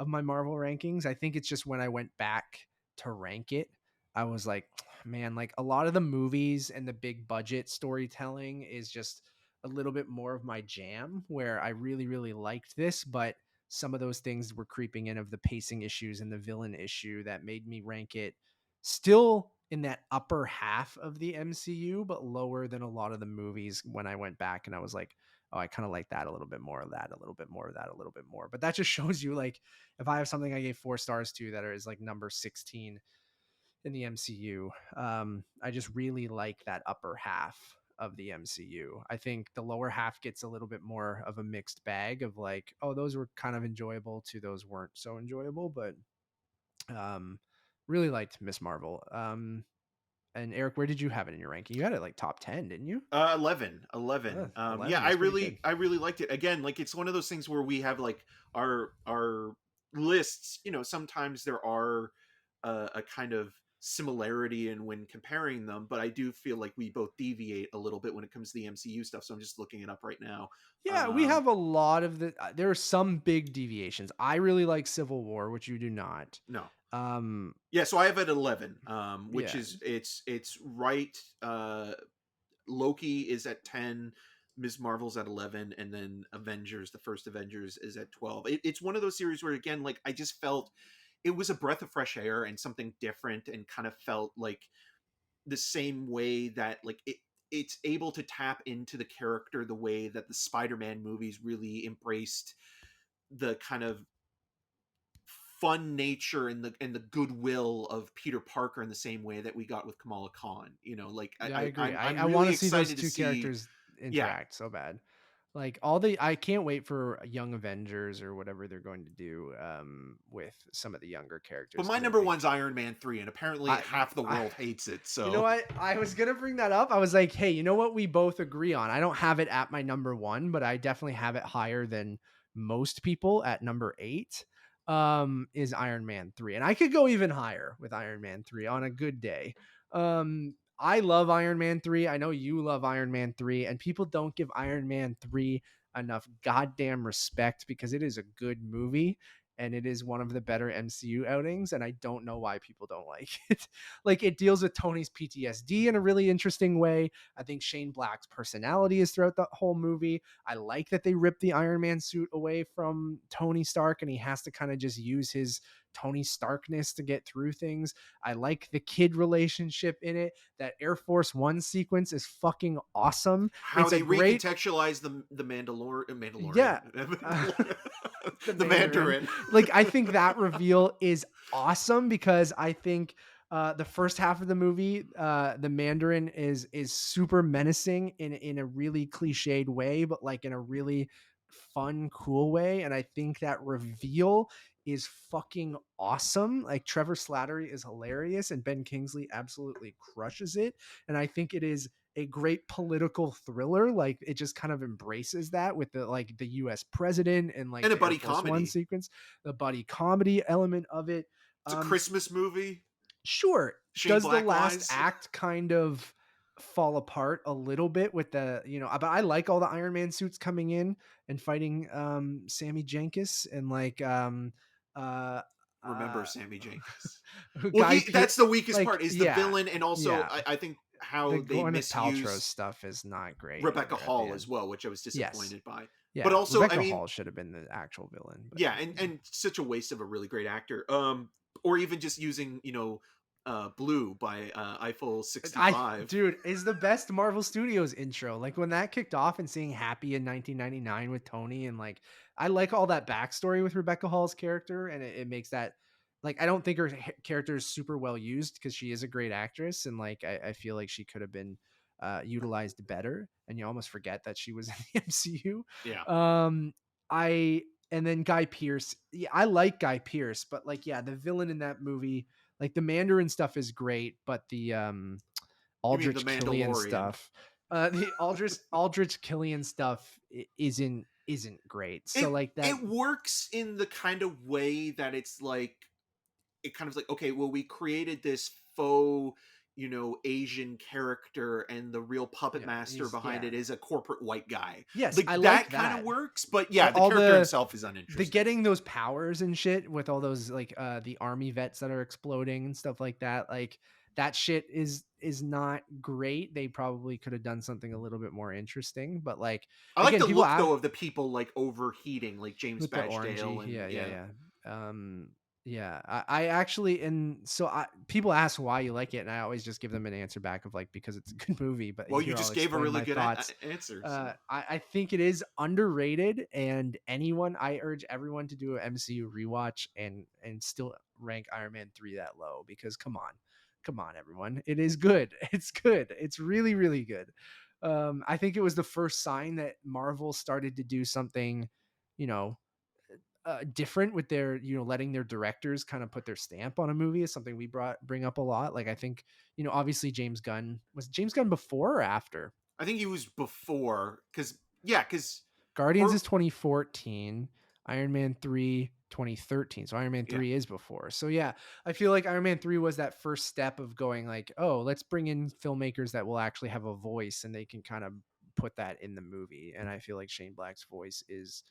[SPEAKER 2] my Marvel rankings. I think it's just when I went back to rank it, I was like, man, like a lot of the movies and the big budget storytelling is just a little bit more of my jam, where I really, really liked this, but some of those things were creeping in, of the pacing issues and the villain issue, that made me rank it still in that upper half of the MCU, but lower than a lot of the movies when I went back and I was like, oh, I kind of like that a little bit more of that, a little bit more of that, a little bit more. But that just shows you, like, if I have something I gave 4 stars to that is like number 16 in the MCU, I just really like that upper half of the MCU. I think the lower half gets a little bit more of a mixed bag of like, oh, those were kind of enjoyable to those weren't so enjoyable, but um, really liked Miss Marvel. And Eric, where did you have it in your ranking? You had it like top 10, didn't you?
[SPEAKER 3] 11. Yeah,
[SPEAKER 2] 11.
[SPEAKER 3] I
[SPEAKER 2] That's pretty good.
[SPEAKER 3] really, liked it. Again, like, it's one of those things where we have, like, our lists. Sometimes there are a kind of similarity in when comparing them, but I do feel like we both deviate a little bit when it comes to the MCU stuff. So I'm just looking it up right now.
[SPEAKER 2] Yeah, we have a lot of there are some big deviations. I really like Civil War, which you do not.
[SPEAKER 3] No.
[SPEAKER 2] Um,
[SPEAKER 3] Yeah, so I have it at 11, which
[SPEAKER 2] yeah,
[SPEAKER 3] is, it's right. Loki is at 10, Ms. Marvel's at 11, and then Avengers, the first Avengers, is at 12. It's one of those series where, again, like, I just felt it was a breath of fresh air and something different, and kind of felt like the same way that, like, it's able to tap into the character the way that the Spider-Man movies really embraced the kind of fun nature and the goodwill of Peter Parker, in the same way that we got with Kamala Khan. Like,
[SPEAKER 2] yeah, I agree.
[SPEAKER 3] I'm
[SPEAKER 2] I want
[SPEAKER 3] really
[SPEAKER 2] to see those
[SPEAKER 3] excited to
[SPEAKER 2] two
[SPEAKER 3] see.
[SPEAKER 2] characters
[SPEAKER 3] Yeah,
[SPEAKER 2] interact so bad. Like I can't wait for Young Avengers or whatever they're going to do with some of the younger
[SPEAKER 3] but
[SPEAKER 2] characters,
[SPEAKER 3] my
[SPEAKER 2] because I
[SPEAKER 3] number
[SPEAKER 2] think
[SPEAKER 3] one's Iron Man 3, and apparently
[SPEAKER 2] I,
[SPEAKER 3] half the
[SPEAKER 2] I
[SPEAKER 3] world hates it.
[SPEAKER 2] you know
[SPEAKER 3] So
[SPEAKER 2] what? I was gonna bring that up. I was like, hey, you know what we both agree on? I don't have it at my number one, but I definitely have it higher than most people at number 8. Is Iron Man 3. And I could go even higher with Iron Man 3 on a good day. I love Iron Man 3. I know you love Iron Man 3, and people don't give Iron Man 3 enough goddamn respect because it is a good movie and it is one of the better MCU outings, and I don't know why people don't like it. Like, it deals with Tony's PTSD in a really interesting way. I think Shane Black's personality is throughout the whole movie. I like that they ripped the Iron Man suit away from Tony Stark and he has to kind of just use his Tony Starkness to get through things. I like the kid relationship in it. That Air Force One sequence is fucking awesome.
[SPEAKER 3] How
[SPEAKER 2] It's
[SPEAKER 3] they
[SPEAKER 2] a great,
[SPEAKER 3] recontextualize the Mandalorian,
[SPEAKER 2] yeah, uh,
[SPEAKER 3] the Mandarin.
[SPEAKER 2] Like, I think that reveal is awesome because I think the first half of the movie, the Mandarin is super menacing in a really cliched way, but like in a really fun, cool way. And I think that reveal is fucking awesome. Like, Trevor Slattery is hilarious and Ben Kingsley absolutely crushes it. And I think it is a great political thriller. Like, it just kind of embraces that with the US president and like
[SPEAKER 3] And a
[SPEAKER 2] the Air
[SPEAKER 3] buddy
[SPEAKER 2] Force One
[SPEAKER 3] comedy.
[SPEAKER 2] sequence, the buddy comedy element of it.
[SPEAKER 3] It's a Christmas movie.
[SPEAKER 2] Sure.
[SPEAKER 3] Shane
[SPEAKER 2] Does
[SPEAKER 3] Black
[SPEAKER 2] the last
[SPEAKER 3] wise.
[SPEAKER 2] act kind of fall apart a little bit with the, but I like all the Iron Man suits coming in and fighting Sammy Jenkins and like
[SPEAKER 3] Remember
[SPEAKER 2] uh
[SPEAKER 3] Sammy Jenkins. Well,
[SPEAKER 2] Guy
[SPEAKER 3] that's the weakest
[SPEAKER 2] like,
[SPEAKER 3] part is the
[SPEAKER 2] yeah,
[SPEAKER 3] villain, and also
[SPEAKER 2] yeah.
[SPEAKER 3] I think
[SPEAKER 2] The
[SPEAKER 3] how they
[SPEAKER 2] Gwyneth Paltrow
[SPEAKER 3] misuse
[SPEAKER 2] stuff is not great.
[SPEAKER 3] Rebecca
[SPEAKER 2] either at the
[SPEAKER 3] Hall
[SPEAKER 2] end.
[SPEAKER 3] as well, which I was
[SPEAKER 2] Yes.
[SPEAKER 3] disappointed by.
[SPEAKER 2] Yeah,
[SPEAKER 3] But also,
[SPEAKER 2] Rebecca
[SPEAKER 3] I mean,
[SPEAKER 2] Hall should have been the actual villain. But,
[SPEAKER 3] yeah, and such a waste of a really great actor. Or even just using Blue by Eiffel 65.
[SPEAKER 2] Dude, is the best Marvel Studios intro. Like, when that kicked off and seeing Happy in 1999 with Tony, and like, I like all that backstory with Rebecca Hall's character, and it makes that, like, I don't think her character is super well used because she is a great actress, and like, I feel like she could have been utilized better, and you almost forget that she was in the MCU.
[SPEAKER 3] Yeah.
[SPEAKER 2] And then Guy Pearce. Yeah, I like Guy Pearce, but like, yeah, the villain in that movie, like the Mandarin stuff is great, but the Aldrich
[SPEAKER 3] the
[SPEAKER 2] Killian
[SPEAKER 3] Mandalorian.
[SPEAKER 2] stuff, the Aldrich Killian stuff isn't great. So like that,
[SPEAKER 3] it works in the kind of way that it's like, it kind of like, okay, well, we created this faux Asian character, and the real puppet master behind it is a corporate white guy.
[SPEAKER 2] Yes,
[SPEAKER 3] like,
[SPEAKER 2] I like
[SPEAKER 3] that kind
[SPEAKER 2] that.
[SPEAKER 3] of works, but yeah,
[SPEAKER 2] But
[SPEAKER 3] the character himself is uninteresting.
[SPEAKER 2] The getting those powers and shit with all those like the army vets that are exploding and stuff like that, like that shit is not great. They probably could have done something a little bit more interesting, but like,
[SPEAKER 3] I like
[SPEAKER 2] again,
[SPEAKER 3] the look though of the people like overheating, like James
[SPEAKER 2] with
[SPEAKER 3] Badgedale,
[SPEAKER 2] the orangey,
[SPEAKER 3] and
[SPEAKER 2] yeah. I actually, and so people ask why you like it, and I always just give them an answer back of like, because it's a good movie. But
[SPEAKER 3] well, you just gave a really good answer.
[SPEAKER 2] So. I think it is underrated, and I urge everyone to do an MCU rewatch and still rank Iron Man 3 that low, because come on, everyone, it is good. It's good. It's really, really good. I think it was the first sign that Marvel started to do something, different with their, letting their directors kind of put their stamp on a movie is something we bring up a lot. Like, I think, obviously James Gunn before or after?
[SPEAKER 3] I think he was before, because
[SPEAKER 2] Guardians is 2014, Iron Man 3 2013, so Iron Man 3 is before. So yeah, I feel like Iron Man 3 was that first step of going like, oh, let's bring in filmmakers that will actually have a voice and they can kind of put that in the movie. And I feel like Shane Black's voice is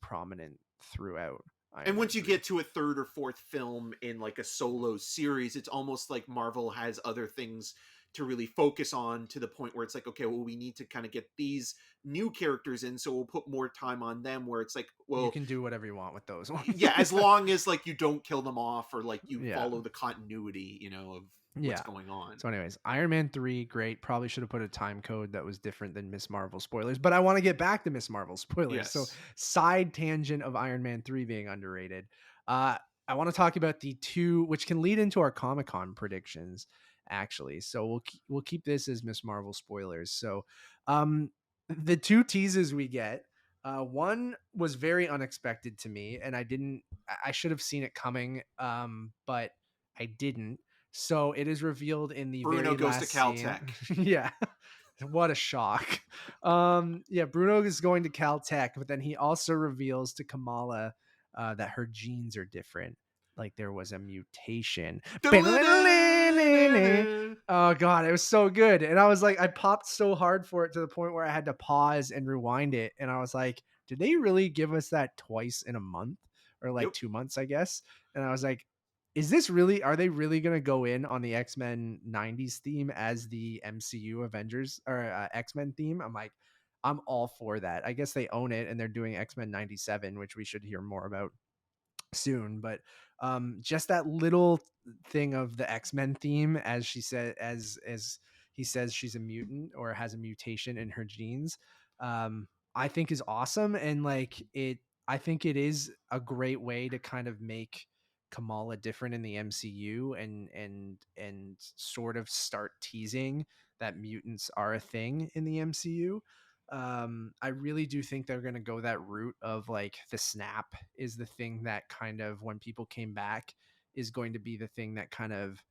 [SPEAKER 2] prominent throughout Iron
[SPEAKER 3] and
[SPEAKER 2] Man
[SPEAKER 3] once you
[SPEAKER 2] 3.
[SPEAKER 3] get to a third or fourth film in like a solo series, it's almost like Marvel has other things to really focus on, to the point where it's like, okay, well, we need to kind of get these new characters in, so we'll put more time on them, where it's like, well,
[SPEAKER 2] you can do whatever you want with those ones.
[SPEAKER 3] Yeah, as long as like you don't kill them off, or like you follow the continuity, of what's going on.
[SPEAKER 2] So anyways, Iron Man 3, great. Probably should have put a time code that was different than Miss Marvel spoilers, but I want to get back to Miss Marvel spoilers.
[SPEAKER 3] Yes.
[SPEAKER 2] So side tangent of Iron Man 3 being underrated. I want to talk about the two, which can lead into our Comic Con predictions, actually. So we'll keep this as Miss Marvel spoilers. So the two teases we get, one was very unexpected to me, and I should have seen it coming, but I didn't. So it is revealed in the
[SPEAKER 3] Bruno
[SPEAKER 2] very
[SPEAKER 3] goes
[SPEAKER 2] last
[SPEAKER 3] to Caltech.
[SPEAKER 2] Yeah. What a shock. Bruno is going to Caltech, but then he also reveals to Kamala that her genes are different. Like, there was a mutation. Oh god, it was so good. And I was like, I popped so hard for it to the point where I had to pause and rewind it. And I was like, did they really give us that twice in a month or like
[SPEAKER 3] Yep.
[SPEAKER 2] 2 months, I guess? And I was like, is this really, are they really going to go in on the X-Men 90s theme as the MCU Avengers or X-Men theme? I'm like, I'm all for that. I guess they own it and they're doing X-Men 97, which we should hear more about soon. But just that little thing of the X-Men theme, as she said, as he says she's a mutant or has a mutation in her genes, I think is awesome. And like it, I think it is a great way to kind of make Kamala different in the MCU and sort of start teasing that mutants are a thing in the MCU. I really do think they're going to go that route of like the snap is the thing that kind of, when people came back, is going to be the thing that kind of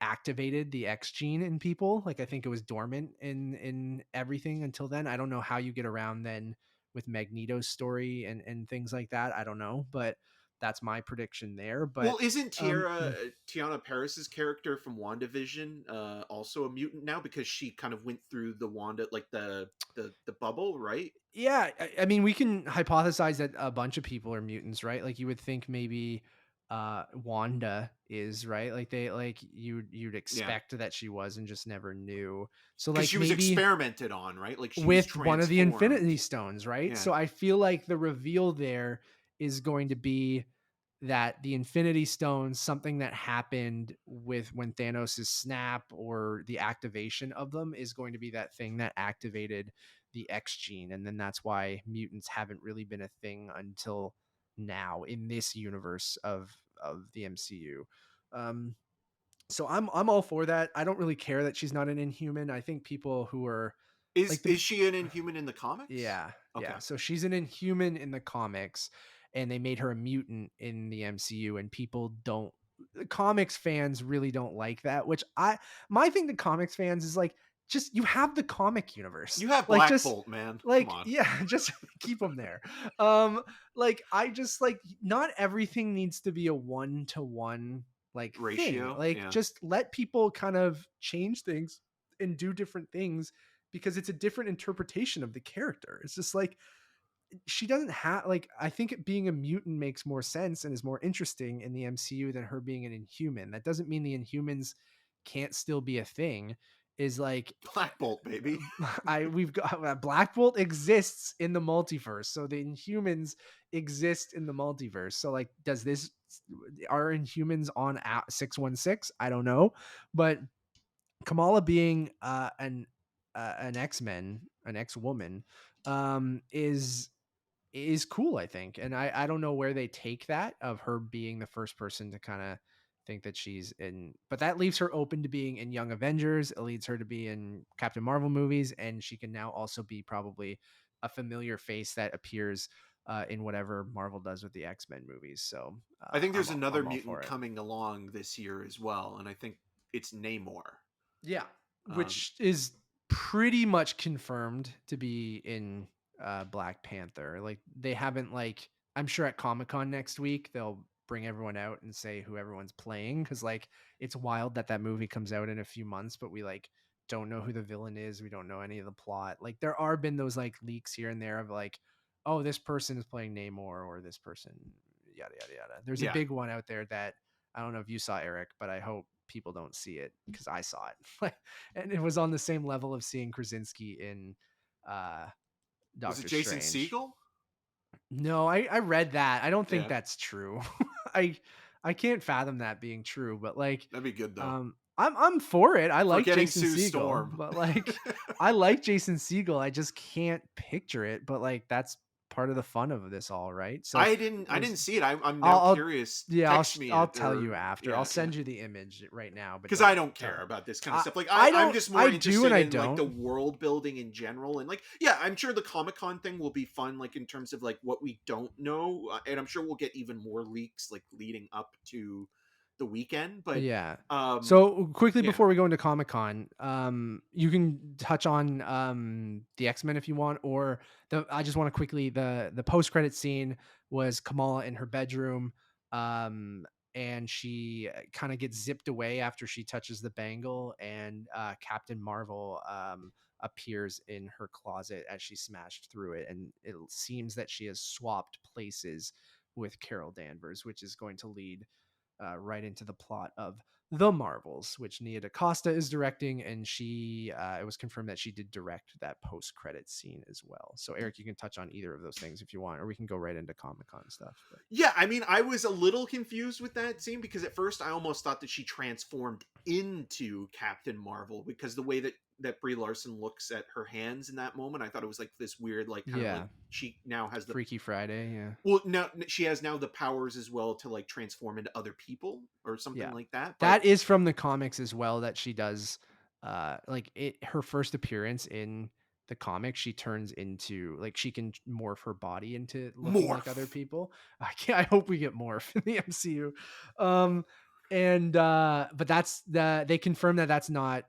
[SPEAKER 2] activated the X gene in people. Like I think it was dormant in everything until then. I don't know how you get around then with Magneto's story and things like that. I don't know, but that's my prediction there. But
[SPEAKER 3] Well, isn't
[SPEAKER 2] um
[SPEAKER 3] Tiana Paris's character from WandaVision also a mutant now because she kind of went through the Wanda like the bubble, right?
[SPEAKER 2] yeah, I mean, we can hypothesize that a bunch of people are mutants, right? Like you would think maybe Wanda is, right? Like they like you'd
[SPEAKER 3] Yeah.
[SPEAKER 2] expect that she was and just never knew. So
[SPEAKER 3] Because
[SPEAKER 2] like
[SPEAKER 3] she was
[SPEAKER 2] maybe
[SPEAKER 3] experimented on, right? Like she was
[SPEAKER 2] with one of the
[SPEAKER 3] transformed.
[SPEAKER 2] Infinity Stones, right?
[SPEAKER 3] Yeah.
[SPEAKER 2] So I feel like the reveal there is going to be that the Infinity Stones, something that happened with when Thanos' snap or the activation of them, is going to be that thing that activated the X gene. And then that's why mutants haven't really been a thing until now in this universe of the MCU. Um, so I'm all for that. I don't really care that she's not an Inhuman. I think people who are like the
[SPEAKER 3] Is she an Inhuman in the comics?
[SPEAKER 2] yeah,
[SPEAKER 3] Okay.
[SPEAKER 2] yeah. So she's an Inhuman in the comics, and they made her a mutant in the MCU, and people don't. Comics fans really don't like that. Which my thing to comics fans is like, just you have the comic universe,
[SPEAKER 3] You have
[SPEAKER 2] like
[SPEAKER 3] Black
[SPEAKER 2] just
[SPEAKER 3] Bolt, man. Come
[SPEAKER 2] like
[SPEAKER 3] on.
[SPEAKER 2] yeah, just keep them there. Like I just like not everything needs to be a 1-to-1 like thing.
[SPEAKER 3] Ratio.
[SPEAKER 2] Like
[SPEAKER 3] Yeah.
[SPEAKER 2] just let people kind of change things and do different things because it's a different interpretation of the character. It's just like she doesn't have like I think being a mutant makes more sense and is more interesting in the MCU than her being an Inhuman. That doesn't mean the Inhumans can't still be a thing. Is like
[SPEAKER 3] Black Bolt, baby.
[SPEAKER 2] I we've got Black Bolt exists in the multiverse, so the Inhumans exist in the multiverse. So like, does this are Inhumans on 616? I don't know, but Kamala being an X-Men, an X-woman, is cool, I think. And I don't know where they take that of her being the first person to kind of think that she's in, but that leaves her open to being in Young Avengers. It leads her to be in Captain Marvel movies, and she can now also be probably a familiar face that appears in whatever Marvel does with the X-Men movies. So
[SPEAKER 3] I think there's another
[SPEAKER 2] I'm all
[SPEAKER 3] mutant
[SPEAKER 2] for it.
[SPEAKER 3] coming along this year as well, and I think it's Namor.
[SPEAKER 2] Yeah,
[SPEAKER 3] Um,
[SPEAKER 2] which is pretty much confirmed to be in Black Panther. Like they haven't like I'm sure at Comic-Con next week they'll bring everyone out and say who everyone's playing cuz like it's wild that that movie comes out in a few months but we like don't know who the villain is. We don't know any of the plot. Like there are been those like leaks here and there of like oh this person is playing Namor or this person yada yada yada. There's a
[SPEAKER 3] yeah,
[SPEAKER 2] big one out there that I don't know if you saw Eric, but I hope people don't see it because I saw it. And it was on the same level of seeing Krasinski in uh
[SPEAKER 3] was it
[SPEAKER 2] Doctor
[SPEAKER 3] Jason
[SPEAKER 2] Strange.
[SPEAKER 3] Segel?
[SPEAKER 2] No, I read that. I don't think
[SPEAKER 3] Yeah,
[SPEAKER 2] that's true. I I can't fathom that being true, but like
[SPEAKER 3] that'd be good though.
[SPEAKER 2] I'm for it. I like
[SPEAKER 3] Forgetting
[SPEAKER 2] Jason
[SPEAKER 3] Sue
[SPEAKER 2] Segel,
[SPEAKER 3] Storm.
[SPEAKER 2] but like I like Jason Segel. I just can't picture it, but like that's part of the fun of this all, right? So
[SPEAKER 3] I
[SPEAKER 2] there's
[SPEAKER 3] didn't see it. I'm now
[SPEAKER 2] I'll
[SPEAKER 3] curious.
[SPEAKER 2] yeah,
[SPEAKER 3] Text me
[SPEAKER 2] I'll
[SPEAKER 3] it
[SPEAKER 2] tell
[SPEAKER 3] or
[SPEAKER 2] you after. I'll
[SPEAKER 3] yeah, yeah.
[SPEAKER 2] send you the image right now, but
[SPEAKER 3] Because I
[SPEAKER 2] don't
[SPEAKER 3] don't
[SPEAKER 2] don't.
[SPEAKER 3] care about this kind of
[SPEAKER 2] I
[SPEAKER 3] stuff. Like
[SPEAKER 2] I
[SPEAKER 3] I'm
[SPEAKER 2] don't
[SPEAKER 3] just more
[SPEAKER 2] I do and
[SPEAKER 3] interested
[SPEAKER 2] I
[SPEAKER 3] in like the
[SPEAKER 2] don't.
[SPEAKER 3] world building in general, and like yeah, I'm sure the Comic Con thing will be fun. Like in terms of like what we don't know, and I'm sure we'll get even more leaks like leading up to the weekend. But
[SPEAKER 2] Yeah.
[SPEAKER 3] um,
[SPEAKER 2] So quickly
[SPEAKER 3] yeah,
[SPEAKER 2] before we go into Comic Con, you can touch on the X Men if you want, or the. I just want to quickly the post credit scene was Kamala in her bedroom. and she kind of gets zipped away after she touches the bangle, and Captain Marvel appears in her closet as she smashed through it, and it seems that she has swapped places with Carol Danvers, which is going to lead right into the plot of The Marvels, which Nia DaCosta is directing, and she it was confirmed that she did direct that post-credit scene as well. So Eric, you can touch on either of those things if you want, or we can go right into Comic-Con stuff. But
[SPEAKER 3] Yeah, I mean, I was a little confused with that scene because at first I almost thought that she transformed into Captain Marvel, because the way that Brie Larson looks at her hands in that moment, I thought it was like this weird, like kind of like
[SPEAKER 2] yeah,
[SPEAKER 3] she now has the
[SPEAKER 2] Freaky Friday, yeah.
[SPEAKER 3] well, now she has now the powers as well to like transform into other people or something
[SPEAKER 2] Yeah.
[SPEAKER 3] like that. But
[SPEAKER 2] That is from the comics as well, that she does like it her first appearance in the comics, she turns into, like, she can morph her body into looking like other
[SPEAKER 3] morph.
[SPEAKER 2] people. I hope we get morph in the MCU. Um and but that's they confirm that that's not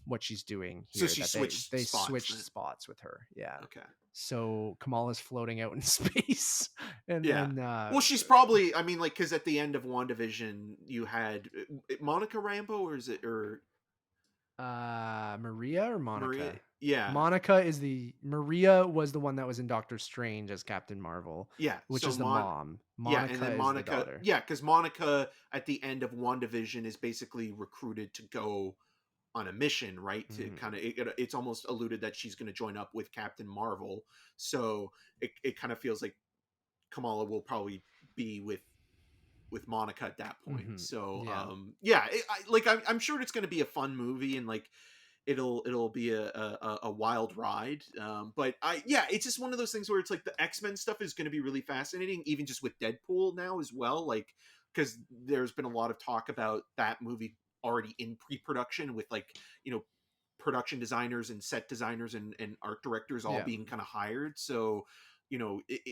[SPEAKER 2] what she's doing
[SPEAKER 3] So
[SPEAKER 2] here,
[SPEAKER 3] she
[SPEAKER 2] that
[SPEAKER 3] switched
[SPEAKER 2] they
[SPEAKER 3] spots
[SPEAKER 2] switched
[SPEAKER 3] then.
[SPEAKER 2] spots with her. Yeah.
[SPEAKER 3] Okay.
[SPEAKER 2] So Kamala's floating out in space, and
[SPEAKER 3] Yeah.
[SPEAKER 2] then
[SPEAKER 3] Well, she's probably. I mean, like, because at the end of WandaVision, you had Monica Rambeau, or is it or
[SPEAKER 2] Maria or
[SPEAKER 3] Maria?
[SPEAKER 2] Monica?
[SPEAKER 3] Yeah,
[SPEAKER 2] Maria was the one that was in Doctor Strange as Captain Marvel,
[SPEAKER 3] yeah.
[SPEAKER 2] which
[SPEAKER 3] So
[SPEAKER 2] is the mom.
[SPEAKER 3] yeah, and
[SPEAKER 2] Monica
[SPEAKER 3] then
[SPEAKER 2] is the
[SPEAKER 3] Monica,
[SPEAKER 2] daughter.
[SPEAKER 3] yeah, because Monica at the end of WandaVision is basically recruited to go on a mission, right? To
[SPEAKER 2] Mhm.
[SPEAKER 3] kind of, it's almost alluded that she's going to join up with Captain Marvel. So it kind of feels like Kamala will probably be with Monica at that point.
[SPEAKER 2] Mhm.
[SPEAKER 3] So
[SPEAKER 2] Yeah.
[SPEAKER 3] yeah, I'm sure it's going to be a fun movie, and like it'll be a wild ride. But yeah, it's just one of those things where it's like the X-Men stuff is going to be really fascinating, even just with Deadpool now as well, like because there's been a lot of talk about that movie already in pre-production with, like, production designers and set designers and art directors all
[SPEAKER 2] Yeah.
[SPEAKER 3] being kind of hired. So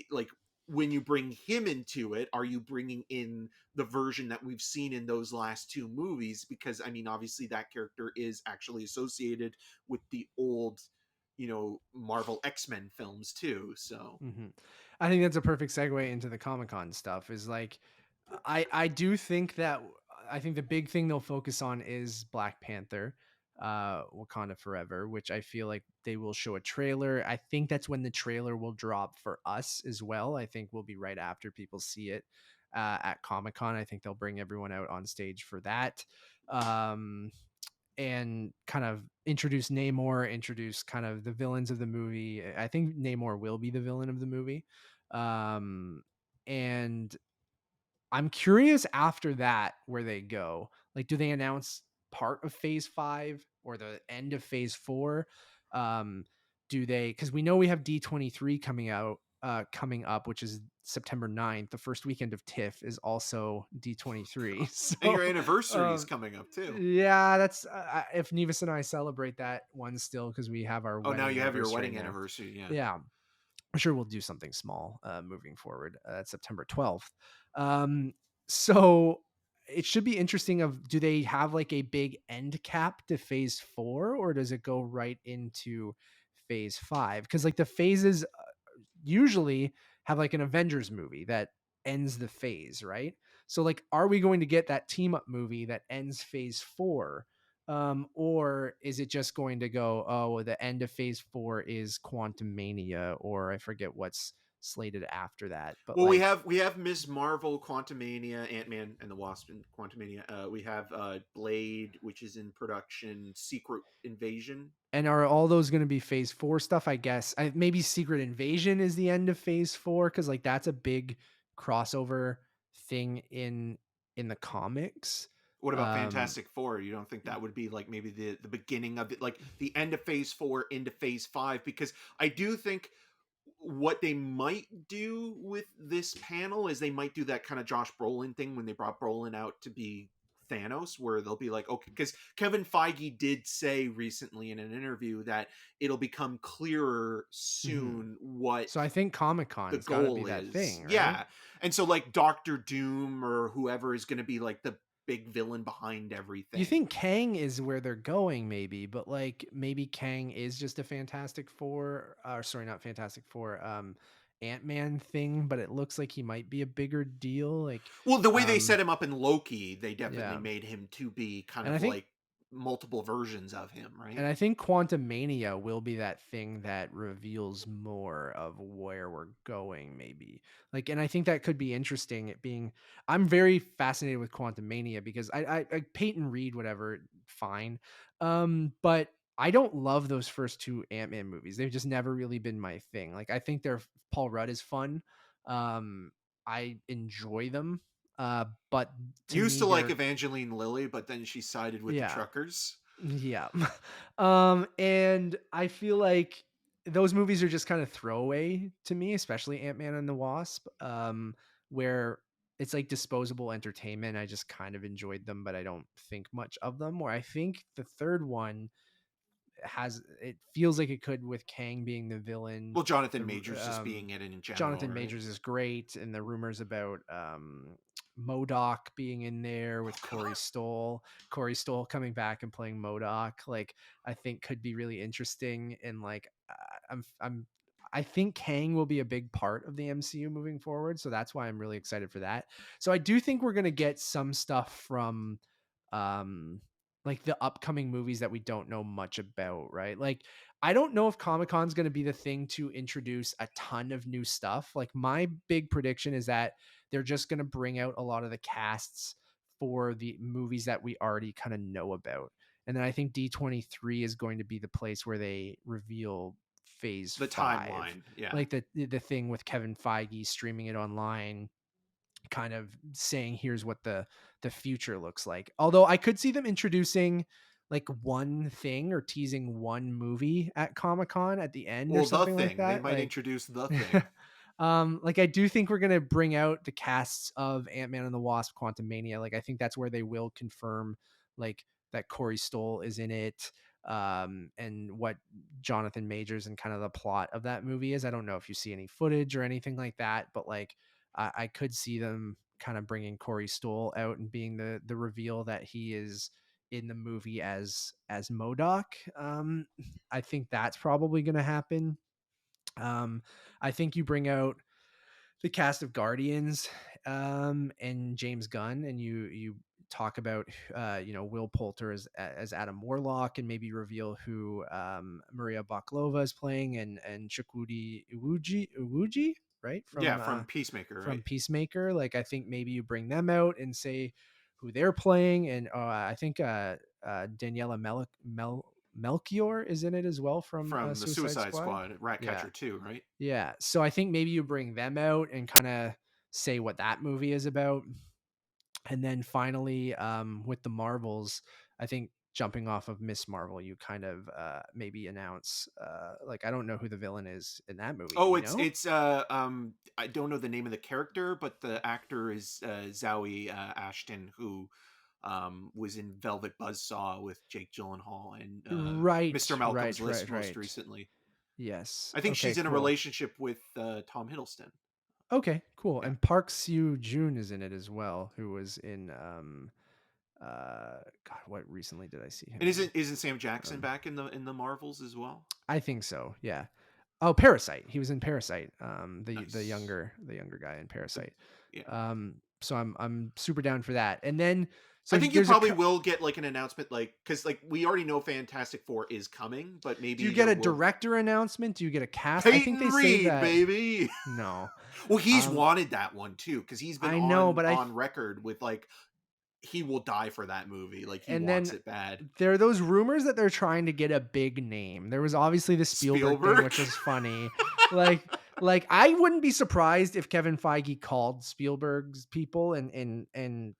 [SPEAKER 3] like when you bring him into it, are you bringing in the version that we've seen in those last two movies? Because I mean, obviously that character is actually associated with the old, Marvel X-Men films too. So
[SPEAKER 2] Mhm. I think that's a perfect segue into the Comic-Con stuff, is like I do think that I think the big thing they'll focus on is Black Panther, Wakanda Forever, which I feel like they will show a trailer. I think that's when the trailer will drop for us as well. I think we'll be right after people see it at Comic-Con. I think they'll bring everyone out on stage for that. Um and kind of introduce Namor, introduce kind of the villains of the movie. I think Namor will be the villain of the movie. And I'm curious after that where they go. Like, do they announce part of phase 5 or the end of phase 4? Um, do they, because we know we have D23 coming up, which is September 9th. The first weekend of TIFF is also D23.
[SPEAKER 3] and your
[SPEAKER 2] So,
[SPEAKER 3] anniversary is
[SPEAKER 2] um,
[SPEAKER 3] coming up too.
[SPEAKER 2] yeah, that's if Nevis and I celebrate that one still, because we have our
[SPEAKER 3] Oh, now
[SPEAKER 2] wedding
[SPEAKER 3] you have your
[SPEAKER 2] anniversary
[SPEAKER 3] wedding
[SPEAKER 2] now.
[SPEAKER 3] anniversary. Yeah.
[SPEAKER 2] Yeah, I'm sure we'll do something small moving forward. That's September 12th. Um, so it should be interesting. Do they have like a big end cap to phase 4, or does it go right into phase 5? Because like the phases usually have like an Avengers movie that ends the phase, right? So like, are we going to get that team up movie that ends phase 4? Or is it just going to go, oh, the end of phase 4 is Quantum Mania, or I forget what's slated after that. But
[SPEAKER 3] Well, we
[SPEAKER 2] like,
[SPEAKER 3] have we have Ms. Marvel, Quantumania, Ant-Man and the Wasp, and Quantumania. We have Blade, which is in production. Secret Invasion.
[SPEAKER 2] and are all those going to be phase 4 stuff? I guess maybe Secret Invasion is the end of phase 4, because like that's a big crossover thing in the comics.
[SPEAKER 3] What about
[SPEAKER 2] Um,
[SPEAKER 3] Fantastic Four? You don't think that would be like maybe the beginning of it, like the end of Phase 4 into Phase 5? Because I do think what they might do with this panel is they might do that kind of Josh Brolin thing when they brought Brolin out to be Thanos, where they'll be like, okay, because Kevin Feige did say recently in an interview that it'll become clearer
[SPEAKER 2] mhm.
[SPEAKER 3] soon what
[SPEAKER 2] So I think Comic
[SPEAKER 3] the
[SPEAKER 2] Con's got to be
[SPEAKER 3] goal
[SPEAKER 2] that
[SPEAKER 3] is.
[SPEAKER 2] thing, right?
[SPEAKER 3] Yeah. And so like Doctor Doom or whoever is going to be like the big villain behind
[SPEAKER 2] You
[SPEAKER 3] everything.
[SPEAKER 2] think Kang is where they're going, maybe, but like maybe Kang is just a Fantastic Four, or sorry, not Fantastic Four, Ant-Man thing, but it looks like he might be a bigger deal. Like,
[SPEAKER 3] Well, the way they
[SPEAKER 2] um,
[SPEAKER 3] set him up in Loki, they definitely
[SPEAKER 2] yeah,
[SPEAKER 3] made him to be kind
[SPEAKER 2] and I
[SPEAKER 3] of
[SPEAKER 2] think
[SPEAKER 3] like multiple versions of him, right?
[SPEAKER 2] And I think Quantumania will be that thing that reveals more of where we're going, maybe. Like, and I think that could be interesting. It being, I'm very fascinated with Quantumania because I Peyton Reed, whatever, fine. But I don't love those first two Ant-Man movies. They've just never really been my thing. Like, I think Paul Rudd is fun. I enjoy them. But to
[SPEAKER 3] Used
[SPEAKER 2] me,
[SPEAKER 3] to like
[SPEAKER 2] they're,
[SPEAKER 3] Evangeline Lilly, but then she sided with the
[SPEAKER 2] yeah.
[SPEAKER 3] truckers.
[SPEAKER 2] Yeah. And I feel like those movies are just kind of throwaway to me, especially Ant-Man and the Wasp, where it's like disposable entertainment. I just kind of enjoyed them, but I don't think much of them. Where I think the third one it feels like it could, with Kang being the villain.
[SPEAKER 3] Well, Jonathan
[SPEAKER 2] The
[SPEAKER 3] Majors just being it in general,
[SPEAKER 2] Jonathan
[SPEAKER 3] right?
[SPEAKER 2] Majors is great, and the rumors about MODOK being in there with Corey Stoll coming back and playing MODOK, like, I think could be really interesting. And like, I think Kang will be a big part of the MCU moving forward, so that's why I'm really excited for that. So I do think we're gonna get some stuff from um like the upcoming movies that we don't know much about, right? Like, I don't know if Comic-Con's going to be the thing to introduce a ton of new stuff. Like, my big prediction is that they're just going to bring out a lot of the casts for the movies that we already kind of know about. And then I think D23 is going to be the place where they reveal phase
[SPEAKER 3] The
[SPEAKER 2] 5.
[SPEAKER 3] timeline, yeah.
[SPEAKER 2] Like the thing with Kevin Feige streaming it online, kind of saying here's what the future looks like. Although I could see them introducing like one thing or teasing one movie at Comic-Con at the end or
[SPEAKER 3] Well, the
[SPEAKER 2] something like
[SPEAKER 3] thing. They
[SPEAKER 2] that.
[SPEAKER 3] might
[SPEAKER 2] Like,
[SPEAKER 3] introduce the thing.
[SPEAKER 2] like, I do think we're gonna bring out the casts of Ant-Man and the Wasp: Quantumania. Like, I think that's where they will confirm like that Corey Stoll is in it, and what Jonathan Majors and kind of the plot of that movie is. I don't know if you see any footage or anything like that, but like, I could see them kind of bringing Corey Stoll out and being the reveal that he is in the movie as MODOK. I think that's probably going to happen. Um, I think you bring out the cast of Guardians, and James Gunn, and you talk about Will Poulter as Adam Warlock, and maybe reveal who Maria Baklova is playing, and Chukwudi Iwuji, right,
[SPEAKER 3] Yeah, from Peacemaker,
[SPEAKER 2] from
[SPEAKER 3] right?
[SPEAKER 2] Peacemaker. Like, I think maybe you bring them out and say who they're playing, and I think Daniela Melchior is in it as well from
[SPEAKER 3] From the
[SPEAKER 2] Suicide
[SPEAKER 3] Suicide
[SPEAKER 2] Squad.
[SPEAKER 3] Squad,
[SPEAKER 2] Yeah,
[SPEAKER 3] Ratcatcher 2, right?
[SPEAKER 2] yeah. So I think maybe you bring them out and kind of say what that movie is about. And then finally, with the Marvels, I think jumping off of Miss Marvel, you kind of maybe announce like, I don't know who the villain is in that movie. Do
[SPEAKER 3] Oh,
[SPEAKER 2] you know?
[SPEAKER 3] it's I don't know the name of the character, but the actor is Zoe Ashton, who was in Velvet Buzzsaw with Jake Gyllenhaal and Mr.
[SPEAKER 2] Right,
[SPEAKER 3] Malcolm's
[SPEAKER 2] right,
[SPEAKER 3] List
[SPEAKER 2] right,
[SPEAKER 3] most
[SPEAKER 2] right.
[SPEAKER 3] recently.
[SPEAKER 2] Yes.
[SPEAKER 3] I think
[SPEAKER 2] Okay,
[SPEAKER 3] she's in a
[SPEAKER 2] cool.
[SPEAKER 3] relationship with Tom Hiddleston.
[SPEAKER 2] Okay, cool.
[SPEAKER 3] Yeah.
[SPEAKER 2] And Park Seo Joon is in it as well, who was in God, what recently did I see him
[SPEAKER 3] And
[SPEAKER 2] in?
[SPEAKER 3] isn't Sam Jackson
[SPEAKER 2] Um,
[SPEAKER 3] back in the Marvels as well?
[SPEAKER 2] I think so. Yeah. Oh, Parasite. He was in Parasite. The
[SPEAKER 3] Nice.
[SPEAKER 2] younger guy in
[SPEAKER 3] The-
[SPEAKER 2] Parasite.
[SPEAKER 3] yeah.
[SPEAKER 2] So I'm super down for that. And then so
[SPEAKER 3] I think you
[SPEAKER 2] there's
[SPEAKER 3] probably will get like an announcement, like, because like we already know Fantastic Four is coming, but
[SPEAKER 2] do you
[SPEAKER 3] maybe
[SPEAKER 2] get
[SPEAKER 3] there
[SPEAKER 2] a
[SPEAKER 3] will
[SPEAKER 2] director announcement? Do you get a cast? I think
[SPEAKER 3] Peyton
[SPEAKER 2] they say
[SPEAKER 3] Reed,
[SPEAKER 2] that.
[SPEAKER 3] baby.
[SPEAKER 2] No.
[SPEAKER 3] Well, he's
[SPEAKER 2] Um,
[SPEAKER 3] wanted that one too, because he's been
[SPEAKER 2] I know, but
[SPEAKER 3] on record with like he will die for that movie. Like he
[SPEAKER 2] and
[SPEAKER 3] wants
[SPEAKER 2] then
[SPEAKER 3] it bad.
[SPEAKER 2] there are those rumors that they're trying to get a big name. There was obviously the Spielberg thing,
[SPEAKER 3] Spielberg.
[SPEAKER 2] which was funny. like like, I wouldn't be surprised if Kevin Feige called Spielberg's people and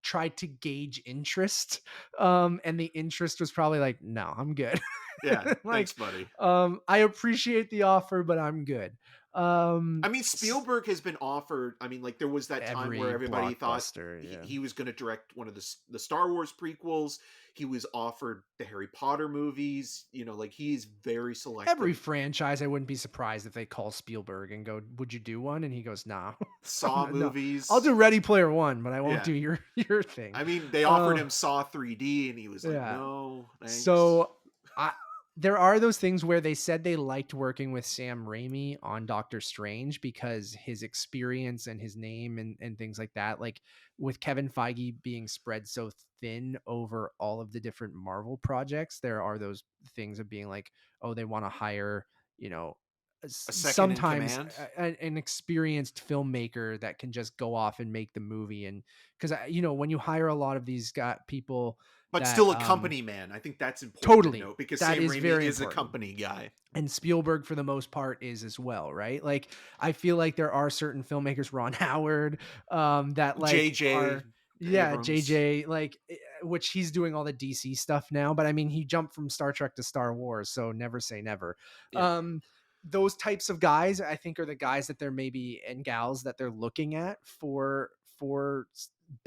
[SPEAKER 2] tried to gauge interest. And the interest was probably like, no, I'm good.
[SPEAKER 3] Yeah, thanks,
[SPEAKER 2] Like,
[SPEAKER 3] buddy.
[SPEAKER 2] I appreciate the offer, but I'm good.
[SPEAKER 3] I mean, Spielberg has been offered. I mean, like there was that time where
[SPEAKER 2] Every
[SPEAKER 3] everybody thought
[SPEAKER 2] blockbuster, yeah.
[SPEAKER 3] he was going to direct one of the Star Wars prequels. He was offered the Harry Potter movies. You know, like he's very
[SPEAKER 2] Every
[SPEAKER 3] selective.
[SPEAKER 2] franchise, I wouldn't be surprised if they call Spielberg and go, "Would you do one?" And he goes, "Nah,
[SPEAKER 3] Saw
[SPEAKER 2] no, I'll
[SPEAKER 3] movies.
[SPEAKER 2] do Ready Player One, but I won't
[SPEAKER 3] Yeah.
[SPEAKER 2] do your thing."
[SPEAKER 3] I mean, they offered him Saw 3D, and he was like,
[SPEAKER 2] Yeah.
[SPEAKER 3] "No, thanks."
[SPEAKER 2] So I there are those things where they said they liked working with Sam Raimi on Doctor Strange because his experience and his name and things like that. Like with Kevin Feige being spread so thin over all of the different Marvel projects, there are those things of being like, oh, they want to hire, you know,
[SPEAKER 3] A second in
[SPEAKER 2] sometimes
[SPEAKER 3] command,
[SPEAKER 2] an experienced filmmaker that can just go off and make the movie. And because, you know, when you hire a lot of these people
[SPEAKER 3] but
[SPEAKER 2] that,
[SPEAKER 3] still a company man. I think that's important to
[SPEAKER 2] totally,
[SPEAKER 3] note because
[SPEAKER 2] that
[SPEAKER 3] Sam
[SPEAKER 2] is
[SPEAKER 3] Raimi
[SPEAKER 2] very
[SPEAKER 3] is a
[SPEAKER 2] important.
[SPEAKER 3] company guy.
[SPEAKER 2] And Spielberg for the most part is as well, right? Like I feel like there are certain filmmakers, Ron Howard, that like
[SPEAKER 3] JJ
[SPEAKER 2] are, yeah,
[SPEAKER 3] Abrams.
[SPEAKER 2] JJ, like which he's doing all the DC stuff now, but I mean he jumped from Star Trek to Star Wars, so never say never.
[SPEAKER 3] Yeah.
[SPEAKER 2] Um those types of guys I think are the guys that they're maybe, and gals that they're looking at for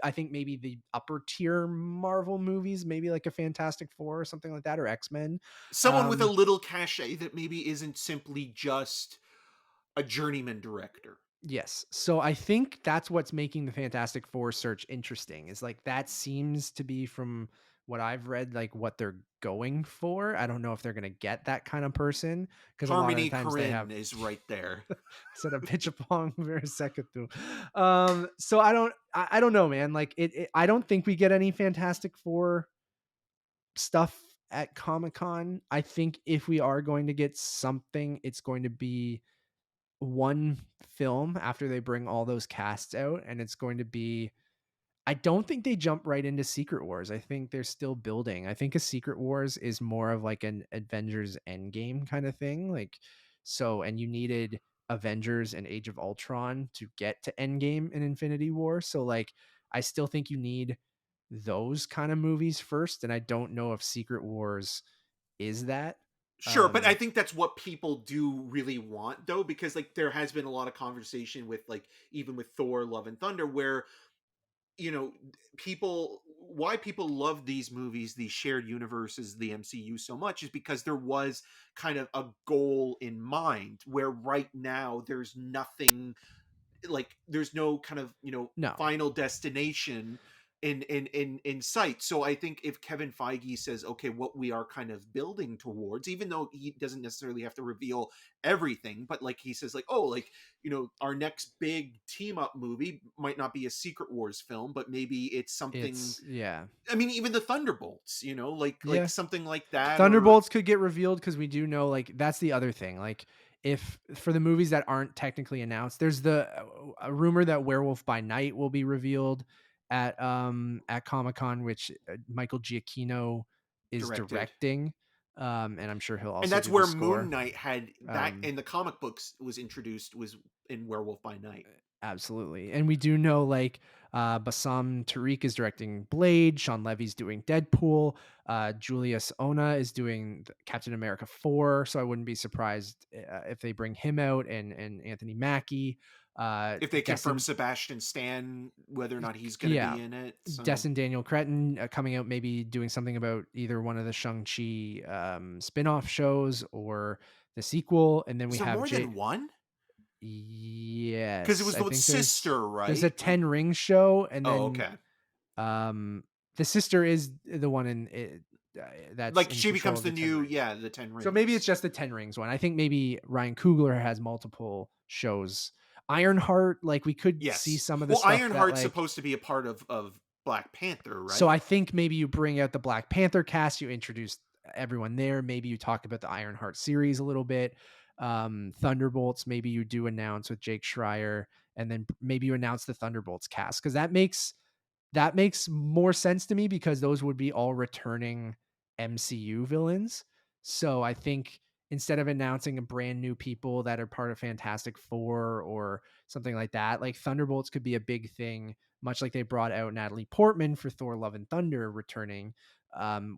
[SPEAKER 2] I think maybe the upper tier Marvel movies, maybe like a Fantastic Four or something like that, or X-Men.
[SPEAKER 3] Someone with a
[SPEAKER 2] Um
[SPEAKER 3] little cachet that maybe isn't simply just a journeyman director.
[SPEAKER 2] Yes. So I think that's what's making the Fantastic Four search interesting, is like that seems to be, from what I've read, like what they're going for. I don't know if they're going to get that kind of person because a lot of the
[SPEAKER 3] Harmony
[SPEAKER 2] times they
[SPEAKER 3] Korine
[SPEAKER 2] have
[SPEAKER 3] is right there.
[SPEAKER 2] said a bitch upon very second too. So I don't know, man. Like I don't think we get any Fantastic Four stuff at Comic Con. I think if we are going to get something, it's going to be one film after they bring all those casts out, and it's going to be, I don't think they jump right into Secret Wars. I think they're still building. I think a Secret Wars is more of like an Avengers Endgame kind of thing. Like, so, and you needed Avengers and Age of Ultron to get to Endgame and Infinity War. So like I still think you need those kind of movies first, and I don't know if Secret Wars is that.
[SPEAKER 3] Sure, but I
[SPEAKER 2] Um
[SPEAKER 3] think that's what people do really want though, because like there has been a lot of conversation with like even with Thor Love and Thunder where you know people why people love these movies, these shared universes, the MCU so much is because there was kind of a goal in mind where right now there's nothing, like there's no kind of
[SPEAKER 2] no.
[SPEAKER 3] final destination in sight. So I think if Kevin Feige says, okay, what we are kind of building towards, even though he doesn't necessarily have to reveal everything, but like he says like, oh, like our next big team up movie might not be a Secret Wars film, but maybe it's something.
[SPEAKER 2] It's, yeah.
[SPEAKER 3] I mean, even the Thunderbolts, like
[SPEAKER 2] Yeah.
[SPEAKER 3] something like that. Or
[SPEAKER 2] Thunderbolts could get revealed because we do know, like that's the other thing. Like if for the movies that aren't technically announced, there's the a rumor that Werewolf by Night will be revealed at Comic-Con, which Michael Giacchino is
[SPEAKER 3] directed.
[SPEAKER 2] directing. And I'm sure he'll
[SPEAKER 3] And
[SPEAKER 2] also
[SPEAKER 3] that's
[SPEAKER 2] do the
[SPEAKER 3] where
[SPEAKER 2] score.
[SPEAKER 3] Moon Knight had that
[SPEAKER 2] Um
[SPEAKER 3] in the comic books was introduced, was in Werewolf by Night.
[SPEAKER 2] Absolutely. And we do know like Bassam Tariq is directing Blade, Sean Levy's doing Deadpool, Julius Ona is doing Captain America 4, so I wouldn't be surprised if they bring him out, and Anthony Mackie,
[SPEAKER 3] If they confirm
[SPEAKER 2] Destin,
[SPEAKER 3] Sebastian Stan, whether or not he's going to
[SPEAKER 2] yeah,
[SPEAKER 3] be in it. So
[SPEAKER 2] Destin Daniel Cretton coming out, maybe doing something about either one of the Shang-Chi spin-off shows or the sequel. And then
[SPEAKER 3] is
[SPEAKER 2] we
[SPEAKER 3] there
[SPEAKER 2] have
[SPEAKER 3] more than one? Because it
[SPEAKER 2] Yes,
[SPEAKER 3] was
[SPEAKER 2] I
[SPEAKER 3] the
[SPEAKER 2] think
[SPEAKER 3] sister,
[SPEAKER 2] there's a
[SPEAKER 3] right?
[SPEAKER 2] 10 Rings show, and
[SPEAKER 3] Oh,
[SPEAKER 2] then
[SPEAKER 3] okay.
[SPEAKER 2] um the sister is the one in it, that's
[SPEAKER 3] Like
[SPEAKER 2] in
[SPEAKER 3] she
[SPEAKER 2] control
[SPEAKER 3] becomes
[SPEAKER 2] of
[SPEAKER 3] the
[SPEAKER 2] the 10
[SPEAKER 3] new,
[SPEAKER 2] Rings.
[SPEAKER 3] yeah, the Ten
[SPEAKER 2] So maybe it's
[SPEAKER 3] Rings.
[SPEAKER 2] just the 10 Rings one. I think maybe Ryan Coogler has multiple shows. Ironheart, like we could see
[SPEAKER 3] Yes.
[SPEAKER 2] some of the
[SPEAKER 3] Well,
[SPEAKER 2] stuff that
[SPEAKER 3] Ironheart's
[SPEAKER 2] like,
[SPEAKER 3] supposed to be a part of Black Panther,
[SPEAKER 2] so I
[SPEAKER 3] right?
[SPEAKER 2] think maybe you bring out the Black Panther cast, you introduce everyone there. Maybe you talk about the Ironheart series a little bit. Thunderbolts, maybe you do announce with Jake Schreier, and then maybe you announce the Thunderbolts cast, because that makes more sense to me because those would be all returning MCU villains. So I think instead of announcing a brand new people that are part of Fantastic Four or something like that, like Thunderbolts could be a big thing, much like they brought out Natalie Portman for Thor Love and Thunder returning,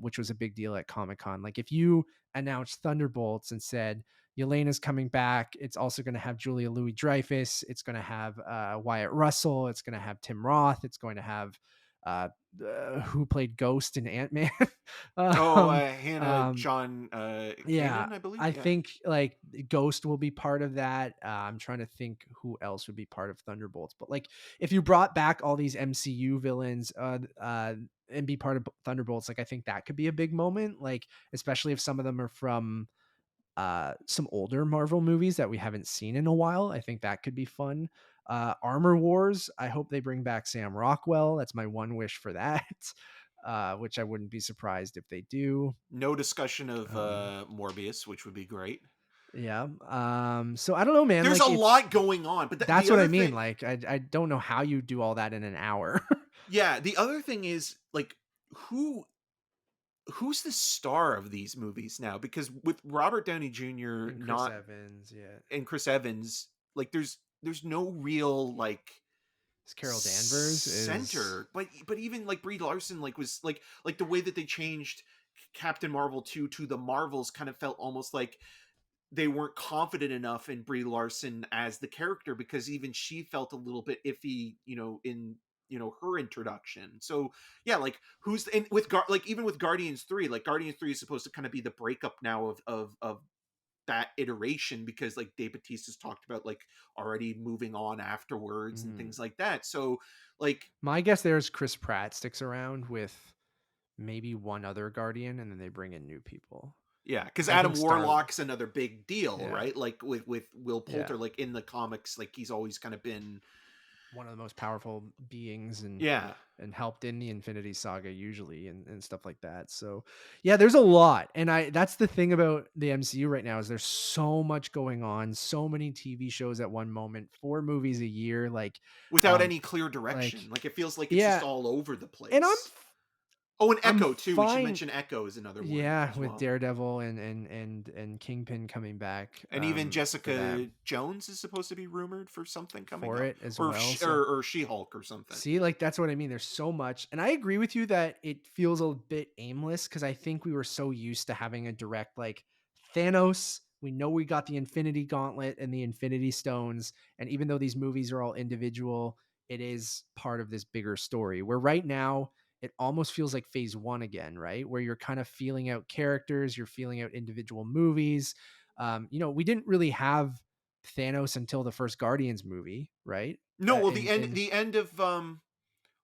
[SPEAKER 2] which was a big deal at Comic-Con. Like if you announced Thunderbolts and said Yelena's coming back, it's also going to have Julia Louis Dreyfus, it's going to have Wyatt Russell, it's going to have Tim Roth, it's going to have uh, who played Ghost in Ant-Man.
[SPEAKER 3] Oh,
[SPEAKER 2] um,
[SPEAKER 3] Hannah
[SPEAKER 2] um,
[SPEAKER 3] John
[SPEAKER 2] yeah,
[SPEAKER 3] Kamen, I believe.
[SPEAKER 2] I
[SPEAKER 3] Yeah.
[SPEAKER 2] think like Ghost will be part of that. I'm trying to think who else would be part of Thunderbolts, but like if you brought back all these MCU villains, and be part of Thunderbolts, like I think that could be a big moment. Like especially if some of them are from some older Marvel movies that we haven't seen in a while. I think that could be fun. Armor Wars. I hope they bring back Sam Rockwell. That's my one wish for that. Which I wouldn't be surprised if they do.
[SPEAKER 3] No discussion of
[SPEAKER 2] Um,
[SPEAKER 3] Morbius, which would be great.
[SPEAKER 2] Yeah. So I don't know, man.
[SPEAKER 3] There's
[SPEAKER 2] Like
[SPEAKER 3] a
[SPEAKER 2] it's
[SPEAKER 3] lot going on, but
[SPEAKER 2] that's
[SPEAKER 3] the
[SPEAKER 2] what I
[SPEAKER 3] other
[SPEAKER 2] mean.
[SPEAKER 3] thing,
[SPEAKER 2] Like I don't know how you do all that in an hour.
[SPEAKER 3] yeah, the other thing is like who who's the star of these movies now? Because with Robert Downey Jr.
[SPEAKER 2] And Chris
[SPEAKER 3] not
[SPEAKER 2] Evans, yeah.
[SPEAKER 3] and Chris Evans, like there's no real like
[SPEAKER 2] Carol Danvers is
[SPEAKER 3] center, but even like Brie Larson like was like the way that they changed Captain Marvel 2 to the Marvels kind of felt almost like they weren't confident enough in Brie Larson as the character, because even she felt a little bit iffy, in her introduction. So yeah, like who's and with like even with Guardians 3, like Guardians 3 is supposed to kind of be the breakup now of that iteration, because like Dave Bautista's talked about like already moving on afterwards and
[SPEAKER 2] mhm.
[SPEAKER 3] things like that. So like
[SPEAKER 2] My guess there's Chris Pratt sticks around with maybe one other Guardian and then they bring in new people.
[SPEAKER 3] yeah, because
[SPEAKER 2] I
[SPEAKER 3] Adam
[SPEAKER 2] think Star
[SPEAKER 3] Warlock's another big deal,
[SPEAKER 2] yeah.
[SPEAKER 3] right? Like with Will
[SPEAKER 2] Yeah.
[SPEAKER 3] Poulter, like in the comics, like he's always kind of been
[SPEAKER 2] One of the most powerful beings
[SPEAKER 3] yeah.
[SPEAKER 2] and helped in the Infinity Saga usually and stuff like that. So yeah, there's a lot. And that's the thing about the MCU right now is there's so much going on, so many TV shows at one moment, 4 movies a year,
[SPEAKER 3] Without
[SPEAKER 2] um
[SPEAKER 3] any clear
[SPEAKER 2] like
[SPEAKER 3] direction. Like it feels like it's just
[SPEAKER 2] yeah,
[SPEAKER 3] all over the
[SPEAKER 2] and
[SPEAKER 3] place. Oh, and
[SPEAKER 2] I'm
[SPEAKER 3] Echo too. We should
[SPEAKER 2] fine.
[SPEAKER 3] mention Echo is another one
[SPEAKER 2] Yeah,
[SPEAKER 3] as
[SPEAKER 2] with
[SPEAKER 3] well.
[SPEAKER 2] Daredevil and Kingpin coming back
[SPEAKER 3] And even
[SPEAKER 2] for that
[SPEAKER 3] Jessica Jones is supposed to be rumored for something coming
[SPEAKER 2] for
[SPEAKER 3] up,
[SPEAKER 2] it as
[SPEAKER 3] or
[SPEAKER 2] well. So
[SPEAKER 3] or She-Hulk or something.
[SPEAKER 2] see, like that's what I mean. There's so much. And I agree with you that it feels a bit aimless because I think we were so used to having a direct like Thanos. We know we got the Infinity Gauntlet and the Infinity Stones. And even though these movies are all individual, it is part of this bigger story. Where right now, it almost feels like phase one again, right? Where you're kind of feeling out characters, you're feeling out individual movies. We didn't really have Thanos until the first Guardians movie, right?
[SPEAKER 3] No, well
[SPEAKER 2] In
[SPEAKER 3] the end of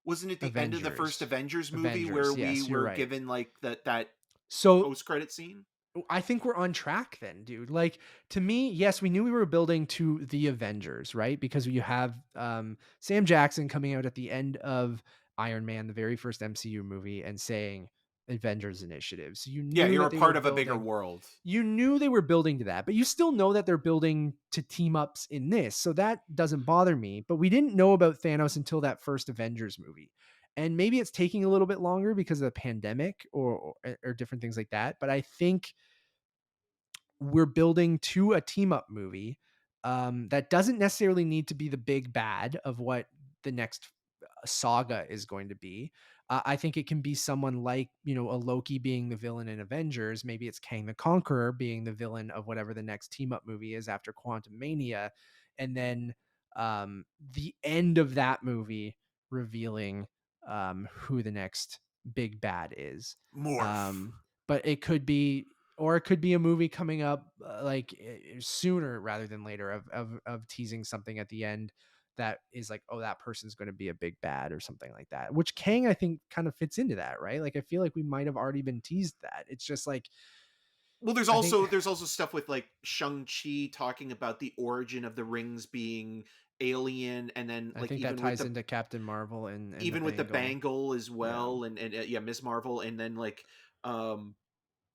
[SPEAKER 3] wasn't it the end of the first
[SPEAKER 2] Avengers.
[SPEAKER 3] Avengers movie where
[SPEAKER 2] Avengers,
[SPEAKER 3] we
[SPEAKER 2] yes, you're
[SPEAKER 3] were
[SPEAKER 2] right.
[SPEAKER 3] given like that
[SPEAKER 2] So
[SPEAKER 3] post-credit scene?
[SPEAKER 2] I think we're on track then, dude. Like to me, yes, we knew we were building to the Avengers, right? Because you have Sam Jackson coming out at the end of Iron Man, the very first MCU movie, and saying Avengers Initiative. So you
[SPEAKER 3] Yeah,
[SPEAKER 2] knew
[SPEAKER 3] you're a
[SPEAKER 2] that they were
[SPEAKER 3] part of a bigger
[SPEAKER 2] building.
[SPEAKER 3] world.
[SPEAKER 2] You knew they were building to that, but you still know that they're building to team ups in this. So that doesn't bother me. But we didn't know about Thanos until that first Avengers movie. And maybe it's taking a little bit longer because of the pandemic or different things like that. But I think we're building to a team up movie that doesn't necessarily need to be the big bad of what the next saga is going to be. I think it can be someone like, a Loki being the villain in Avengers. Maybe it's Kang the Conqueror being the villain of whatever the next team up movie is after Quantum Mania. And then the end of that movie revealing who the next big bad is.
[SPEAKER 3] Morph.
[SPEAKER 2] But it could be, or it could be a movie coming up sooner rather than later of teasing something at the end that is like, oh, that person's going to be a big bad or something like that, which Kang I think kind of fits into that, right? Like I feel like we might have already been teased that. It's just like
[SPEAKER 3] Well,
[SPEAKER 2] I think
[SPEAKER 3] there's also stuff with like Shang-Chi talking about the origin of the rings being alien, and then
[SPEAKER 2] I
[SPEAKER 3] like
[SPEAKER 2] think that ties into Captain Marvel and the
[SPEAKER 3] even with the
[SPEAKER 2] Bangle.
[SPEAKER 3] bangle as
[SPEAKER 2] Yeah.
[SPEAKER 3] well, and yeah, Miss Marvel, and then like um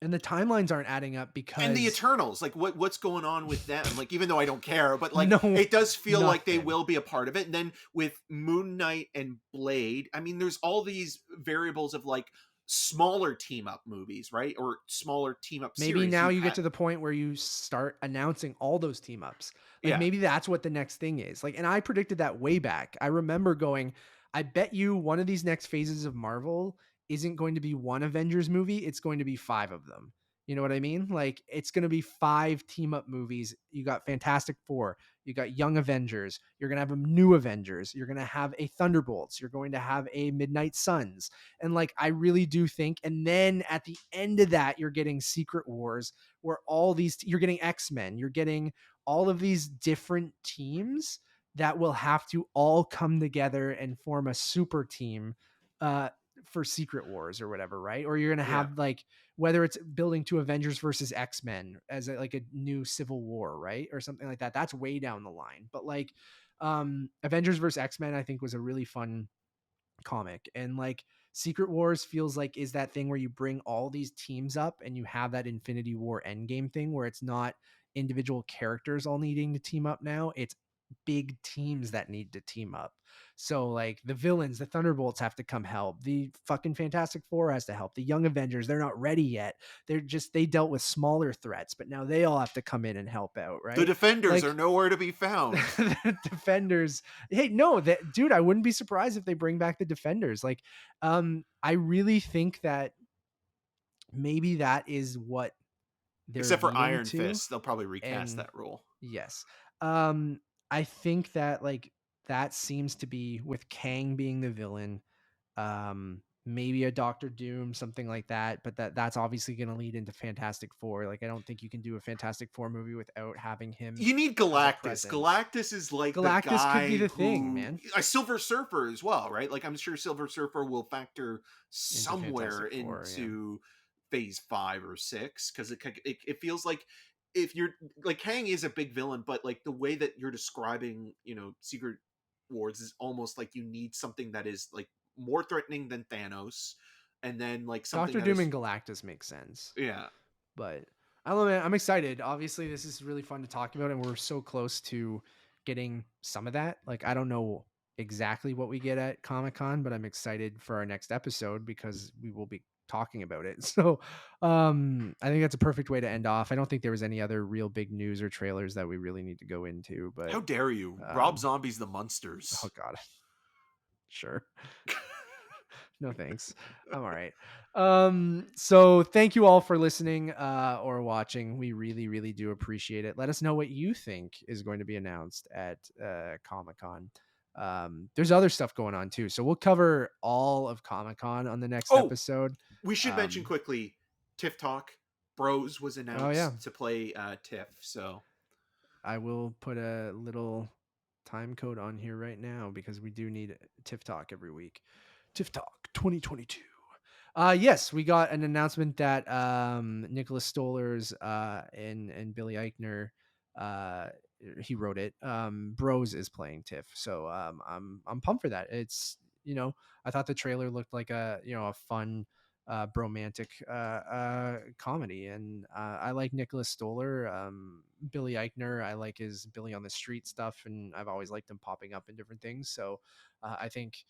[SPEAKER 2] And the timelines aren't adding up
[SPEAKER 3] and the
[SPEAKER 2] because
[SPEAKER 3] Eternals, like what's going on with them? Like even though I don't care, but like
[SPEAKER 2] no,
[SPEAKER 3] it does feel like they
[SPEAKER 2] nothing.
[SPEAKER 3] will be a part of it. And then with Moon Knight and Blade, I mean, there's all these variables of like smaller team up movies, right? Or smaller team up
[SPEAKER 2] Maybe
[SPEAKER 3] series.
[SPEAKER 2] now
[SPEAKER 3] You've
[SPEAKER 2] you get
[SPEAKER 3] had
[SPEAKER 2] to the point where you start announcing all those team ups. Like
[SPEAKER 3] yeah.
[SPEAKER 2] maybe that's what the next thing is. Like, and I predicted that way back. I remember going, I bet you one of these next phases of Marvel isn't going to be one Avengers movie. It's going to be 5 of them. You know what I mean? Like it's going to be 5 team up movies. You got Fantastic Four, you got Young Avengers, you're going to have a new Avengers, you're going to have a Thunderbolts, you're going to have a Midnight Suns. And like I really do think, and then at the end of that you're getting Secret Wars, where all these you're getting X-Men, you're getting all of these different teams that will have to all come together and form a super team uh for Secret Wars or whatever, right? Or you're going to
[SPEAKER 3] Yeah.
[SPEAKER 2] have like, whether it's building to Avengers versus X-Men as like a new Civil War, right? Or something like that. That's way down the line. But like Avengers versus X-Men, I think was a really fun comic. And like Secret Wars feels like is that thing where you bring all these teams up and you have that Infinity War Endgame thing where it's not individual characters all needing to team up now. It's big teams that need to team up. So like the villains, the Thunderbolts have to come help. The fucking Fantastic Four has to help. The Young Avengers, they're not ready yet. They dealt with smaller threats, but now they all have to come in and help out,
[SPEAKER 3] The
[SPEAKER 2] right?
[SPEAKER 3] Defenders
[SPEAKER 2] Like
[SPEAKER 3] are nowhere to be found.
[SPEAKER 2] the Defenders. Hey, no, that dude, I wouldn't be surprised if they bring back the Defenders. Like, I really think that maybe that is what they're
[SPEAKER 3] Except for
[SPEAKER 2] leading
[SPEAKER 3] Iron
[SPEAKER 2] to.
[SPEAKER 3] Fist, they'll probably recast
[SPEAKER 2] And
[SPEAKER 3] that role.
[SPEAKER 2] yes, I think that like that seems to be with Kang being the villain, maybe a Doctor Doom, something like that, but that's obviously going to lead into Fantastic Four. Like I don't think you can do a Fantastic Four movie without having him
[SPEAKER 3] You need
[SPEAKER 2] as a
[SPEAKER 3] Galactus.
[SPEAKER 2] presence.
[SPEAKER 3] Galactus is like the
[SPEAKER 2] Galactus could be
[SPEAKER 3] guy
[SPEAKER 2] the thing,
[SPEAKER 3] who
[SPEAKER 2] man,
[SPEAKER 3] a Silver Surfer as well, right? Like I'm sure Silver Surfer will factor
[SPEAKER 2] into
[SPEAKER 3] somewhere
[SPEAKER 2] Fantastic Four. Yeah.
[SPEAKER 3] into Phase 5 or 6 because it feels like if you're like Kang is a big villain, but like the way that you're describing, Secret Wars is almost like you need something that is like more threatening than Thanos, and then like something
[SPEAKER 2] Doctor
[SPEAKER 3] that
[SPEAKER 2] Doom
[SPEAKER 3] is
[SPEAKER 2] and Galactus makes sense.
[SPEAKER 3] yeah.
[SPEAKER 2] But I don't know, man. I'm excited. Obviously, this is really fun to talk about, and we're so close to getting some of that. Like, I don't know exactly what we get at Comic Con, but I'm excited for our next episode because we will be talking about it. So, I think that's a perfect way to end off. I don't think there was any other real big news or trailers that we really need to go into, but
[SPEAKER 3] How dare you? Rob
[SPEAKER 2] um,
[SPEAKER 3] Zombie's The Munsters.
[SPEAKER 2] oh god, sure. No thanks. I'm all right. So thank you all for listening or watching. We really, really do appreciate it. Let us know what you think is going to be announced at Comic-Con. There's other stuff going on too. So we'll cover all of Comic-Con on the next
[SPEAKER 3] Oh,
[SPEAKER 2] episode.
[SPEAKER 3] we should mention quickly, TIFF Talk Bros was
[SPEAKER 2] Oh yeah.
[SPEAKER 3] announced to play TIFF. So
[SPEAKER 2] I will put a little time code on here right now because we do need TIFF Talk every week. TIFF Talk 2022. Yes, we got an announcement that Nicolas Stoller's and Billy Eichner, uh, he wrote it. Bros is playing TIFF, so I'm pumped for that. It's I thought the trailer looked like a fun bromantic comedy, and I like Nicolas Stoller. Billy Eichner, I like his Billy on the Street stuff, and I've always liked him popping up in different things. So I think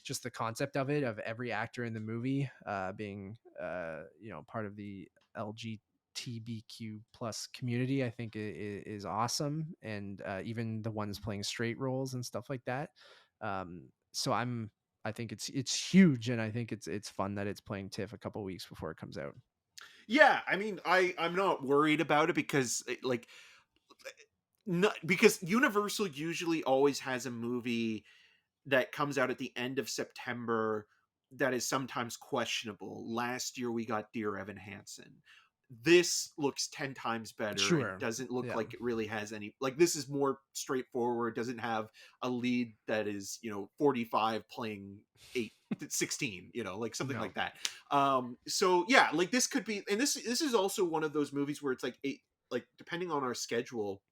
[SPEAKER 2] just the concept of it, of every actor in the movie being part of the LGBTQ plus community, I think is awesome, and even the ones playing straight roles and stuff like that. So I think it's huge, and I think it's fun that it's playing TIFF a couple weeks before it comes out.
[SPEAKER 3] yeah, I mean, I'm not worried about it because because Universal usually always has a movie that comes out at the end of September that is sometimes questionable. Last year we got Dear Evan Hansen. This looks 10 times better and
[SPEAKER 2] Sure.
[SPEAKER 3] doesn't look
[SPEAKER 2] Yeah.
[SPEAKER 3] like it really has any, like, this is more straightforward, doesn't have a lead that is 45 playing 16, like something
[SPEAKER 2] No.
[SPEAKER 3] like that. So yeah, like this could be, and this is also one of those movies where it's like depending on our schedule,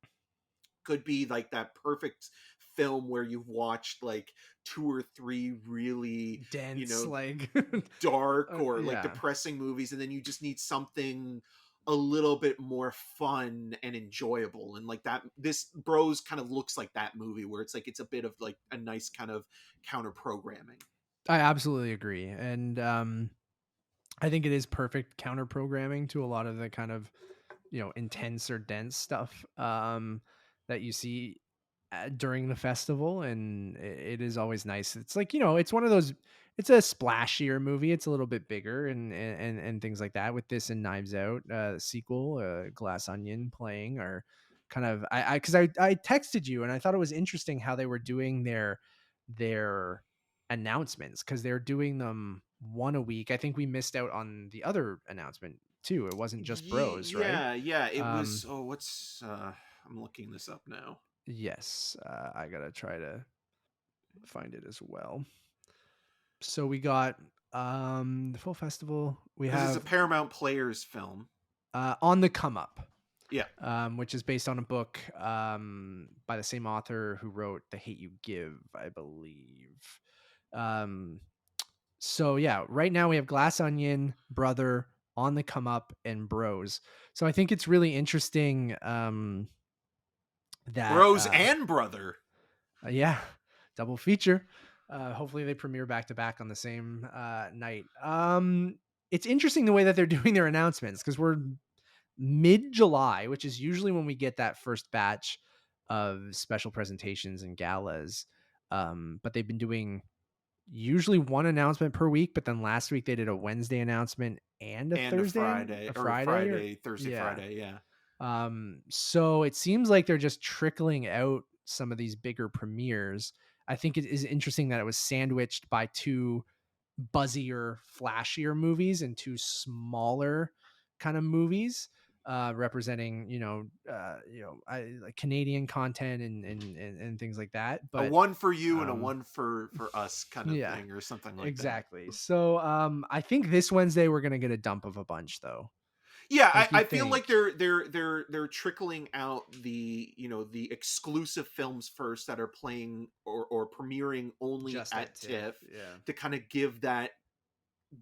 [SPEAKER 3] could be like that perfect film where you've watched like 2 or 3 really
[SPEAKER 2] Dense, like
[SPEAKER 3] dark or like
[SPEAKER 2] yeah.
[SPEAKER 3] depressing movies, and then you just need something a little bit more fun and enjoyable, and like that this Bros kind of looks like that movie where it's like it's a bit of like a nice kind of counter programming.
[SPEAKER 2] I absolutely agree, and I think it is perfect counter programming to a lot of the kind of intense or dense stuff that you see during the festival, and it is always nice. It's like it's one of those it's a splashier movie. It's a little bit bigger and things like that. With this and Knives Out sequel, Glass Onion playing, or kind of I texted you and I thought it was interesting how they were doing their announcements, because they're doing them one a week. I think we missed out on the other announcement too. It wasn't just Bros, right?
[SPEAKER 3] Yeah, it
[SPEAKER 2] Um,
[SPEAKER 3] was. What's I'm looking this up now.
[SPEAKER 2] yes, I gotta try to find it as well. So we got the full festival. We
[SPEAKER 3] Because it's a
[SPEAKER 2] have
[SPEAKER 3] Paramount Players film.
[SPEAKER 2] On the Come Up,
[SPEAKER 3] Yeah.
[SPEAKER 2] which is based on a book by the same author who wrote The Hate You Give, I believe. So yeah, right now we have Glass Onion, Brother, On the Come Up, and Bros. So I think it's really interesting that
[SPEAKER 3] Bros and Brother.
[SPEAKER 2] yeah, double feature. Hopefully they premiere back to back on the same night. It's interesting the way that they're doing their announcements, because we're mid-July, which is usually when we get that first batch of special presentations and galas. But they've been doing usually one announcement per week, but then last week they did a Wednesday announcement and a
[SPEAKER 3] And a
[SPEAKER 2] Thursday,
[SPEAKER 3] Friday,
[SPEAKER 2] a
[SPEAKER 3] or
[SPEAKER 2] Friday, or
[SPEAKER 3] Friday, Thursday,
[SPEAKER 2] yeah.
[SPEAKER 3] Friday, yeah.
[SPEAKER 2] So it seems like they're just trickling out some of these bigger premieres. I think it is interesting that it was sandwiched by two buzzier, flashier movies and two smaller kind of movies, representing like Canadian content and things like that.
[SPEAKER 3] A
[SPEAKER 2] But
[SPEAKER 3] one for you and a
[SPEAKER 2] um,
[SPEAKER 3] one for us kind of
[SPEAKER 2] yeah,
[SPEAKER 3] thing, or something like that.
[SPEAKER 2] exactly. So I think this Wednesday we're gonna get a dump of a bunch, though.
[SPEAKER 3] Yeah,
[SPEAKER 2] Like, you
[SPEAKER 3] I feel like
[SPEAKER 2] think
[SPEAKER 3] they're trickling out the, the exclusive films first that are playing or premiering only
[SPEAKER 2] just at
[SPEAKER 3] at
[SPEAKER 2] TIFF,
[SPEAKER 3] TIFF,
[SPEAKER 2] yeah.
[SPEAKER 3] to kind of give that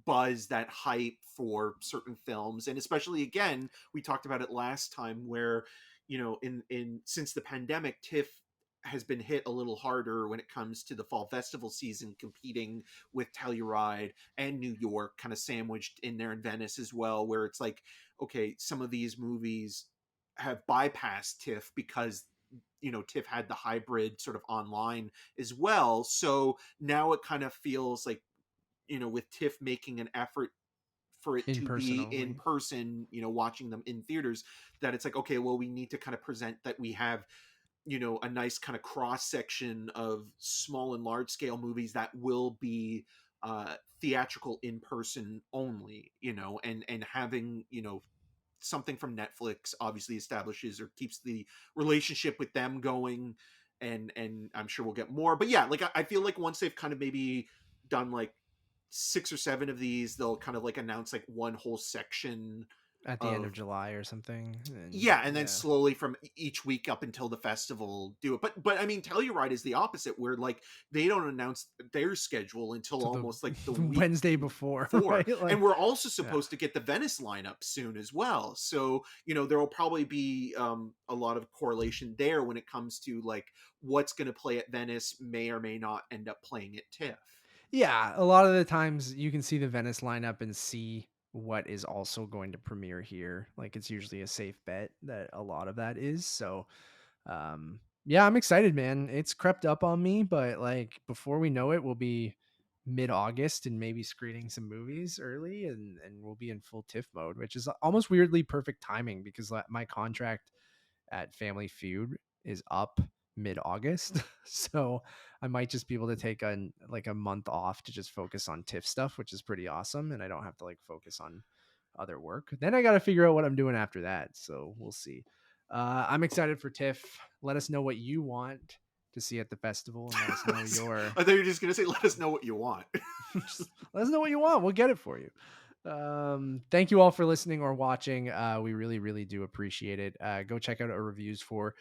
[SPEAKER 3] buzz, that hype for certain films. And especially, again, we talked about it last time, where in since the pandemic, TIFF has been hit a little harder when it comes to the fall festival season, competing with Telluride and New York, kind of sandwiched in there, in Venice as well, where it's like, okay, some of these movies have bypassed TIFF because TIFF had the hybrid sort of online as well. So now it kind of feels like, with TIFF making an effort for it
[SPEAKER 2] In
[SPEAKER 3] to
[SPEAKER 2] person
[SPEAKER 3] be in
[SPEAKER 2] only.
[SPEAKER 3] person, watching them in theaters, that it's like, okay, well, we need to kind of present that we have, a nice kind of cross section of small and large scale movies that will be theatrical in person only, and having, something from Netflix obviously establishes or keeps the relationship with them going. And I'm sure we'll get more. But yeah, like I feel like once they've kind of maybe done like 6 or 7 of these, they'll kind of like announce like one whole section
[SPEAKER 2] At the end of
[SPEAKER 3] of,
[SPEAKER 2] July or something. And
[SPEAKER 3] yeah, and then
[SPEAKER 2] yeah.
[SPEAKER 3] slowly from each week up until the festival do it. But I mean, Telluride is the opposite, where like they don't announce their schedule until
[SPEAKER 2] To the
[SPEAKER 3] almost like the week
[SPEAKER 2] Wednesday before,
[SPEAKER 3] before.
[SPEAKER 2] right?
[SPEAKER 3] And
[SPEAKER 2] Like,
[SPEAKER 3] we're also
[SPEAKER 2] yeah.
[SPEAKER 3] supposed to get the Venice lineup soon as well. So, there will probably be a lot of correlation there when it comes to like what's going to play at Venice may or may not end up playing at TIFF.
[SPEAKER 2] Yeah, a lot of the times you can see the Venice lineup and see what is also going to premiere here. Like, it's usually a safe bet that a lot of that is. So, yeah, I'm excited, man. It's crept up on me, but like before we know it, we'll be mid-August and maybe screening some movies early, and we'll be in full TIFF mode, which is almost weirdly perfect timing, because my contract at Family Feud is up mid-August. So I might just be able to take a month off to just focus on TIFF stuff, which is pretty awesome. And I don't have to like focus on other work. Then I got to figure out what I'm doing after that. So we'll see. I'm excited for TIFF. Let us know what you want to see at the festival, and let us know your
[SPEAKER 3] I thought you were just going to say, let us know what you want.
[SPEAKER 2] just let us know what you want. We'll get it for you. Thank you all for listening or watching. We really, really do appreciate it. Go check out our reviews for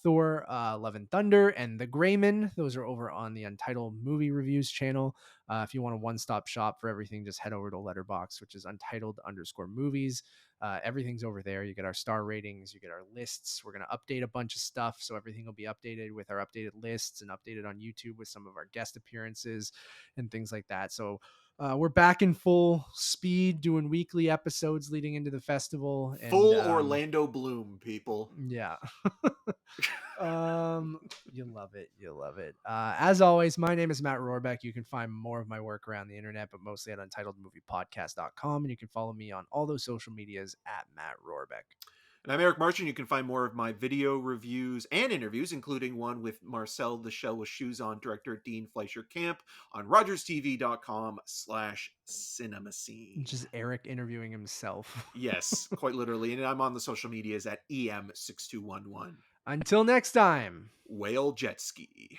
[SPEAKER 2] Thor, Love and Thunder, and The Greyman. Those are over on the Untitled Movie Reviews channel. If you want a one-stop shop for everything, just head over to Letterboxd, which is Untitled_movies. Everything's over there. You get our star ratings, you get our lists. We're going to update a bunch of stuff, so everything will be updated with our updated lists and updated on YouTube with some of our guest appearances and things like that. So We're back in full speed doing weekly episodes leading into the festival. And,
[SPEAKER 3] Full Orlando Bloom, people.
[SPEAKER 2] Yeah. You love it. You love it. As always, my name is Matt Rohrbeck. You can find more of my work around the internet, but mostly at untitledmoviepodcast.com. And you can follow me on all those social medias at Matt Rohrbeck.
[SPEAKER 3] And I'm Eric Marchand. You can find more of my video reviews and interviews, including one with Marcel the Shell with Shoes On director Dean Fleischer Camp on rogerstv.com/cinema scene.
[SPEAKER 2] Just Eric interviewing himself.
[SPEAKER 3] Yes, quite literally. And I'm on the social medias at EM6211.
[SPEAKER 2] Until next time.
[SPEAKER 3] Whale Jet Ski.